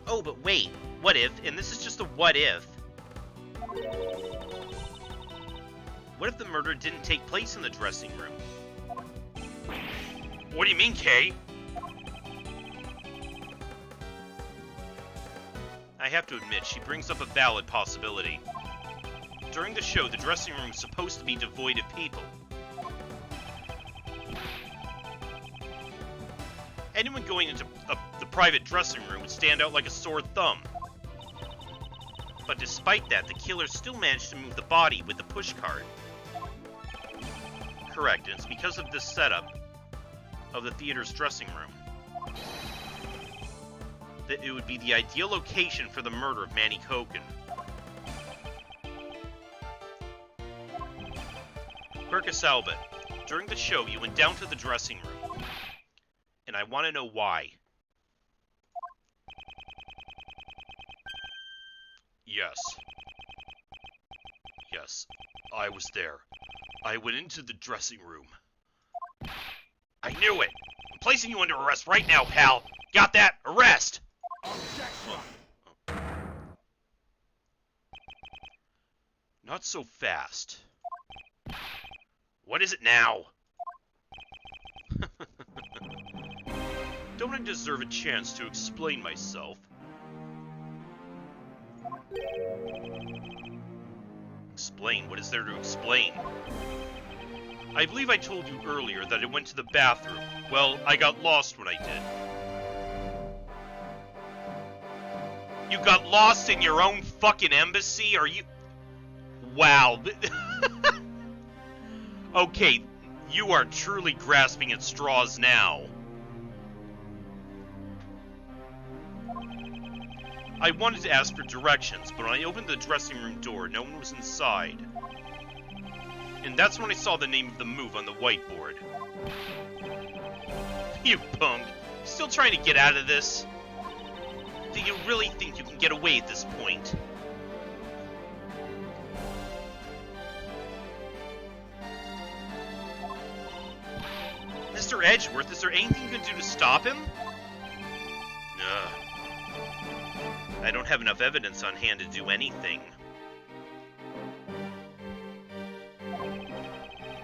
Oh, but wait. What if, and this is just a what if, what if the murder didn't take place in the dressing room? What do you mean, Kay? I have to admit, she brings up a valid possibility. During the show, the dressing room is supposed to be devoid of people. Anyone going into the private dressing room would stand out like a sore thumb. But despite that, the killer still managed to move the body with the pushcart. Correct, and it's because of this setup of the theater's dressing room that it would be the ideal location for the murder of Manny Koken. Quercus Alba, during the show you went down to the dressing room, and I want to know why. Yes. Yes, I was there. I went into the dressing room. I knew it! I'm placing you under arrest right now, pal! Got that? Arrest! Objection! Not so fast. What is it now? Don't I deserve a chance to explain myself? Explain? What is there to explain? I believe I told you earlier that I went to the bathroom. Well, I got lost when I did. You got lost in your own fucking embassy? Are you... Wow. Okay, you are truly grasping at straws now. I wanted to ask for directions, but when I opened the dressing room door, no one was inside. And that's when I saw the name of the move on the whiteboard. You punk. Still trying to get out of this? Do you really think you can get away at this point? Mr. Edgeworth, is there anything you can do to stop him? I don't have enough evidence on hand to do anything.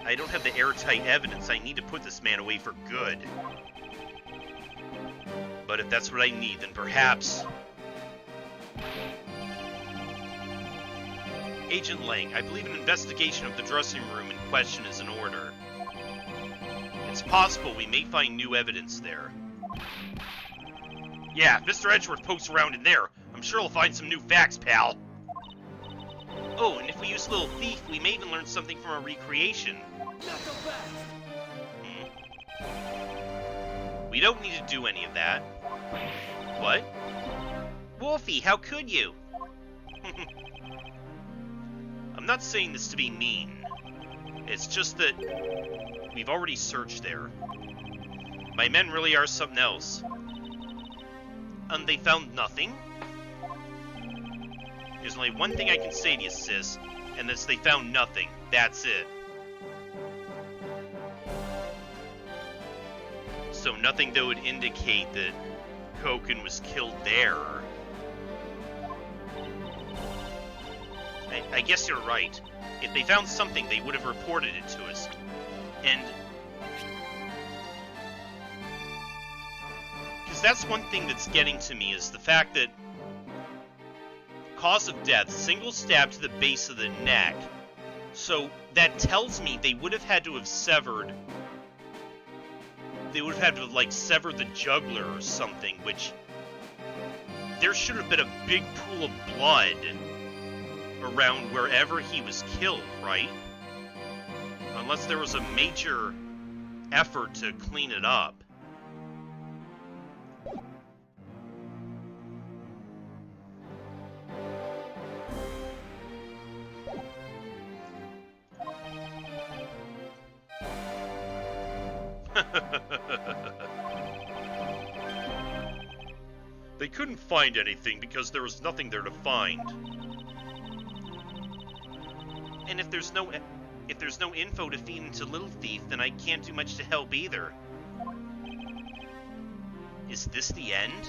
I don't have the airtight evidence I need to put this man away for good. But if that's what I need, then perhaps... Agent Lang, I believe an investigation of the dressing room in question is in order. It's possible we may find new evidence there. Yeah, if Mr. Edgeworth pokes around in there, I'm sure he'll find some new facts, pal. Oh, and if we use Little Thief, we may even learn something from our recreation. We don't need to do any of that. What? Wolfie, how could you? I'm not saying this to be mean. It's just that we've already searched there. My men really are something else. And they found nothing? There's only one thing I can say to you, sis, and that's they found nothing. That's it. So nothing that would indicate that Koken was killed there. I guess you're right. If they found something, they would have reported it to us. And... because that's one thing that's getting to me, is the fact that cause of death, single stab to the base of the neck. So that tells me they would have had to have severed... they would have had to have, like, severed the jugular or something, which... there should have been a big pool of blood around wherever he was killed, right? Unless there was a major effort to clean it up. They couldn't find anything because there was nothing there to find. And if there's no info to feed into Little Thief, then I can't do much to help either. Is this the end?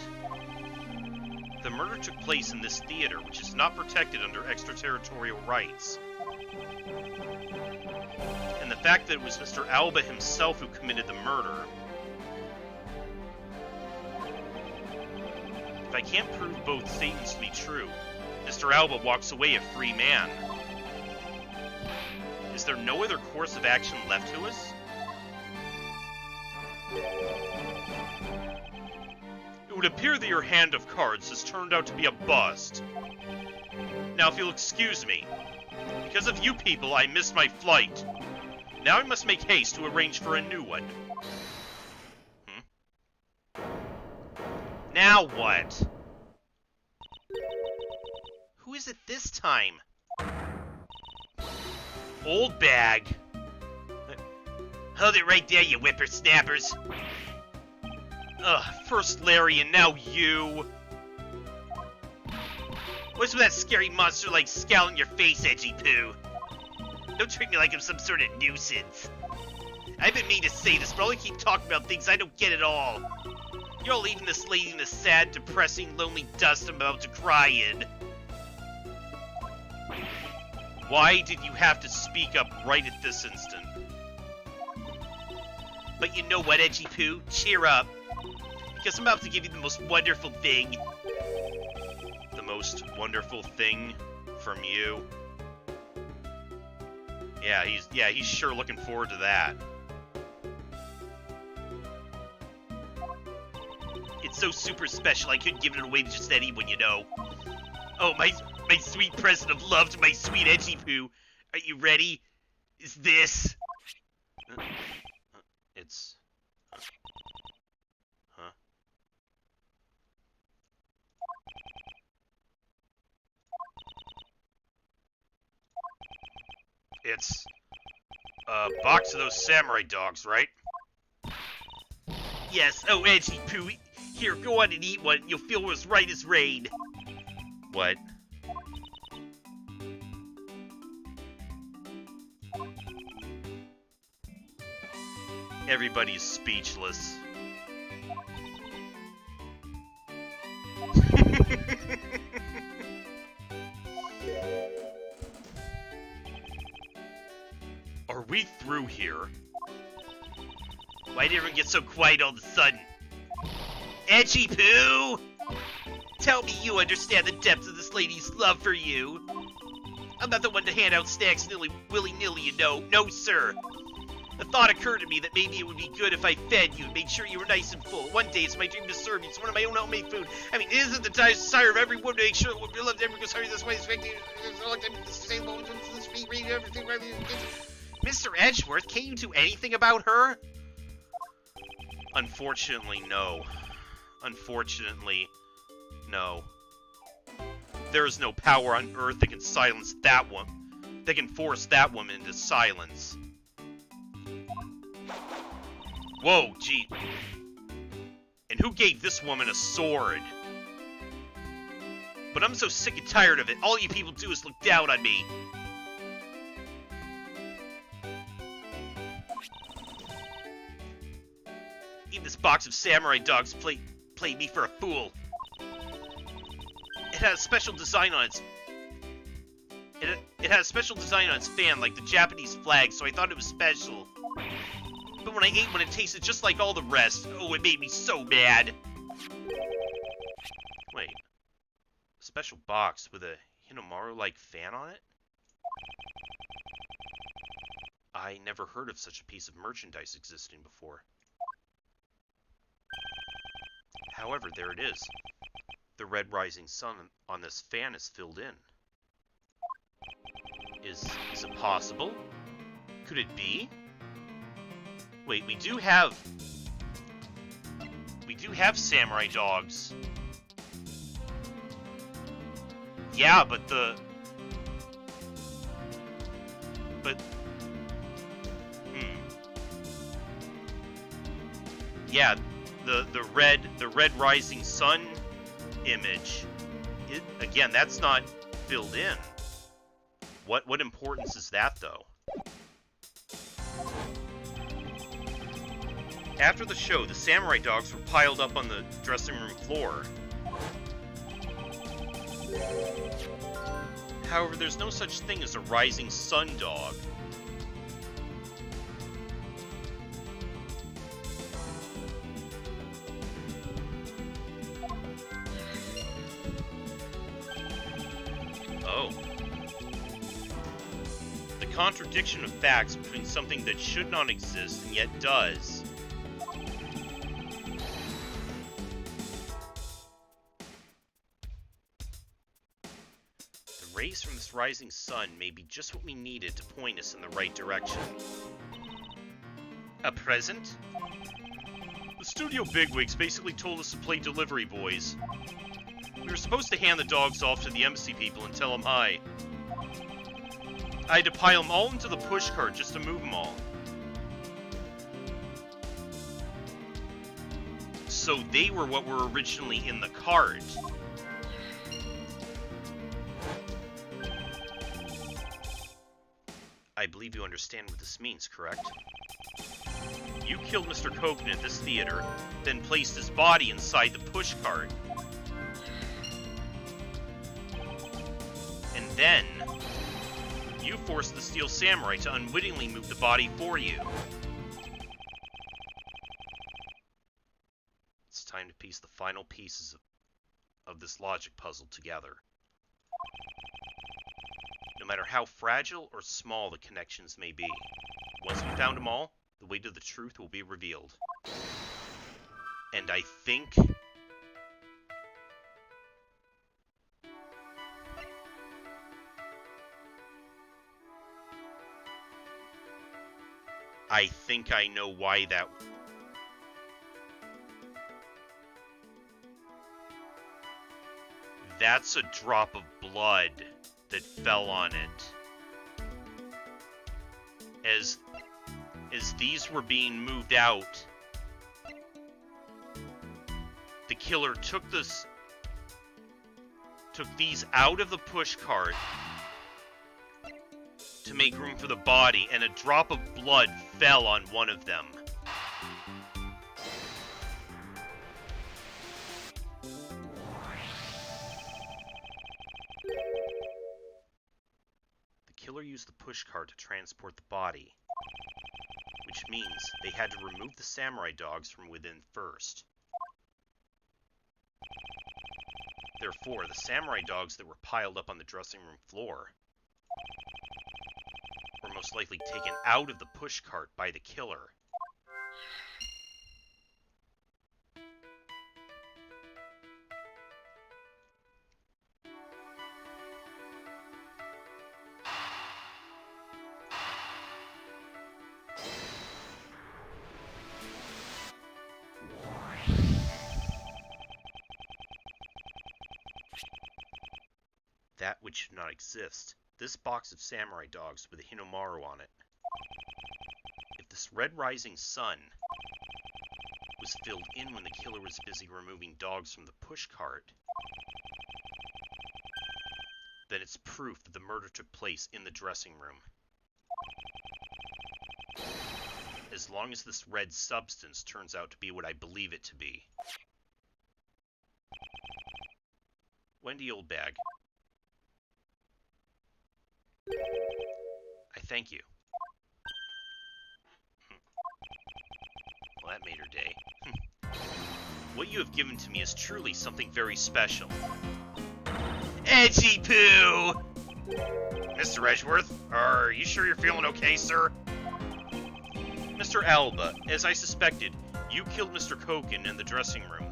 The murder took place in this theater, which is not protected under extraterritorial rights. And the fact that it was Mr. Alba himself who committed the murder. If I can't prove both statements to be true, Mr. Alba walks away a free man. Is there no other course of action left to us? It would appear that your hand of cards has turned out to be a bust. Now, if you'll excuse me, because of you people, I missed my flight. Now I must make haste to arrange for a new one. Now what? Who is it this time? Old bag. Hold it right there, you whippersnappers. Ugh, first Larry and now you. What's with that scary monster like scowl in your face, Edgy Poo? Don't treat me like I'm some sort of nuisance. I've been mean to say this, but all you keep talking about things I don't get at all. You're all leaving this lady in a sad, depressing, lonely dust I'm about to cry in. Why did you have to speak up right at this instant? But you know what, Edgy Poo? Cheer up. Because I'm about to give you the most wonderful thing. The most wonderful thing from you. Yeah, he's sure looking forward to that. It's so super special, I couldn't give it away to just anyone, you know. Oh, my sweet present of love to my sweet Edgy Poo. Are you ready? Is this... It's... Huh? It's... a box of those samurai dogs, right? Yes, oh, Edgy Poo, here, go on and eat one. You'll feel as right as rain. What? Everybody is speechless. Are we through here? Why did everyone get so quiet all of a sudden? Edgy Poo! Tell me you understand the depth of this lady's love for you. I'm not the one to hand out snacks willy-nilly, you know. No, sir. The thought occurred to me that maybe it would be good if I fed you and made sure you were nice and full. One day, it's my dream to serve you. It's one of my own homemade food. I mean, isn't the desire of every woman to make sure that we love everyone goes sorry this way. Mr. Edgeworth, can you do anything about her? Unfortunately, no. Unfortunately, no. There is no power on Earth that can silence that one. That can force that woman into silence. Whoa, gee. And who gave this woman a sword? But I'm so sick and tired of it. All you people do is look down on me. Even this box of samurai dogs played me for a fool. It had a special design on its... It had a special design on its fan, like the Japanese flag, so I thought it was special. But when I ate one, it tasted just like all the rest. Oh, it made me so mad. Wait. A special box with a Hinamaru-like fan on it? I never heard of such a piece of merchandise existing before. However, there it is. The red rising sun on this fan is filled in. Is it possible? Could it be? Wait, we do have samurai dogs. Yeah, but yeah, the red rising sun image. Again, that's not filled in. What importance is that, though? After the show, the samurai dogs were piled up on the dressing room floor. However, there's no such thing as a rising sun dog. Oh. The contradiction of facts between something that should not exist and yet does. The rays from this rising sun may be just what we needed to point us in the right direction. A present? The studio bigwigs basically told us to play delivery boys. We were supposed to hand the dogs off to the embassy people and tell them hi. I had to pile them all into the pushcart just to move them all. So they were what were originally in the cart. I believe you understand what this means, correct? You killed Mr. Koken at this theater, then placed his body inside the pushcart. And then, you forced the Steel Samurai to unwittingly move the body for you. It's time to piece the final pieces of this logic puzzle together. No matter how fragile or small the connections may be, once we found them all, the way to the truth will be revealed. And I think... I know why that... That's a drop of blood that fell on it. As these were being moved out, the killer took these out of the pushcart to make room for the body, and a drop of blood fell on one of them. The killer used the pushcart to transport the body, which means they had to remove the samurai dogs from within first. Therefore, the samurai dogs that were piled up on the dressing room floor were most likely taken out of the pushcart by the killer. That which should not exist. This box of samurai dogs with a Hinomaru on it. If this red rising sun was filled in when the killer was busy removing dogs from the pushcart, then it's proof that the murder took place in the dressing room. As long as this red substance turns out to be what I believe it to be. Wendy Oldbag, I thank you. Well, that made her day. What you have given to me is truly something very special. Edgy poo! Mr. Edgeworth, are you sure you're feeling okay, sir? Mr. Alba, as I suspected, you killed Mr. Koken in the dressing room.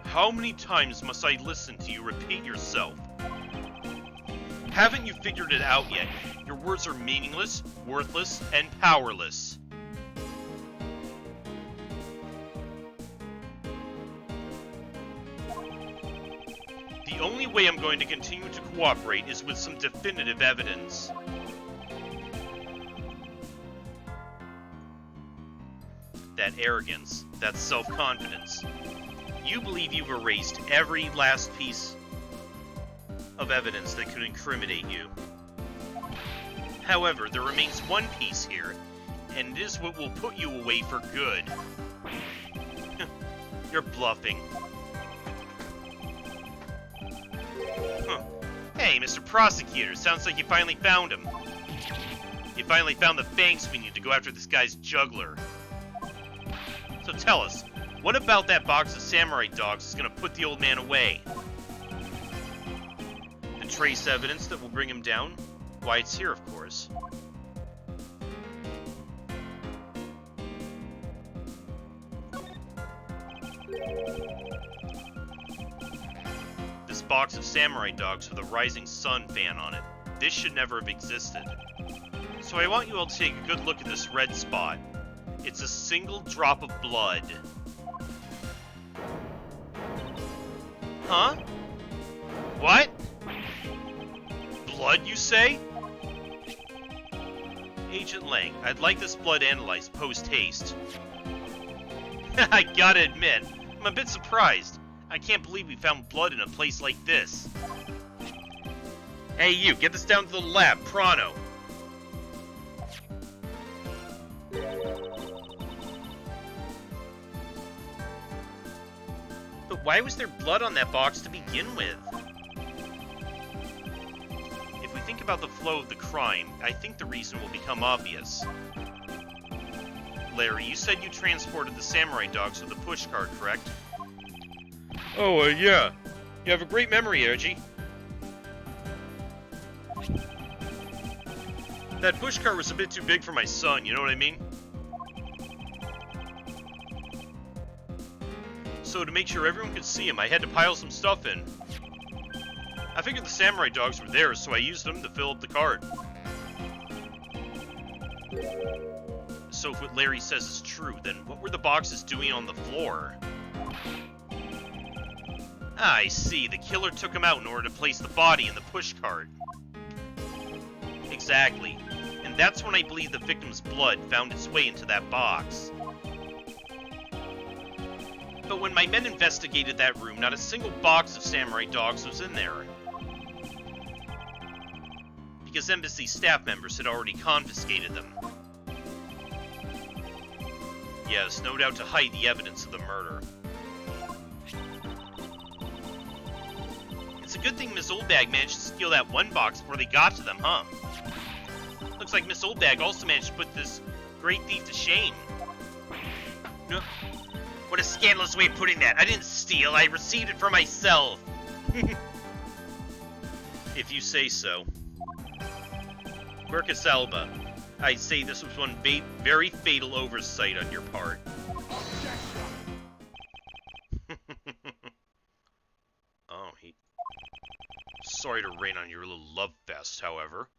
How many times must I listen to you repeat yourself? Haven't you figured it out yet? Your words are meaningless, worthless, and powerless. The only way I'm going to continue to cooperate is with some definitive evidence. That arrogance, that self-confidence. You believe you've erased every last piece of evidence that could incriminate you. However, there remains one piece here, and it is what will put you away for good. You're bluffing. Huh. Hey, Mr. Prosecutor, sounds like you finally found him. You finally found the fangs we need to go after this guy's juggler. So tell us, what about that box of samurai dogs is going to put the old man away? The trace evidence that will bring him down? Why, it's here, of course. This box of samurai dogs with a rising sun fan on it. This should never have existed. So I want you all to take a good look at this red spot. It's a single drop of blood. Huh? What? Blood, you say? Agent Lang, I'd like this blood analyzed post-haste. I gotta admit, I'm a bit surprised. I can't believe we found blood in a place like this. Hey you, get this down to the lab, pronto! But why was there blood on that box to begin with? If we think about the flow of the crime, I think the reason will become obvious. Larry, you said you transported the samurai dogs with a pushcart, correct? Oh, yeah. You have a great memory, Oji. That pushcart was a bit too big for my son, you know what I mean? So to make sure everyone could see him, I had to pile some stuff in. I figured the samurai dogs were there, so I used them to fill up the cart. So if what Larry says is true, then what were the boxes doing on the floor? Ah, I see. The killer took them out in order to place the body in the pushcart. Exactly. And that's when I believe the victim's blood found its way into that box. But when my men investigated that room, not a single box of samurai dogs was in there. Because embassy staff members had already confiscated them. Yes, no doubt to hide the evidence of the murder. It's a good thing Miss Oldbag managed to steal that one box before they got to them, huh? Looks like Miss Oldbag also managed to put this great thief to shame. No. What a scandalous way of putting that. I didn't steal, I received it for myself. If you say so. Quercus alba. I'd say this was one very fatal oversight on your part. Oh, sorry to rain on your little love fest, however.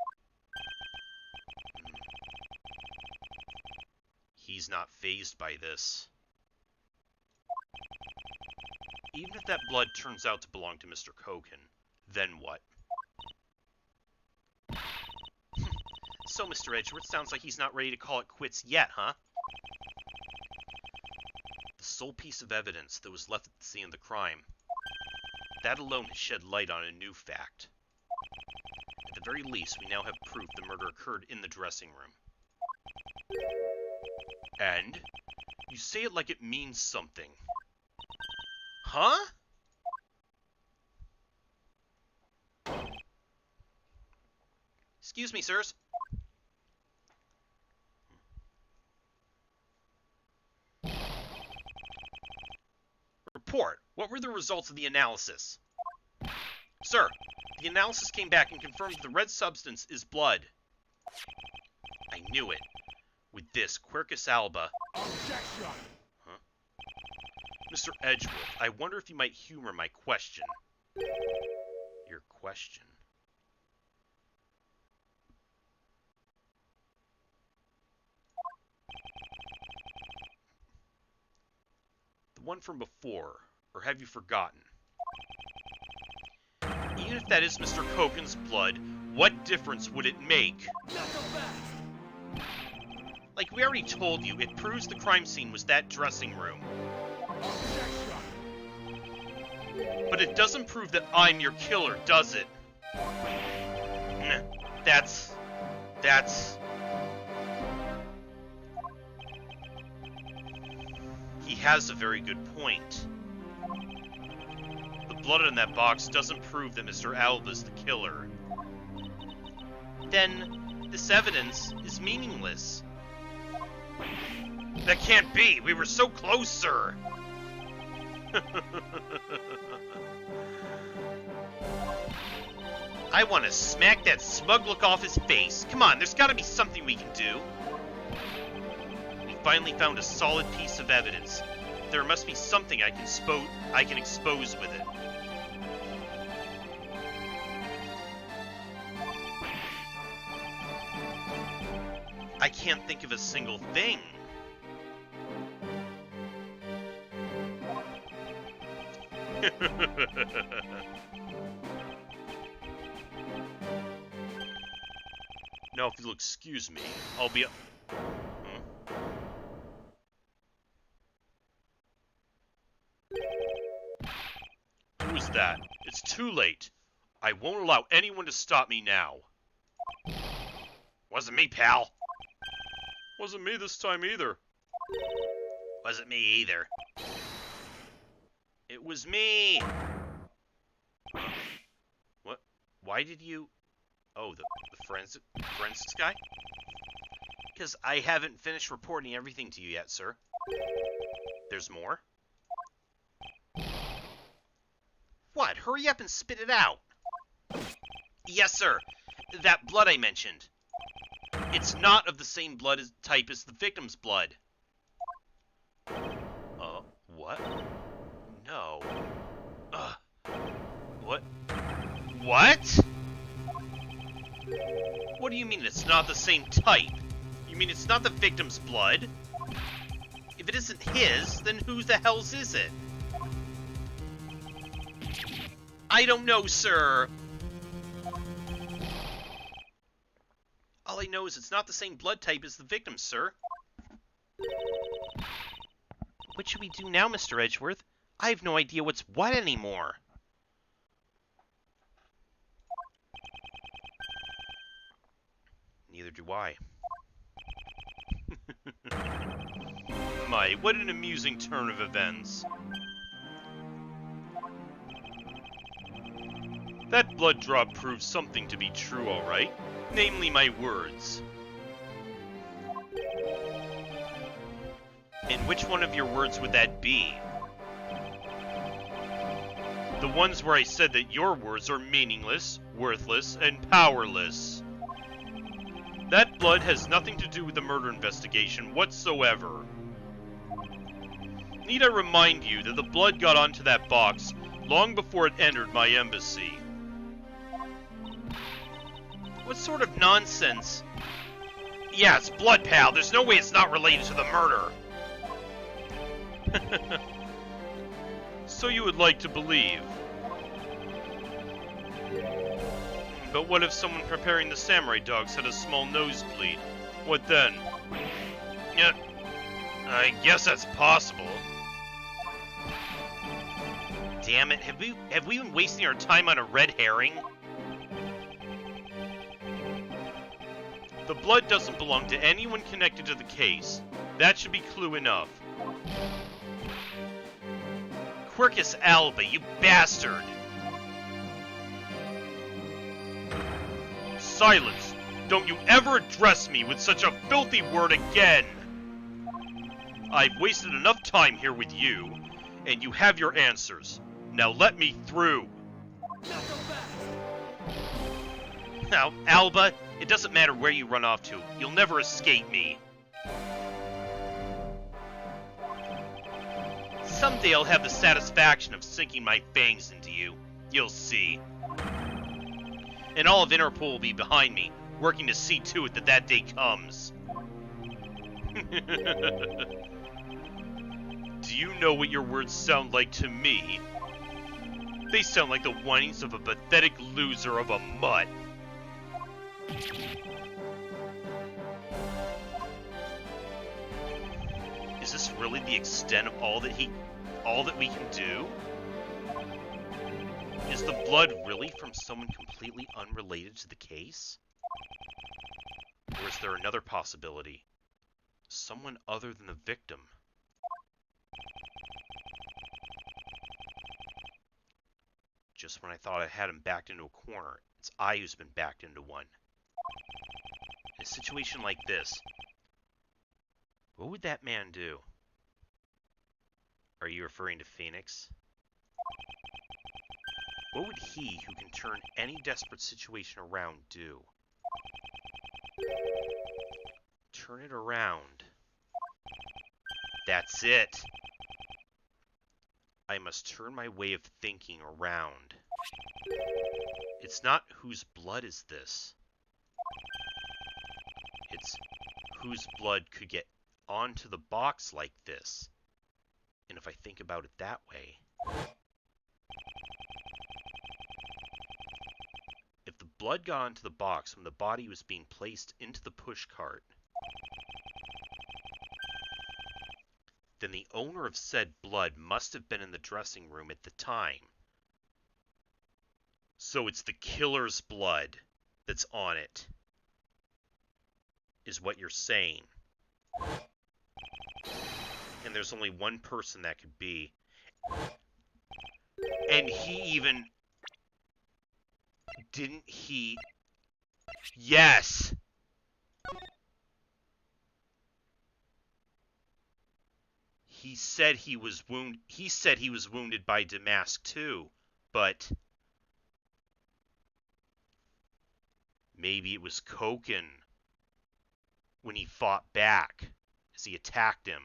He's not fazed by this. Even if that blood turns out to belong to Mr. Kogan, then what? So, Mr. Edgeworth, sounds like he's not ready to call it quits yet, huh? The sole piece of evidence that was left at the scene of the crime. That alone has shed light on a new fact. At the very least, we now have proof the murder occurred in the dressing room. And? You say it like it means something. Huh? Excuse me, sirs. Report. What were the results of the analysis? Sir, the analysis came back and confirmed the red substance is blood. I knew it. With this, Quercus alba... Objection! Huh? Mr. Edgeworth, I wonder if you might humor my question. Your question? The one from before, or have you forgotten? Even if that is Mr. Kogan's blood, what difference would it make? Not so fast! Like we already told you, it proves the crime scene was that dressing room. Objection! But it doesn't prove that I'm your killer, does it? Nah, that's... He has a very good point. The blood in that box doesn't prove that Mr. Alba's the killer. Then, this evidence is meaningless. That can't be! We were so close, sir! I want to smack that smug look off his face. Come on, there's gotta be something we can do. We finally found a solid piece of evidence. There must be something I can expose with it. I can't think of a single thing. Now, if you'll excuse me, I'll be... Who is that? It's too late. I won't allow anyone to stop me now. Wasn't me, pal. Wasn't me this time either. Wasn't me either. It was me. What? Why did you... Oh, the forensics guy? Because I haven't finished reporting everything to you yet, sir. There's more? What? Hurry up and spit it out. Yes, sir. That blood I mentioned. It's not of the same type as the victim's blood. What? No. What? What? What do you mean it's not the same type? You mean it's not the victim's blood? If it isn't his, then whose the hell's is it? I don't know, sir. All I know is it's not the same blood type as the victim, sir. What should we do now, Mr. Edgeworth? I have no idea what's what anymore. Neither do I. My, what an amusing turn of events. That blood drop proves something to be true, all right. Namely, my words. And which one of your words would that be? The ones where I said that your words are meaningless, worthless, and powerless. That blood has nothing to do with the murder investigation whatsoever. Need I remind you that the blood got onto that box long before it entered my embassy? What sort of nonsense? Yeah, it's blood, pal. There's no way it's not related to the murder. So you would like to believe. But what if someone preparing the samurai dogs had a small nosebleed? What then? Yeah, I guess that's possible. Damn it, have we been wasting our time on a red herring? The blood doesn't belong to anyone connected to the case. That should be clue enough. Quercus Alba, you bastard! Silence! Don't you ever address me with such a filthy word again! I've wasted enough time here with you, and you have your answers. Now let me through! Not so fast! Now, Alba, it doesn't matter where you run off to. You'll never escape me. Someday I'll have the satisfaction of sinking my fangs into you. You'll see. And all of Interpol will be behind me, working to see to it that that day comes. Do you know what your words sound like to me? They sound like the whinings of a pathetic loser of a mutt. Is this really the extent of all that we can do? Is the blood really from someone completely unrelated to the case? Or is there another possibility? Someone other than the victim? Just when I thought I had him backed into a corner, it's I who's been backed into one. In a situation like this, what would that man do? Are you referring to Phoenix? What would he, who can turn any desperate situation around, do? Turn it around. That's it. I must turn my way of thinking around. It's not whose blood is this. It's whose blood could get onto the box like this. And if I think about it that way, if the blood got onto the box when the body was being placed into the push cart, then the owner of said blood must have been in the dressing room at the time. So it's the killer's blood that's on it, is what you're saying. And there's only one person that could be. And he even... Didn't he... Yes! He said he was wounded by Damask too, but... Maybe it was Koken when he fought back as he attacked him.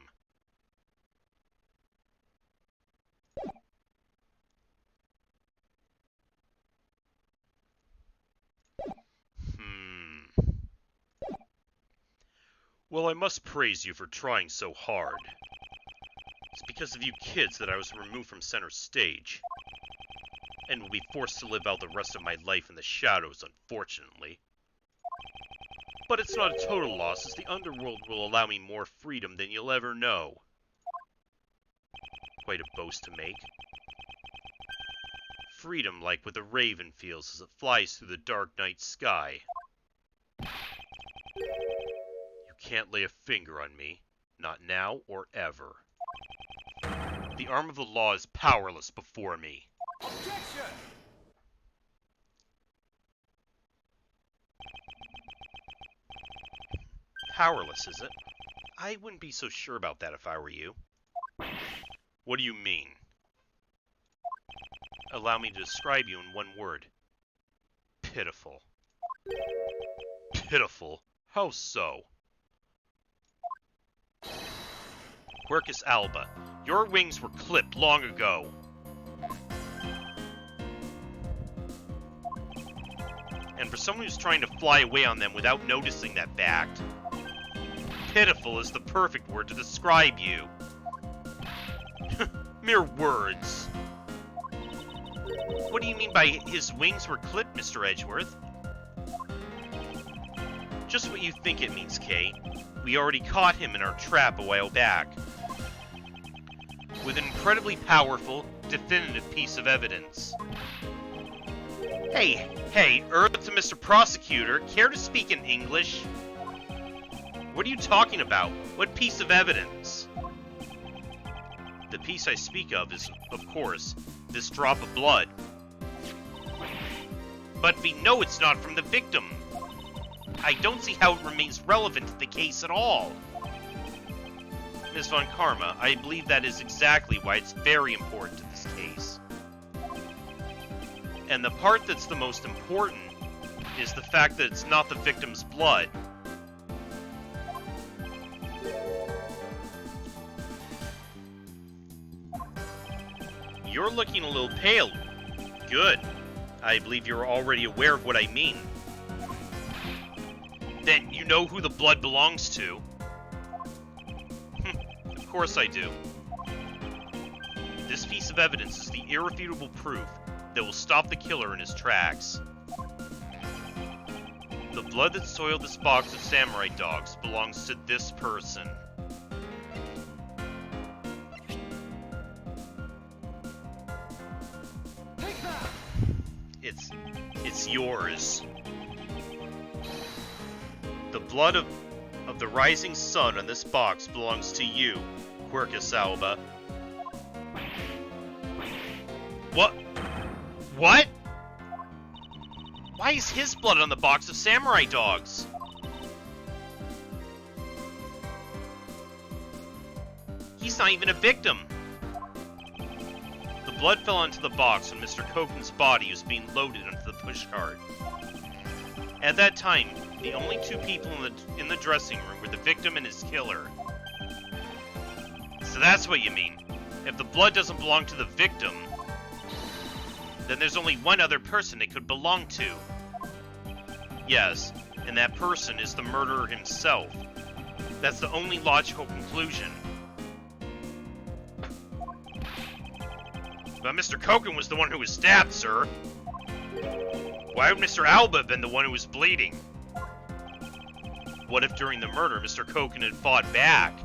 Well, I must praise you for trying so hard. It's because of you kids that I was removed from center stage, and will be forced to live out the rest of my life in the shadows, unfortunately. But it's not a total loss, as the underworld will allow me more freedom than you'll ever know. Quite a boast to make. Freedom like what the raven feels as it flies through the dark night sky. You can't lay a finger on me, not now or ever. The arm of the law is powerless before me. Objection! Powerless, is it? I wouldn't be so sure about that if I were you. What do you mean? Allow me to describe you in one word. Pitiful. Pitiful? How so? Quercus alba, your wings were clipped long ago. And for someone who's trying to fly away on them without noticing that fact, pitiful is the perfect word to describe you. Mere words. What do you mean by his wings were clipped, Mr. Edgeworth? Just what you think it means, Kay. We already caught him in our trap a while back. With an incredibly powerful, definitive piece of evidence. Hey, Earth to Mr. Prosecutor, care to speak in English? What are you talking about? What piece of evidence? The piece I speak of is, of course, this drop of blood. But we know it's not from the victim. I don't see how it remains relevant to the case at all. Ms. Von Karma, I believe that is exactly why it's very important to this case. And the part that's the most important is the fact that it's not the victim's blood. You're looking a little pale. Good. I believe you're already aware of what I mean. Then you know who the blood belongs to. Of course I do. This piece of evidence is the irrefutable proof that will stop the killer in his tracks. The blood that soiled this box of samurai dogs belongs to this person. Take that! It's yours. The blood of the rising sun on this box belongs to you, Quercus alba. What? What? Why is his blood on the box of samurai dogs? He's not even a victim. The blood fell onto the box when Mr. Koken's body was being loaded onto the pushcart. At that time, the only two people in the dressing room were the victim and his killer. So that's what you mean. If the blood doesn't belong to the victim, then there's only one other person it could belong to. Yes, and that person is the murderer himself. That's the only logical conclusion. But Mr. Koken was the one who was stabbed, sir. Why would Mr. Alba have been the one who was bleeding? What if during the murder Mr. Koken had fought back?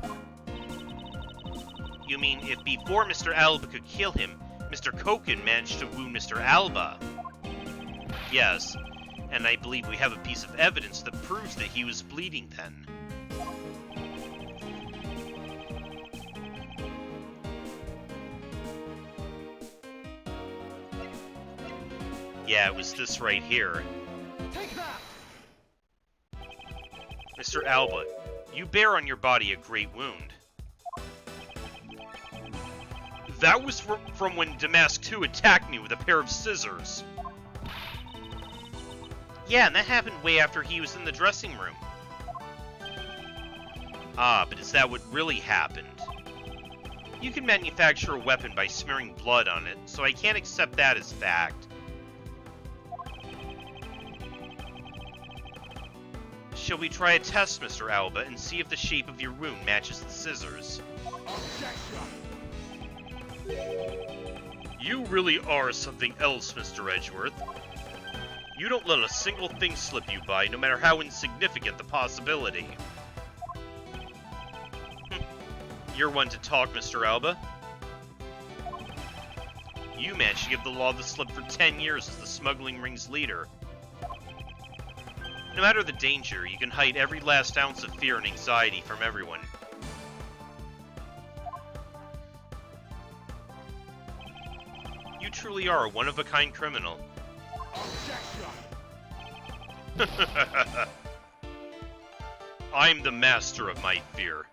You mean if before Mr. Alba could kill him, Mr. Koken managed to wound Mr. Alba? Yes, and I believe we have a piece of evidence that proves that he was bleeding then. Yeah, it was this right here. Take that! Mr. Alba, you bear on your body a great wound. That was from when Damask 2 attacked me with a pair of scissors. Yeah, and that happened way after he was in the dressing room. Ah, but is that what really happened? You can manufacture a weapon by smearing blood on it, so I can't accept that as fact. Shall we try a test, Mr. Alba, and see if the shape of your wound matches the scissors? Objection! You really are something else, Mr. Edgeworth. You don't let a single thing slip you by, no matter how insignificant the possibility. You're one to talk, Mr. Alba. You managed to give the law the slip for 10 years as the smuggling ring's leader. No matter the danger, you can hide every last ounce of fear and anxiety from everyone. You truly are a one-of-a-kind criminal. Objection! I'm the master of my fear.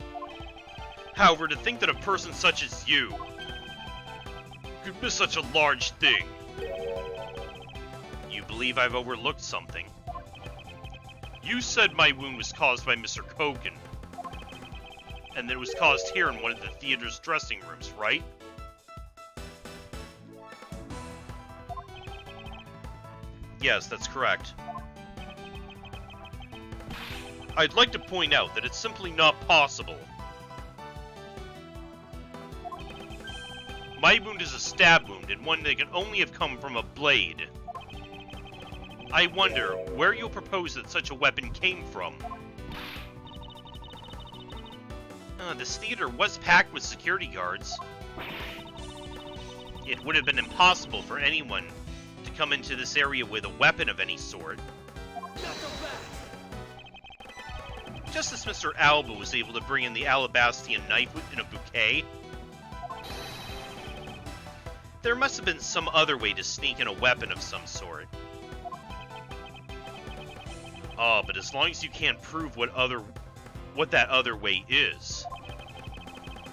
However, to think that a person such as you could miss such a large thing. You believe I've overlooked something. You said my wound was caused by Mr. Kogan, and that it was caused here in one of the theater's dressing rooms, right? Yes, that's correct. I'd like to point out that it's simply not possible. My wound is a stab wound, and one that can only have come from a blade. I wonder where you propose that such a weapon came from. This theater was packed with security guards. It would have been impossible for anyone to come into this area with a weapon of any sort. Just as Mr. Alba was able to bring in the Alabastian knife in a bouquet, there must have been some other way to sneak in a weapon of some sort. But as long as you can't prove what that other way is.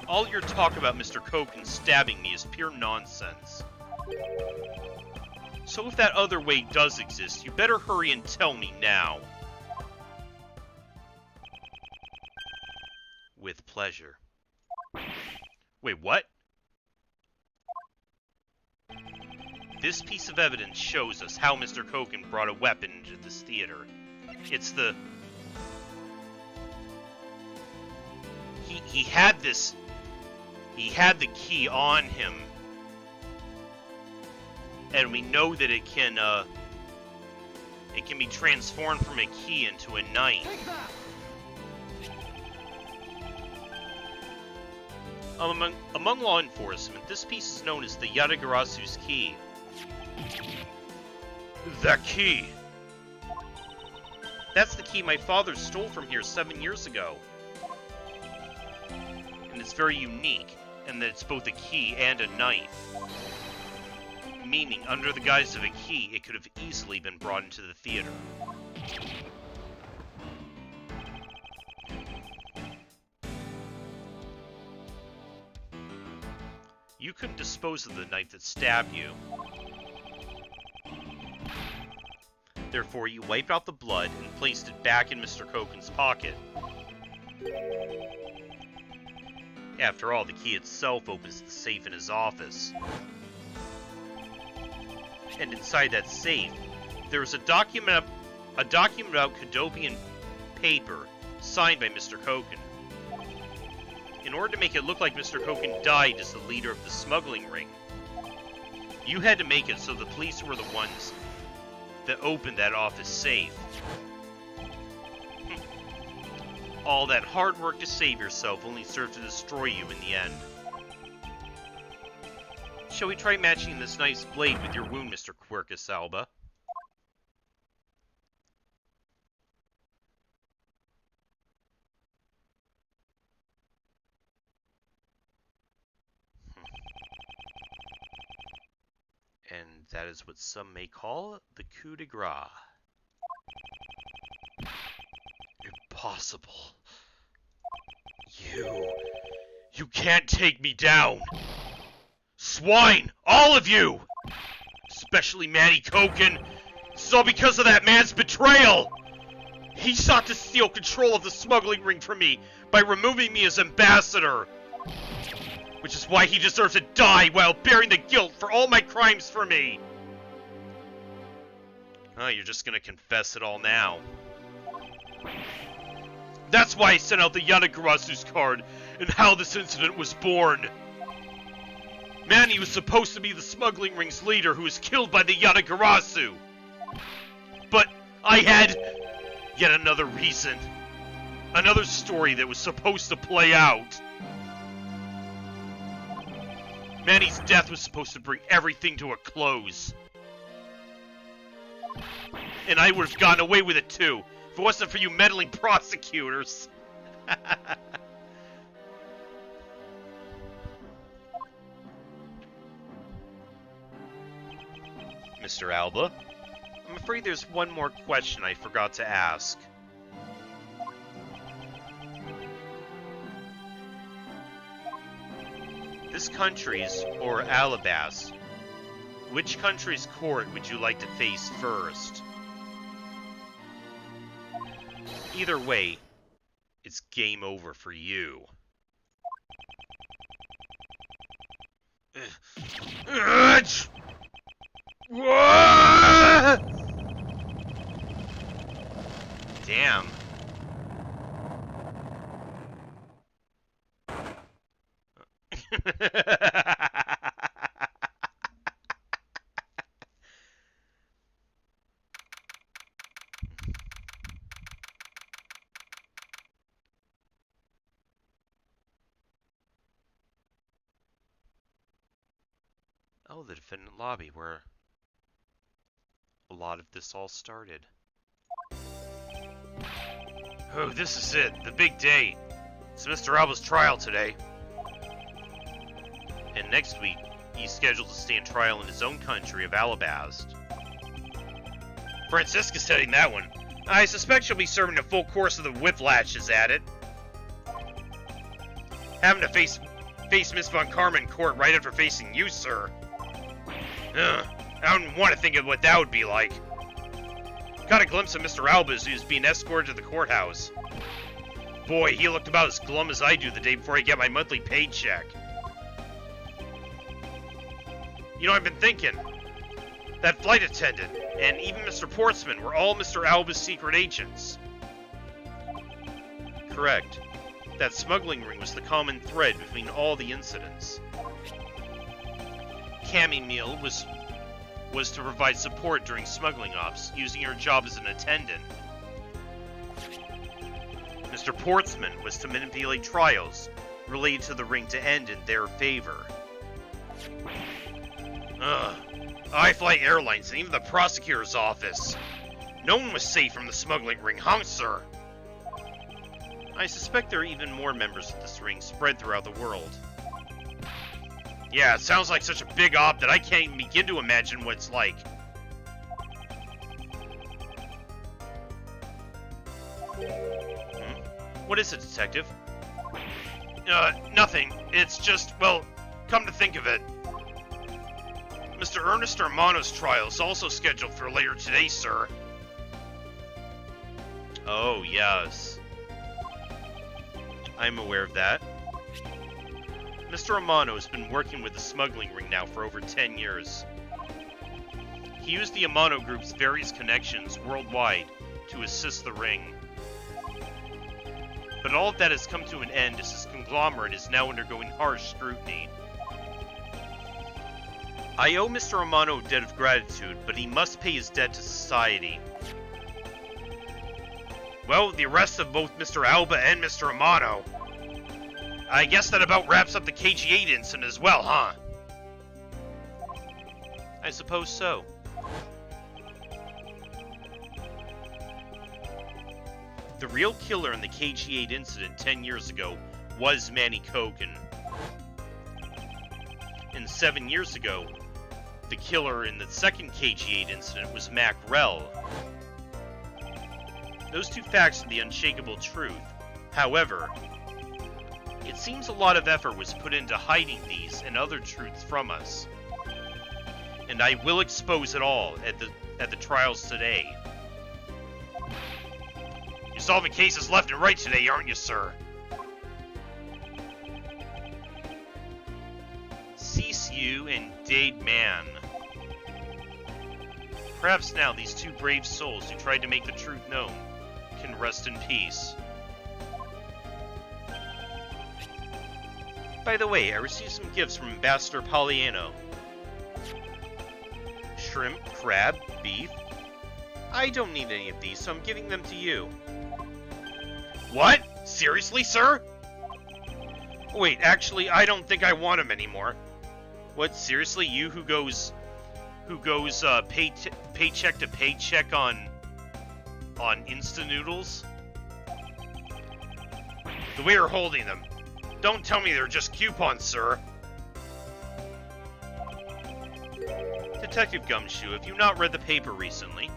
All your talk about Mr. Kogan stabbing me is pure nonsense. So if that other way does exist, you better hurry and tell me now. With pleasure. Wait, what? This piece of evidence shows us how Mr. Kogan brought a weapon into this theater. It's the... He had this... He had the key on him. And we know that it can be transformed from a key into a knife. Among law enforcement, this piece is known as the Yatagarasu's key. That key! That's the key my father stole from here 7 years ago. And it's very unique, in that it's both a key and a knife. Meaning, under the guise of a key, it could have easily been brought into the theater. You couldn't dispose of the knife that stabbed you. Therefore, you wiped out the blood and placed it back in Mr. Kogan's pocket. After all, the key itself opens the safe in his office. And inside that safe, there is a document about Kadopian paper signed by Mr. Kogan. In order to make it look like Mr. Kogan died as the leader of the smuggling ring, you had to make it so the police were the ones that opened that office safe. All that hard work to save yourself only served to destroy you in the end. Shall we try matching this knife's blade with your wound, Mr. Quercus Alba? And that is what some may call the coup de grace. Impossible. You can't take me down. Swine! All of you! Especially Manny Koken. It's all because of that man's betrayal! He sought to steal control of the smuggling ring from me by removing me as ambassador. Which is why he deserves to die while bearing the guilt for all my crimes for me. Oh, you're just gonna confess it all now. That's why I sent out the Yatagarasu's card and how this incident was born. Manny was supposed to be the smuggling ring's leader who was killed by the Yatagarasu. But I had yet another reason. Another story that was supposed to play out. Manny's death was supposed to bring everything to a close. And I would have gotten away with it too, if it wasn't for you meddling prosecutors. Mr. Alba, I'm afraid there's one more question I forgot to ask. This country's, or Alabas, which country's court would you like to face first? Either way, it's game over for you. Damn. Oh, the defendant lobby, where a lot of this all started. Oh, this is it, the big day. It's Mr. Alba's trial today. And next week, he's scheduled to stand trial in his own country of Alabast. Francisca's heading that one. I suspect she'll be serving a full course of the whiplashes at it. Having to face Miss Von Karma in court right after facing you, sir. I don't want to think of what that would be like. Got a glimpse of Mr. Alba as he was being escorted to the courthouse. Boy, he looked about as glum as I do the day before I get my monthly paycheck. You know, I've been thinking. That flight attendant, and even Mr. Portsman, were all Mr. Alba's secret agents. Correct. That smuggling ring was the common thread between all the incidents. Chamomile was to provide support during smuggling ops, using her job as an attendant. Mr. Portsman was to manipulate trials related to the ring to end in their favor. I-Fly Airlines and even the prosecutor's office. No one was safe from the smuggling ring, huh, sir? I suspect there are even more members of this ring spread throughout the world. Yeah, it sounds like such a big op that I can't even begin to imagine what it's like. What is it, Detective? Nothing. It's just, well, come to think of it. Mr. Ernest Armano's trial is also scheduled for later today, sir. Oh, yes. I'm aware of that. Mr. Amano has been working with the smuggling ring now for over 10 years. He used the Amano Group's various connections worldwide to assist the ring. But all of that has come to an end as his conglomerate is now undergoing harsh scrutiny. I owe Mr. Amano a debt of gratitude, but he must pay his debt to society. Well, the arrest of both Mr. Alba and Mr. Amano. I guess that about wraps up the KG8 incident as well, huh? I suppose so. The real killer in the KG8 incident 10 years ago was Manny Koken. And 7 years ago, the killer in the second KG-8 incident was Mac Rell. Those two facts are the unshakable truth. However, it seems a lot of effort was put into hiding these and other truths from us. And I will expose it all at the trials today. You're solving cases left and right today, aren't you, sir? Cease you and Jade man. Perhaps now these two brave souls who tried to make the truth known can rest in peace. By the way, I received some gifts from Ambassador Poliano. Shrimp, crab, beef. I don't need any of these, so I'm giving them to you. What? Seriously, sir? Wait, actually, I don't think I want them anymore. What, seriously, you who goes paycheck to paycheck on Insta Noodles? The way you're holding them. Don't tell me they're just coupons, sir. Detective Gumshoe, have you not read the paper recently?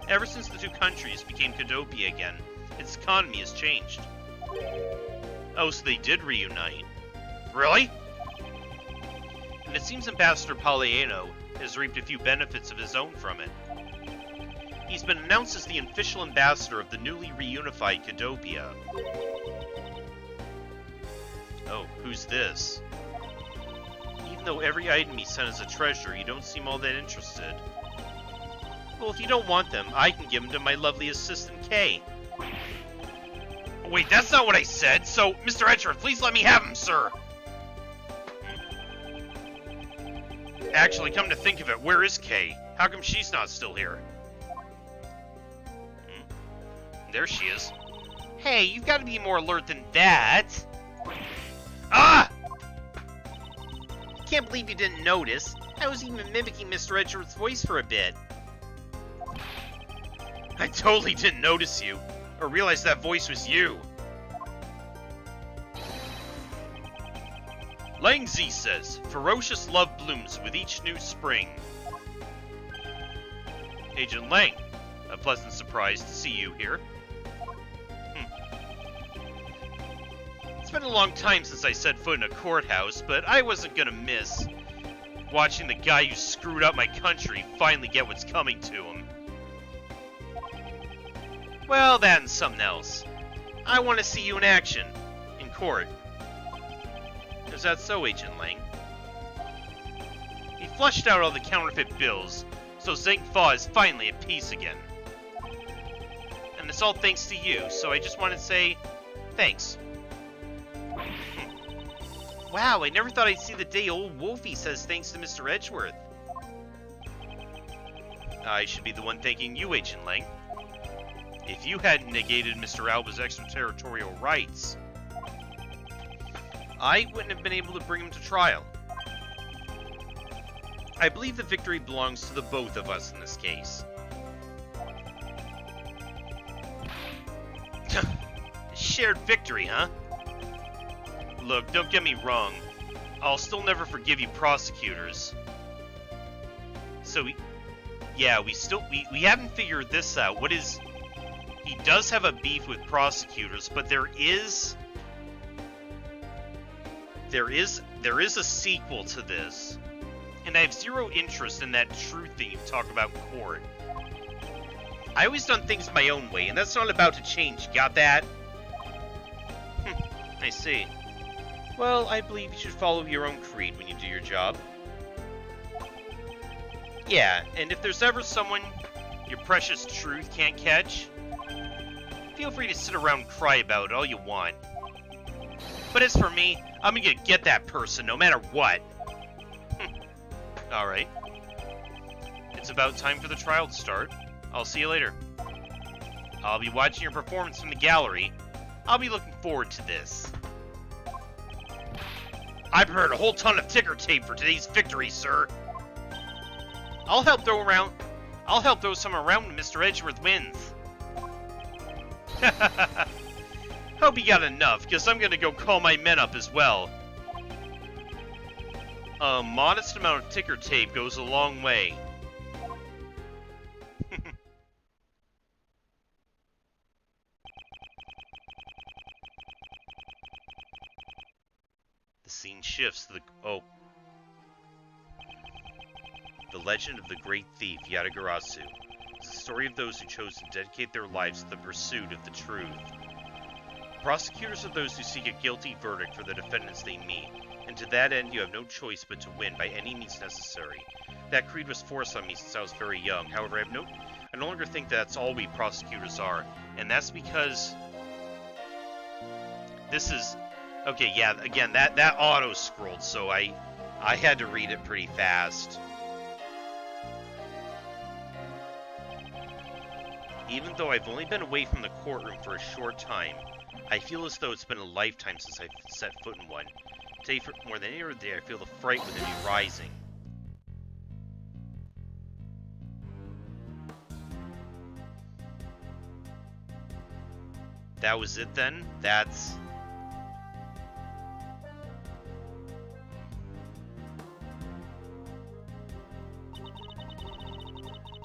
Ever since the two countries became Cadopia again, its economy has changed. Oh, so they did reunite. Really? And it seems Ambassador Poliano has reaped a few benefits of his own from it. He's been announced as the official ambassador of the newly reunified Cadopia. Oh, who's this? Even though every item he sent is a treasure, you don't seem all that interested. Well, if you don't want them, I can give them to my lovely assistant, Kay. Wait, that's not what I said, so, Mr. Edgeworth, please let me have them, sir! Actually, come to think of it, where is Kay? How come she's not still here? There she is. Hey, you've got to be more alert than that. Ah! Can't believe you didn't notice. I was even mimicking Mr. Edgeworth's voice for a bit. I totally didn't notice you, or realize that voice was you. Lang Z says, ferocious love blooms with each new spring. Agent Lang, a pleasant surprise to see you here. It's been a long time since I set foot in a courthouse, but I wasn't gonna miss watching the guy who screwed up my country finally get what's coming to him. Well, that and something else. I want to see you in action, in court. Is that so, Agent Lang? He flushed out all the counterfeit bills, so Zeng Fa is finally at peace again. And it's all thanks to you, so I just want to say, thanks. Wow, I never thought I'd see the day old Wolfie says thanks to Mr. Edgeworth. I should be the one thanking you, Agent Lang. If you hadn't negated Mr. Alba's extraterritorial rights, I wouldn't have been able to bring him to trial. I believe the victory belongs to the both of us in this case. Shared victory, huh? Look, don't get me wrong. I'll still never forgive you prosecutors. So, we haven't figured this out. What is... He does have a beef with prosecutors, but there is a sequel to this. And I have zero interest in that truth that you talk about in court. I always done things my own way, and that's not about to change. Got that? I see. Well, I believe you should follow your own creed when you do your job. Yeah, and if there's ever someone your precious truth can't catch, feel free to sit around and cry about it all you want. But as for me, I'm gonna get that person no matter what. Alright. It's about time for the trial to start. I'll see you later. I'll be watching your performance from the gallery. I'll be looking forward to this. I prepared a whole ton of ticker tape for today's victory, sir. I'll help throw some around when Mr. Edgeworth wins. Hope you got enough, because I'm gonna go call my men up as well. A modest amount of ticker tape goes a long way. The scene shifts to the... Oh. The legend of the great thief, Yatagarasu, is the story of those who chose to dedicate their lives to the pursuit of the truth. Prosecutors are those who seek a guilty verdict for the defendants they meet, and to that end you have no choice but to win by any means necessary. That creed was forced on me since I was very young. However, I no longer think that's all we prosecutors are, and that's because this is... Okay, yeah, again, that auto-scrolled, so I had to read it pretty fast. Even though I've only been away from the courtroom for a short time, I feel as though it's been a lifetime since I've set foot in one. Today, for more than any other day, I feel the fright within me rising. That was it then? That's...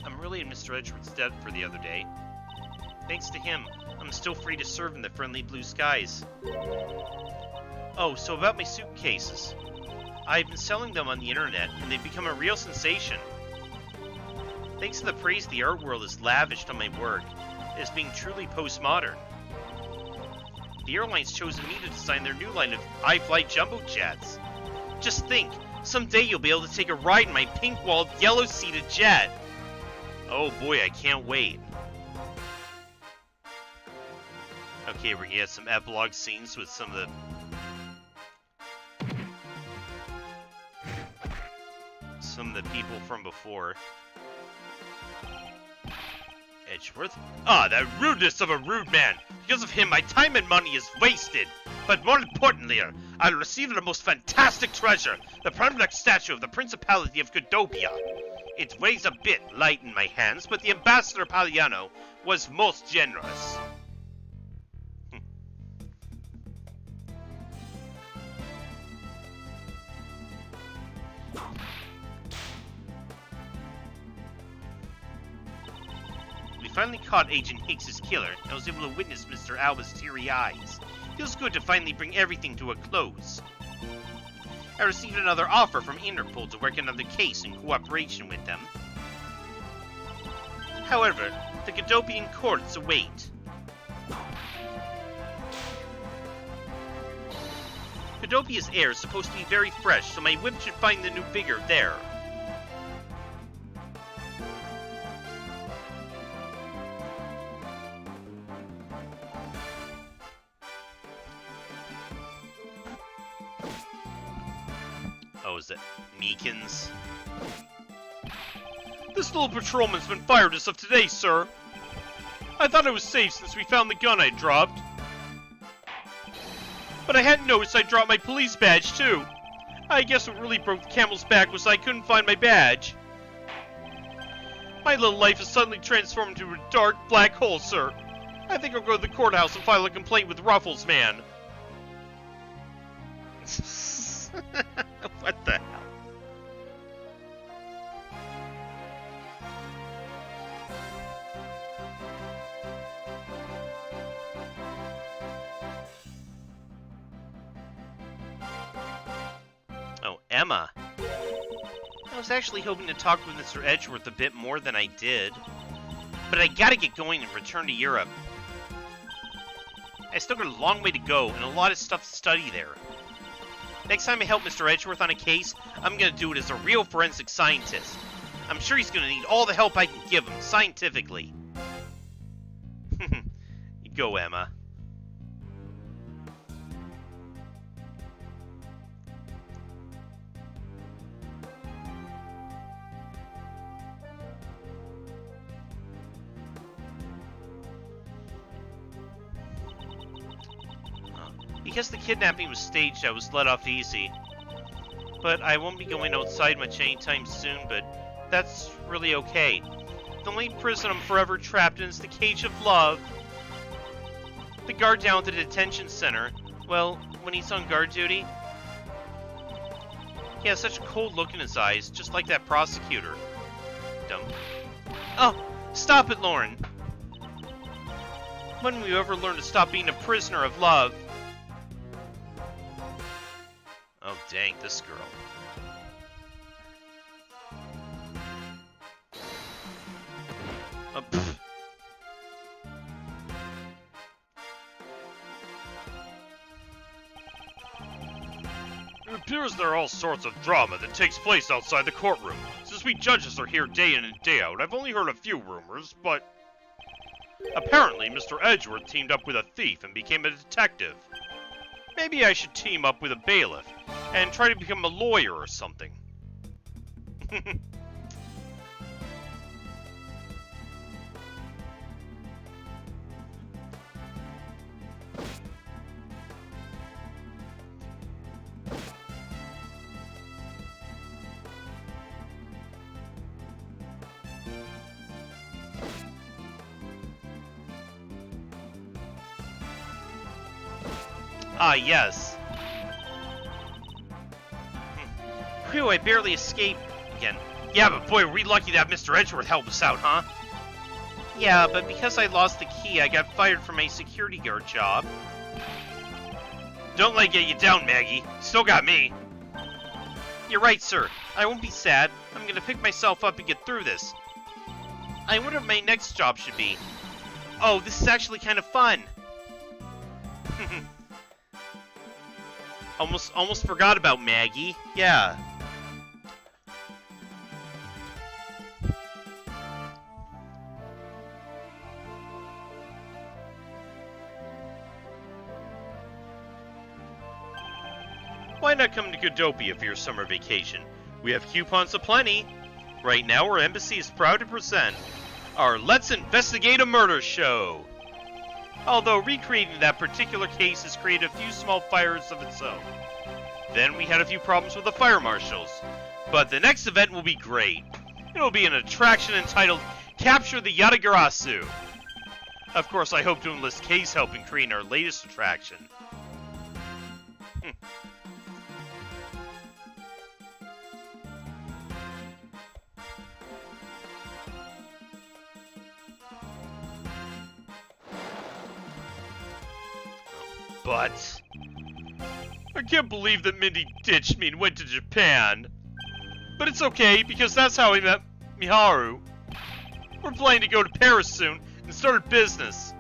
I'm really in Mr. Edgeworth's debt for the other day. Thanks to him, I'm still free to serve in the friendly blue skies. Oh, so about my suitcases. I've been selling them on the internet, and they've become a real sensation. Thanks to the praise the art world has lavished on my work, as being truly postmodern. The airline's chosen me to design their new line of high-flight jumbo jets. Just think, someday you'll be able to take a ride in my pink-walled, yellow-seated jet. Oh boy, I can't wait. Okay, we're gonna get some epilogue scenes with some of the people from before. Edgeworth? Ah, the rudeness of a rude man! Because of him, my time and money is wasted! But more importantly, I'll receive the most fantastic treasure, the permanent statue of the Principality of Godopia. It weighs a bit light in my hands, but the Ambassador Palliano was most generous. We finally caught Agent Hicks's killer, and I was able to witness Mr. Alba's teary eyes. Feels good to finally bring everything to a close. I received another offer from Interpol to work another case in cooperation with them. However, the Godopian courts await. Godopia's air is supposed to be very fresh, so my whip should find the new vigor there. Oh, is it Meekins? This little patrolman's been fired as of today, sir. I thought I was safe since we found the gun I dropped. But I hadn't noticed I dropped my police badge, too. I guess what really broke the camel's back was I couldn't find my badge. My little life has suddenly transformed into a dark, black hole, sir. I think I'll go to the courthouse and file a complaint with Ruffles Man. What the hell? Oh, Emma. I was actually hoping to talk with Mr. Edgeworth a bit more than I did. But I gotta get going and return to Europe. I still got a long way to go and a lot of stuff to study there. Next time I help Mr. Edgeworth on a case, I'm gonna do it as a real forensic scientist. I'm sure he's gonna need all the help I can give him, scientifically. You go, Emma. Because the kidnapping was staged, I was let off easy. But I won't be going outside much anytime soon, but that's really okay. The only prison I'm forever trapped in is the cage of love. The guard down at the detention center, well, when he's on guard duty, He has such a cold look in his eyes, just like that prosecutor. Dumb. Oh, stop it, Lauren. When will you ever learn to stop being a prisoner of love? Oh, dang, this girl. Pfft. It appears there are all sorts of drama that takes place outside the courtroom. Since we judges are here day in and day out, I've only heard a few rumors, but... Apparently, Mr. Edgeworth teamed up with a thief and became a detective. Maybe I should team up with a bailiff and try to become a lawyer or something. Ah, yes. Phew, I barely escaped again. Yeah, but boy, were we lucky to have Mr. Edgeworth help us out, huh? Yeah, but because I lost the key, I got fired from my security guard job. Don't let it get you down, Maggie. Still got me. You're right, sir. I won't be sad. I'm gonna pick myself up and get through this. I wonder what my next job should be. Oh, this is actually kind of fun. Almost forgot about Maggie. Yeah. Why not come to Godopia for your summer vacation? We have coupons aplenty. Right now, our embassy is proud to present our Let's Investigate a Murder show. Although recreating that particular case has created a few small fires of its own. Then we had a few problems with the fire marshals. But the next event will be great. It'll be an attraction entitled Capture the Yatagarasu. Of course, I hope to enlist Kay's help in creating our latest attraction. But I can't believe that Mindy ditched me and went to Japan. But it's okay, because that's how I met Miharu. We're planning to go to Paris soon and start a business.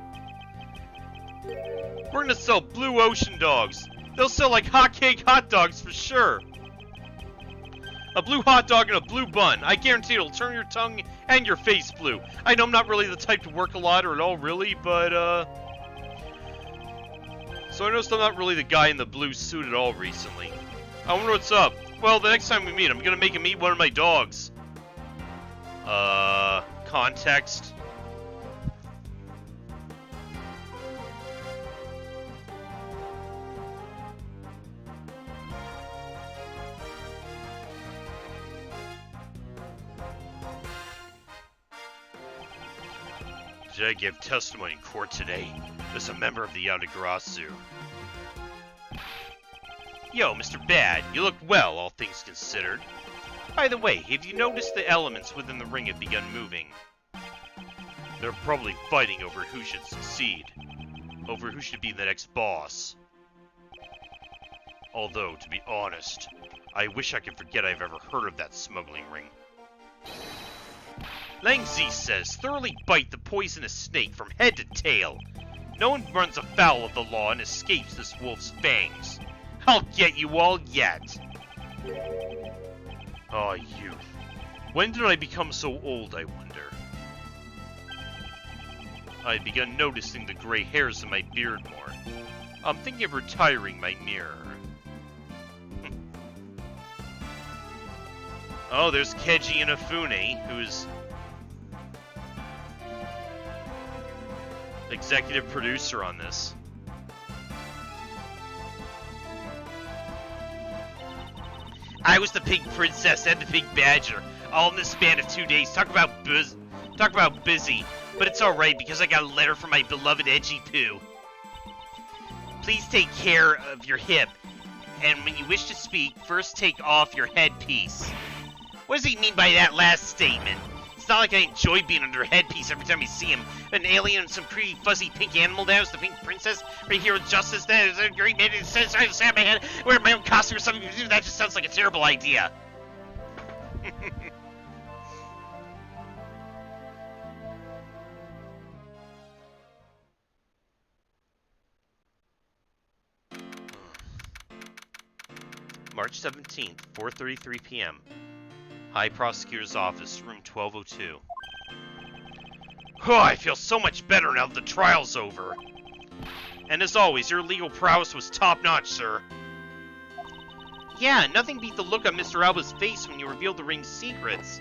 We're gonna sell Blue Ocean dogs. They'll sell like hotcake hot dogs for sure. A blue hot dog and a blue bun. I guarantee it'll turn your tongue and your face blue. I know I'm not really the type to work a lot or at all really, but so I noticed I'm not really the guy in the blue suit at all recently. I wonder what's up. Well, the next time we meet, I'm gonna make him eat one of my dogs. Context. Did I give testimony in court today as a member of the Yatagarasu? Yo, Mr. Bad, you looked well, all things considered. By the way, have you noticed the elements within the ring have begun moving? They're probably fighting over who should succeed. Over who should be the next boss. Although, to be honest, I wish I could forget I've ever heard of that smuggling ring. Lang Zi says, thoroughly bite the poisonous snake from head to tail. No one runs afoul of the law and escapes this wolf's fangs. I'll get you all yet. Oh, youth. When did I become so old, I wonder? I had begun noticing the gray hairs in my beard more. I'm thinking of retiring my mirror. Oh, there's Keiji Inafune, who's executive producer on this. I was the pig princess and the pig badger, all in the span of 2 days. Talk about busy. But it's alright, because I got a letter from my beloved Edgy Poo. Please take care of your hip, And when you wish to speak, first take off your headpiece. What does he mean by that last statement? It's not like I enjoy being under a headpiece every time I see him. An alien and some creepy, fuzzy pink animal. That was the Pink Princess. Right here with Justice. That is a great man. It says I just have my head. Wear my own costume or something. That just sounds like a terrible idea. March 17th, 4:33 p.m. High Prosecutor's Office, room 1202. Oh, I feel so much better now that the trial's over. And as always, your legal prowess was top-notch, sir. Yeah, nothing beat the look on Mr. Alba's face when you revealed the ring's secrets.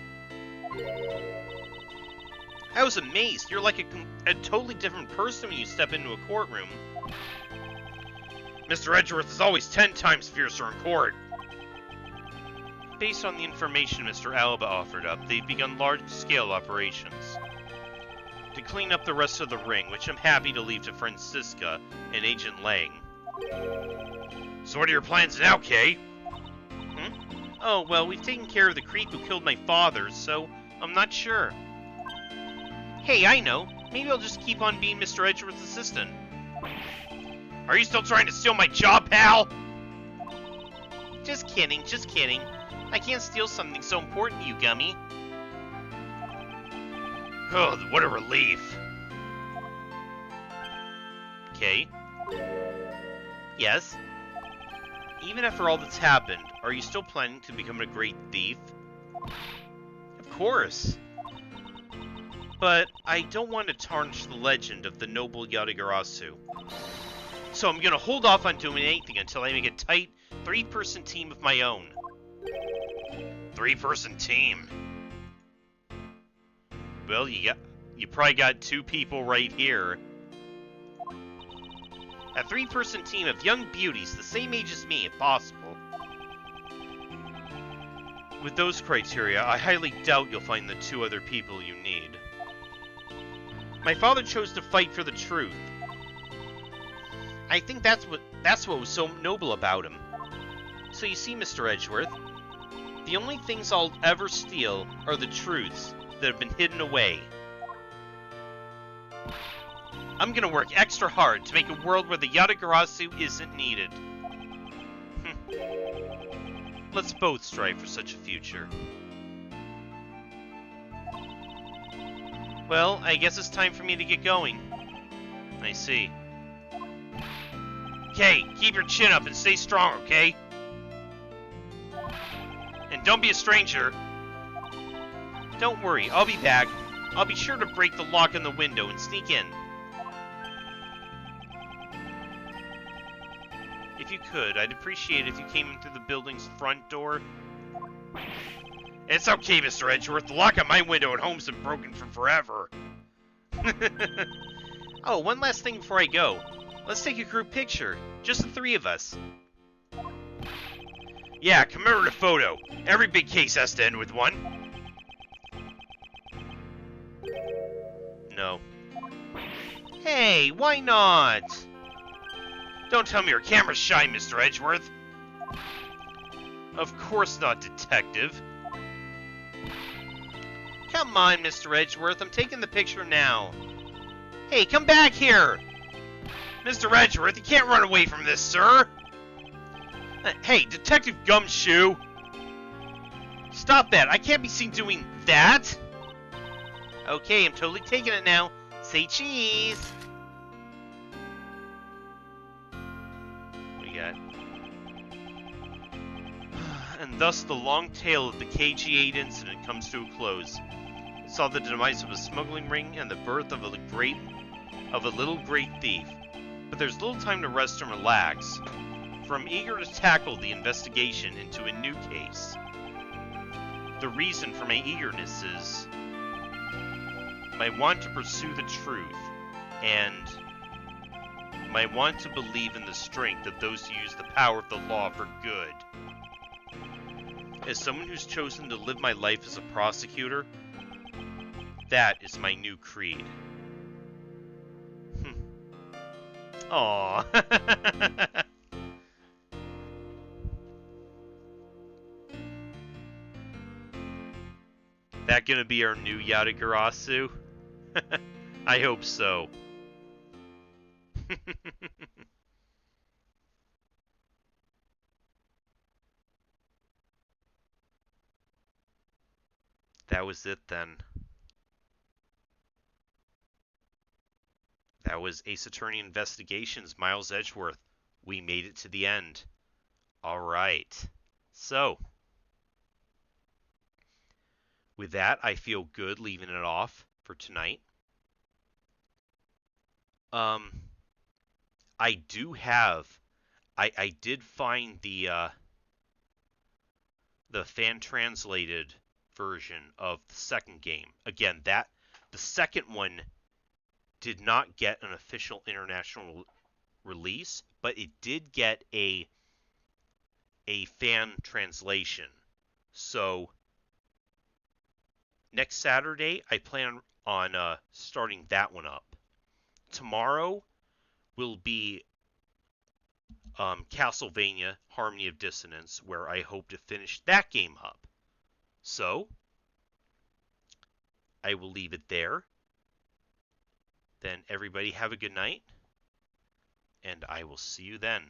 I was amazed. You're like a totally different person when you step into a courtroom. Mr. Edgeworth is always 10 times fiercer in court. Based on the information Mr. Alba offered up, they've begun large-scale operations to clean up the rest of the ring, which I'm happy to leave to Francisca and Agent Lang. So what are your plans now, Kay? Oh, well, we've taken care of the creep who killed my father, so I'm not sure. Hey, I know. Maybe I'll just keep on being Mr. Edgeworth's assistant. Are you still trying to steal my job, pal? Just kidding, just kidding. I can't steal something so important to you, Gummy. Oh, what a relief. Okay. Yes? Even after all that's happened, are you still planning to become a great thief? Of course. But I don't want to tarnish the legend of the noble Yatagarasu. So I'm gonna hold off on doing anything until I make a tight 3-person team of my own. 3-person team? Well, you probably got 2 people right here. A 3-person team of young beauties the same age as me, if possible. With those criteria, I highly doubt you'll find the 2 other people you need. My father chose to fight for the truth. I think that's what was so noble about him. So you see, Mr. Edgeworth, the only things I'll ever steal are the truths that have been hidden away. I'm gonna work extra hard to make a world where the Yatagarasu isn't needed. Let's both strive for such a future. Well, I guess it's time for me to get going. I see. Okay, keep your chin up and stay strong, okay? And don't be a stranger. Don't worry, I'll be back. I'll be sure to break the lock on the window and sneak in. If you could, I'd appreciate it if you came in through the building's front door. It's okay, Mr. Edgeworth. The lock on my window at home's been broken for forever. Oh, one last thing before I go. Let's take a group picture. Just the 3 of us. Yeah, commemorative photo. Every big case has to end with one. No. Hey, why not? Don't tell me your camera's shy, Mr. Edgeworth. Of course not, Detective. Come on, Mr. Edgeworth. I'm taking the picture now. Hey, come back here! Mr. Edgeworth, you can't run away from this, sir! Hey, Detective Gumshoe! Stop that! I can't be seen doing that! Okay, I'm totally taking it now. Say cheese! What we got? And thus the long tale of the KG-8 incident comes to a close. It saw the demise of a smuggling ring and the birth of a little great thief. But there's little time to rest and relax, for I'm eager to tackle the investigation into a new case. The reason for my eagerness is my want to pursue the truth, and my want to believe in the strength of those who use the power of the law for good. As someone who's chosen to live my life as a prosecutor, that is my new creed. Aww. That gonna be our new Yatagarasu? I hope so. That was it then. That was Ace Attorney Investigations, Miles Edgeworth. We made it to the end. Alright. So, with that, I feel good leaving it off for tonight. I do have... I did find the fan-translated version of the second game. Again, the second one did not get an official international release, but it did get a fan translation. So next Saturday, I plan on starting that one up. Tomorrow will be Castlevania Harmony of Dissonance, where I hope to finish that game up. So I will leave it there. Then everybody have a good night, and I will see you then.